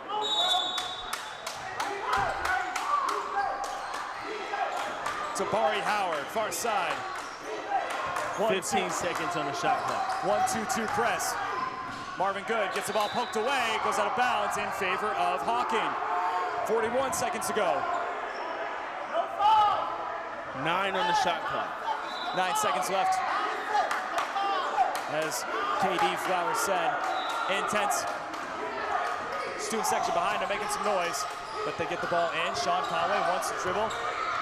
Tabari Howard, far side. 15 seconds on the shot clock. 1-2-2 press. Marvin Good gets the ball poked away, goes out of bounds in favor of Hocking. 41 seconds to go. 9 on the shot clock. 9 seconds left. As KD Flowers said, intense student section behind him making some noise, but they get the ball in. Sean Conway wants to dribble.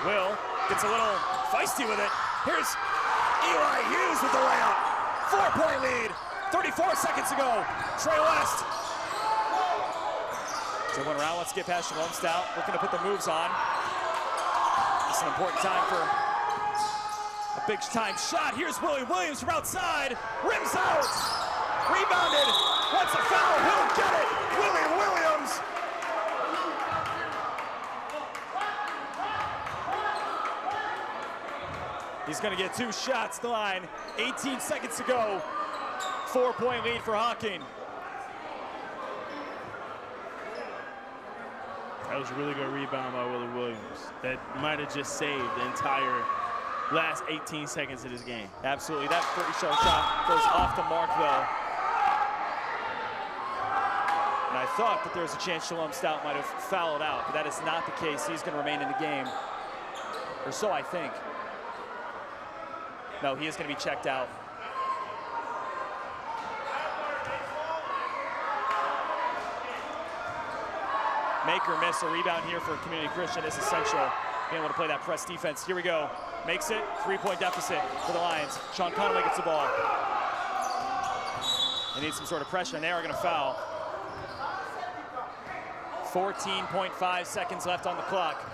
Will gets a little feisty with it. Here's Eli Hughes with the layup. 4-point lead. 34 seconds to go. Trey West. Dribbling around, let's get past Jerome Stout. Looking to put the moves on. It's an important time for a big time shot. Here's Willie Williams from outside. Rims out. Rebounded. Wants a foul. He'll get it. Willie Williams. He's going to get 2 shots at the line. 18 seconds to go. 4-point lead for Hocking. That was a really good rebound by Willie Williams. That might have just saved the entire last 18 seconds of this game. Absolutely. That pretty short shot goes off the mark, though. And I thought that there was a chance Shalom Stout might have fouled out, but that is not the case. He's going to remain in the game. Or so I think. No, he is going to be checked out. Make or miss, a rebound here for Community Christian is essential. Being able to play that press defense. Here we go. Makes it, 3-point deficit for the Lions. Sean Conway gets the ball. They need some sort of pressure, and they are going to foul. 14.5 seconds left on the clock.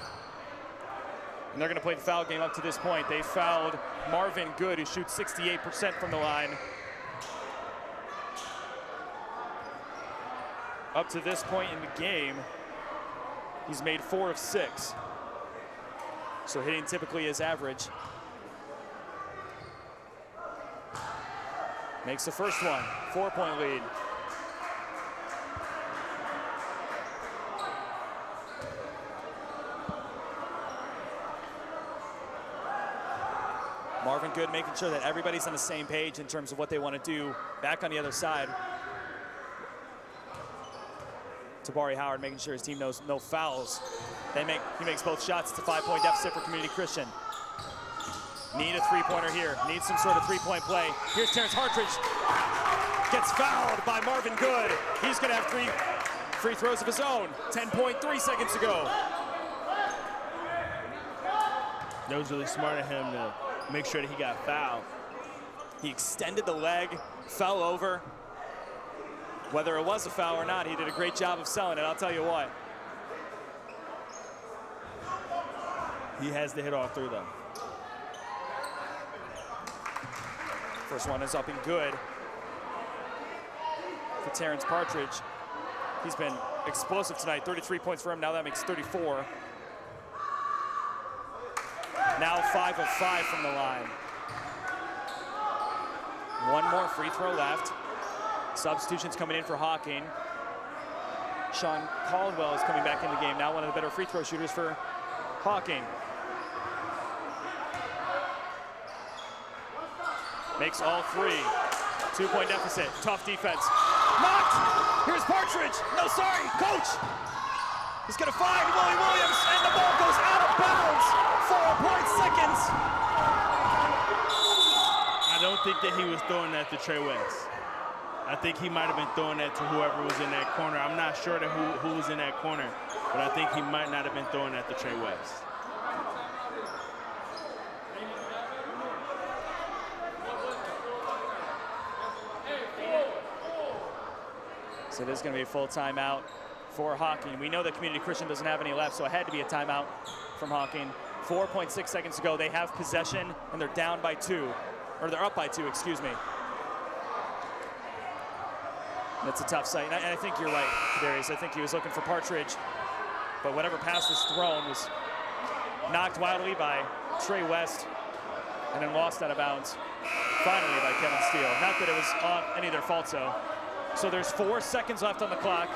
And they're going to play the foul game up to this point. They fouled Marvin Good, who shoots 68% from the line. Up to this point in the game, he's made 4 of 6. So hitting typically is average. Makes the first one, 4-point lead. Marvin Good making sure that everybody's on the same page in terms of what they want to do back on the other side. Tabari Howard making sure his team knows no fouls. He makes both shots. It's a 5-point deficit for Community Christian. Need a 3-pointer here. Need some sort of 3-point play. Here's Terrence Partridge. Gets fouled by Marvin Good. He's going to have 3 free throws of his own. 10.3 seconds to go. That was really smart of him to make sure that he got fouled. He extended the leg, fell over. Whether it was a foul or not, he did a great job of selling it, I'll tell you what. He has to hit all 3, though. First one is up and good for Terrence Partridge. He's been explosive tonight, 33 points for him. Now that makes 34. Now 5 of 5 from the line. One more free throw left. Substitutions coming in for Hocking. Sean Caldwell is coming back in the game. Now one of the better free throw shooters for Hocking. Makes all 3. 2-point deficit. Tough defense. Knocked! Here's Partridge. No, sorry, coach. He's gonna find Willie Williams, and the ball goes out of bounds. 4 seconds. I don't think that he was throwing that to Trey West. I think he might have been throwing that to whoever was in that corner. I'm not sure that who was in that corner, but I think he might not have been throwing that to Trey West. So it is going to be a full timeout for Hocking. We know that Community Christian doesn't have any left, so it had to be a timeout from Hocking. 4.6 seconds to go. They have possession, and they're down by 2. Or they're up by 2, excuse me. That's a tough sight. And I think you're right, Darius. I think he was looking for Partridge, but whatever pass was thrown was knocked wildly by Trey West and then lost out of bounds finally by Kevin Steele. Not that it was any of their fault, so there's 4 seconds left on the clock.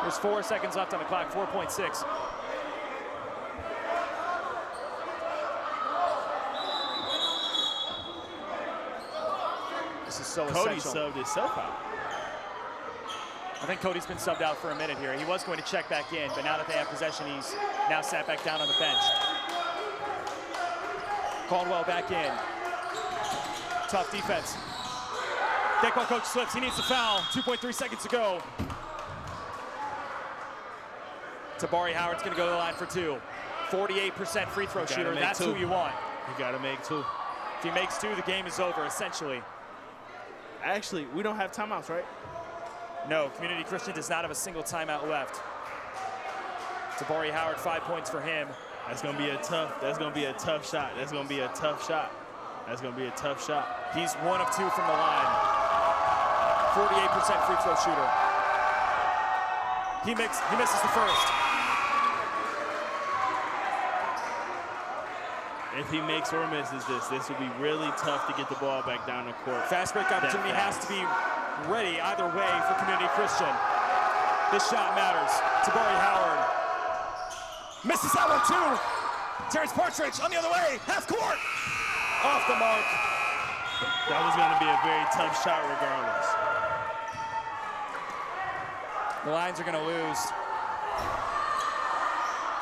There's 4 seconds left on the clock, 4.6. This is so Cody essential. subbed himself out. I think Cody's been subbed out for a minute here. He was going to check back in, but now that they have possession, he's now sat back down on the bench. Caldwell back in. Tough defense. Deck while coach slips. He needs to foul. 2.3 seconds to go. Tabari Howard's going to go to the line for 2. 48% free throw shooter. That's 2. Who you want. You got to make 2. If he makes 2, the game is over, essentially. Actually, we don't have timeouts, right? No, Community Christian does not have a single timeout left. Tabari Howard, 5 points for him. That's gonna be a tough shot. That's gonna be a tough shot. That's gonna be a tough shot. He's 1 of 2 from the line. 48% free throw shooter. He misses the first. If he makes or misses this will be really tough to get the ball back down the court. Fast break opportunity has to be ready either way for Community Christian. This shot matters. Tabari Howard misses that one too. Terrence Partridge on the other way, half court. Off the mark. That was going to be a very tough shot regardless. The Lions are going to lose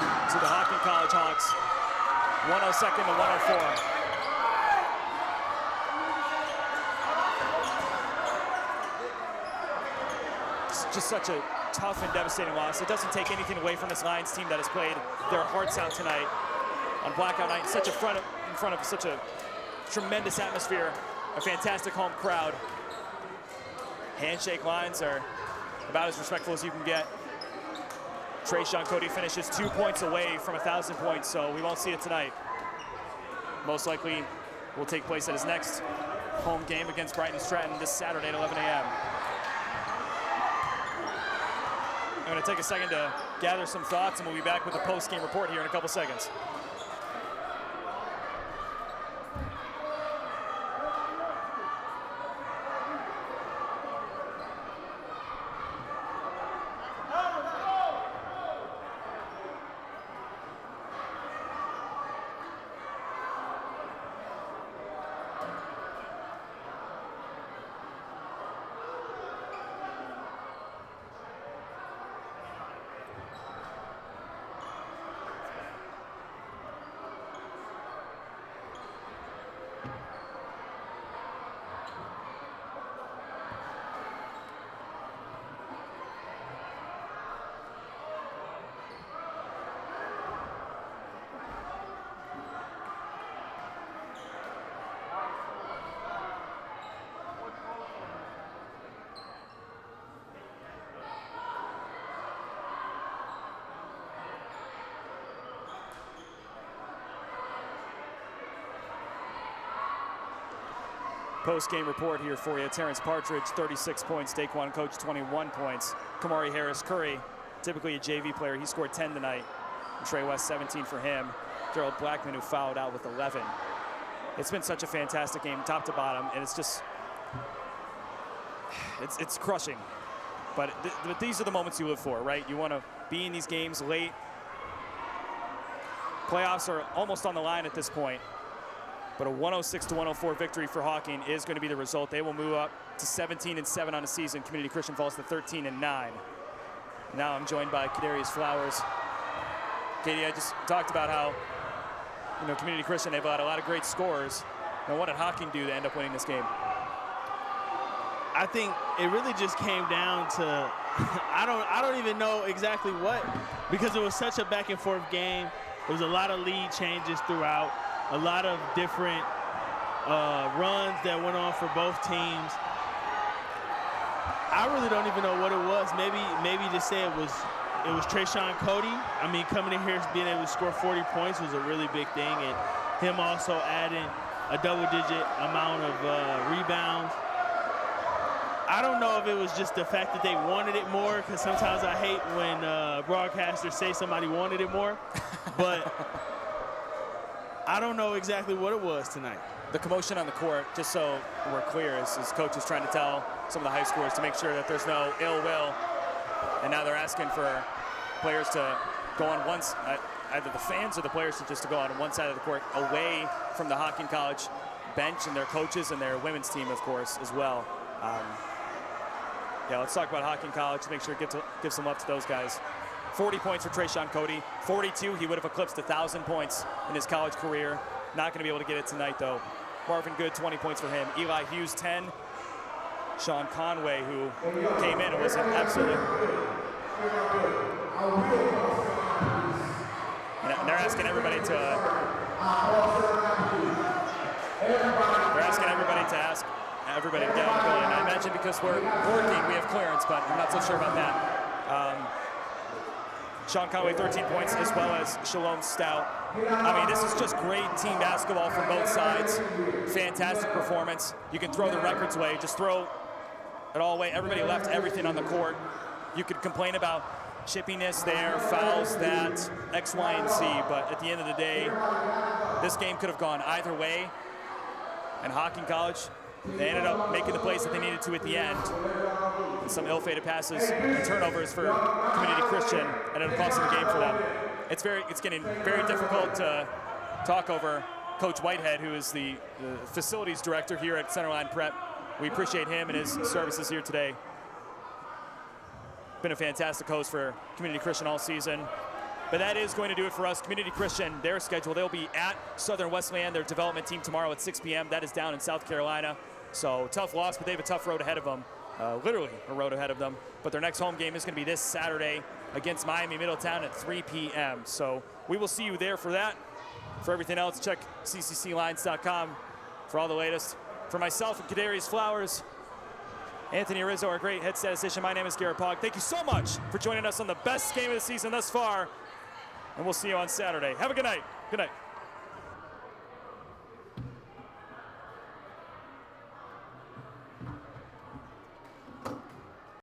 to the Hocking College Hawks. 102nd to 104. Just such a tough and devastating loss. It doesn't take anything away from this Lions team that has played their hearts out tonight on Blackout Night, in front of such a tremendous atmosphere, a fantastic home crowd. Handshake lines are about as respectful as you can get. Trayshawn Cody finishes 2 points away from 1,000 points, so we won't see it tonight. Most likely will take place at his next home game against Brighton Stratton this Saturday at 11 a.m. I'm going to take a second to gather some thoughts, and we'll be back with a post-game report here in a couple seconds. Post-game report here for you. Terrence Partridge, 36 points. Daquan Coach, 21 points. Kamari Harris-Curry, typically a JV player. He scored 10 tonight. And Trey West, 17 for him. Gerald Blackman, who fouled out with 11. It's been such a fantastic game, top to bottom, and it's just, it's crushing. But these are the moments you live for, right? You want to be in these games late. Playoffs are almost on the line at this point. But a 106-104 victory for Hocking is going to be the result. They will move up to 17-7 on the season. Community Christian falls to 13-9. Now I'm joined by Kadarius Flowers. Katie, I just talked about how, Community Christian, they've got a lot of great scores. Now, what did Hocking do to end up winning this game? I think it really just came down to, I don't even know exactly what, because it was such a back and forth game. There was a lot of lead changes throughout. A lot of different runs that went on for both teams. I really don't even know what it was. Maybe just say it was Trayshawn Cody. I mean, coming in here being able to score 40 points was a really big thing, and him also adding a double-digit amount of rebounds. I don't know if it was just the fact that they wanted it more, because sometimes I hate when broadcasters say somebody wanted it more, but I don't know exactly what it was tonight. The commotion on the court, just so we're clear, is coach is trying to tell some of the high schoolers to make sure that there's no ill will. And now they're asking for players to go on either the fans or the players to go on one side of the court, away from the Hocking College bench and their coaches and their women's team, of course, as well. Yeah, let's talk about Hocking College. Make sure to give some love to those guys. 40 points for Trayshawn Cody. 42, he would have eclipsed 1,000 points in his college career. Not going to be able to get it tonight, though. Marvin Good, 20 points for him. Eli Hughes, 10. Sean Conway, who came in and was an absolute. And they're asking everybody to. Ask everybody to get on the building. I imagine because we're working, we have clearance, but I'm not so sure about that. Sean Conway, 13 points, as well as Shalom Stout. I mean, this is just great team basketball from both sides. Fantastic performance. You can throw the records away. Just throw it all away. Everybody left everything on the court. You could complain about chippiness there, fouls, that, X, Y, and Z. But at the end of the day, this game could have gone either way. And Hocking College, they ended up making the plays that they needed to at the end. And some ill-fated passes and turnovers for Community Christian ended up costing the game for them. It's getting very difficult to talk over Coach Whitehead, who is the facilities director here at Centerline Prep. We appreciate him and his services here today. Been a fantastic host for Community Christian all season. But that is going to do it for us. Community Christian, their schedule, they'll be at Southern Wesleyan, their development team, tomorrow at 6 p.m. That is down in South Carolina. So tough loss, but they have a tough road ahead of them. Literally a road ahead of them. But their next home game is going to be this Saturday against Miami Middletown at 3 p.m. So we will see you there for that. For everything else, check ccclines.com for all the latest. For myself and Kadarius Flowers, Anthony Rizzo, our great head statistician, my name is Garrett Pogg. Thank you so much for joining us on the best game of the season thus far. And we'll see you on Saturday. Have a good night. Good night.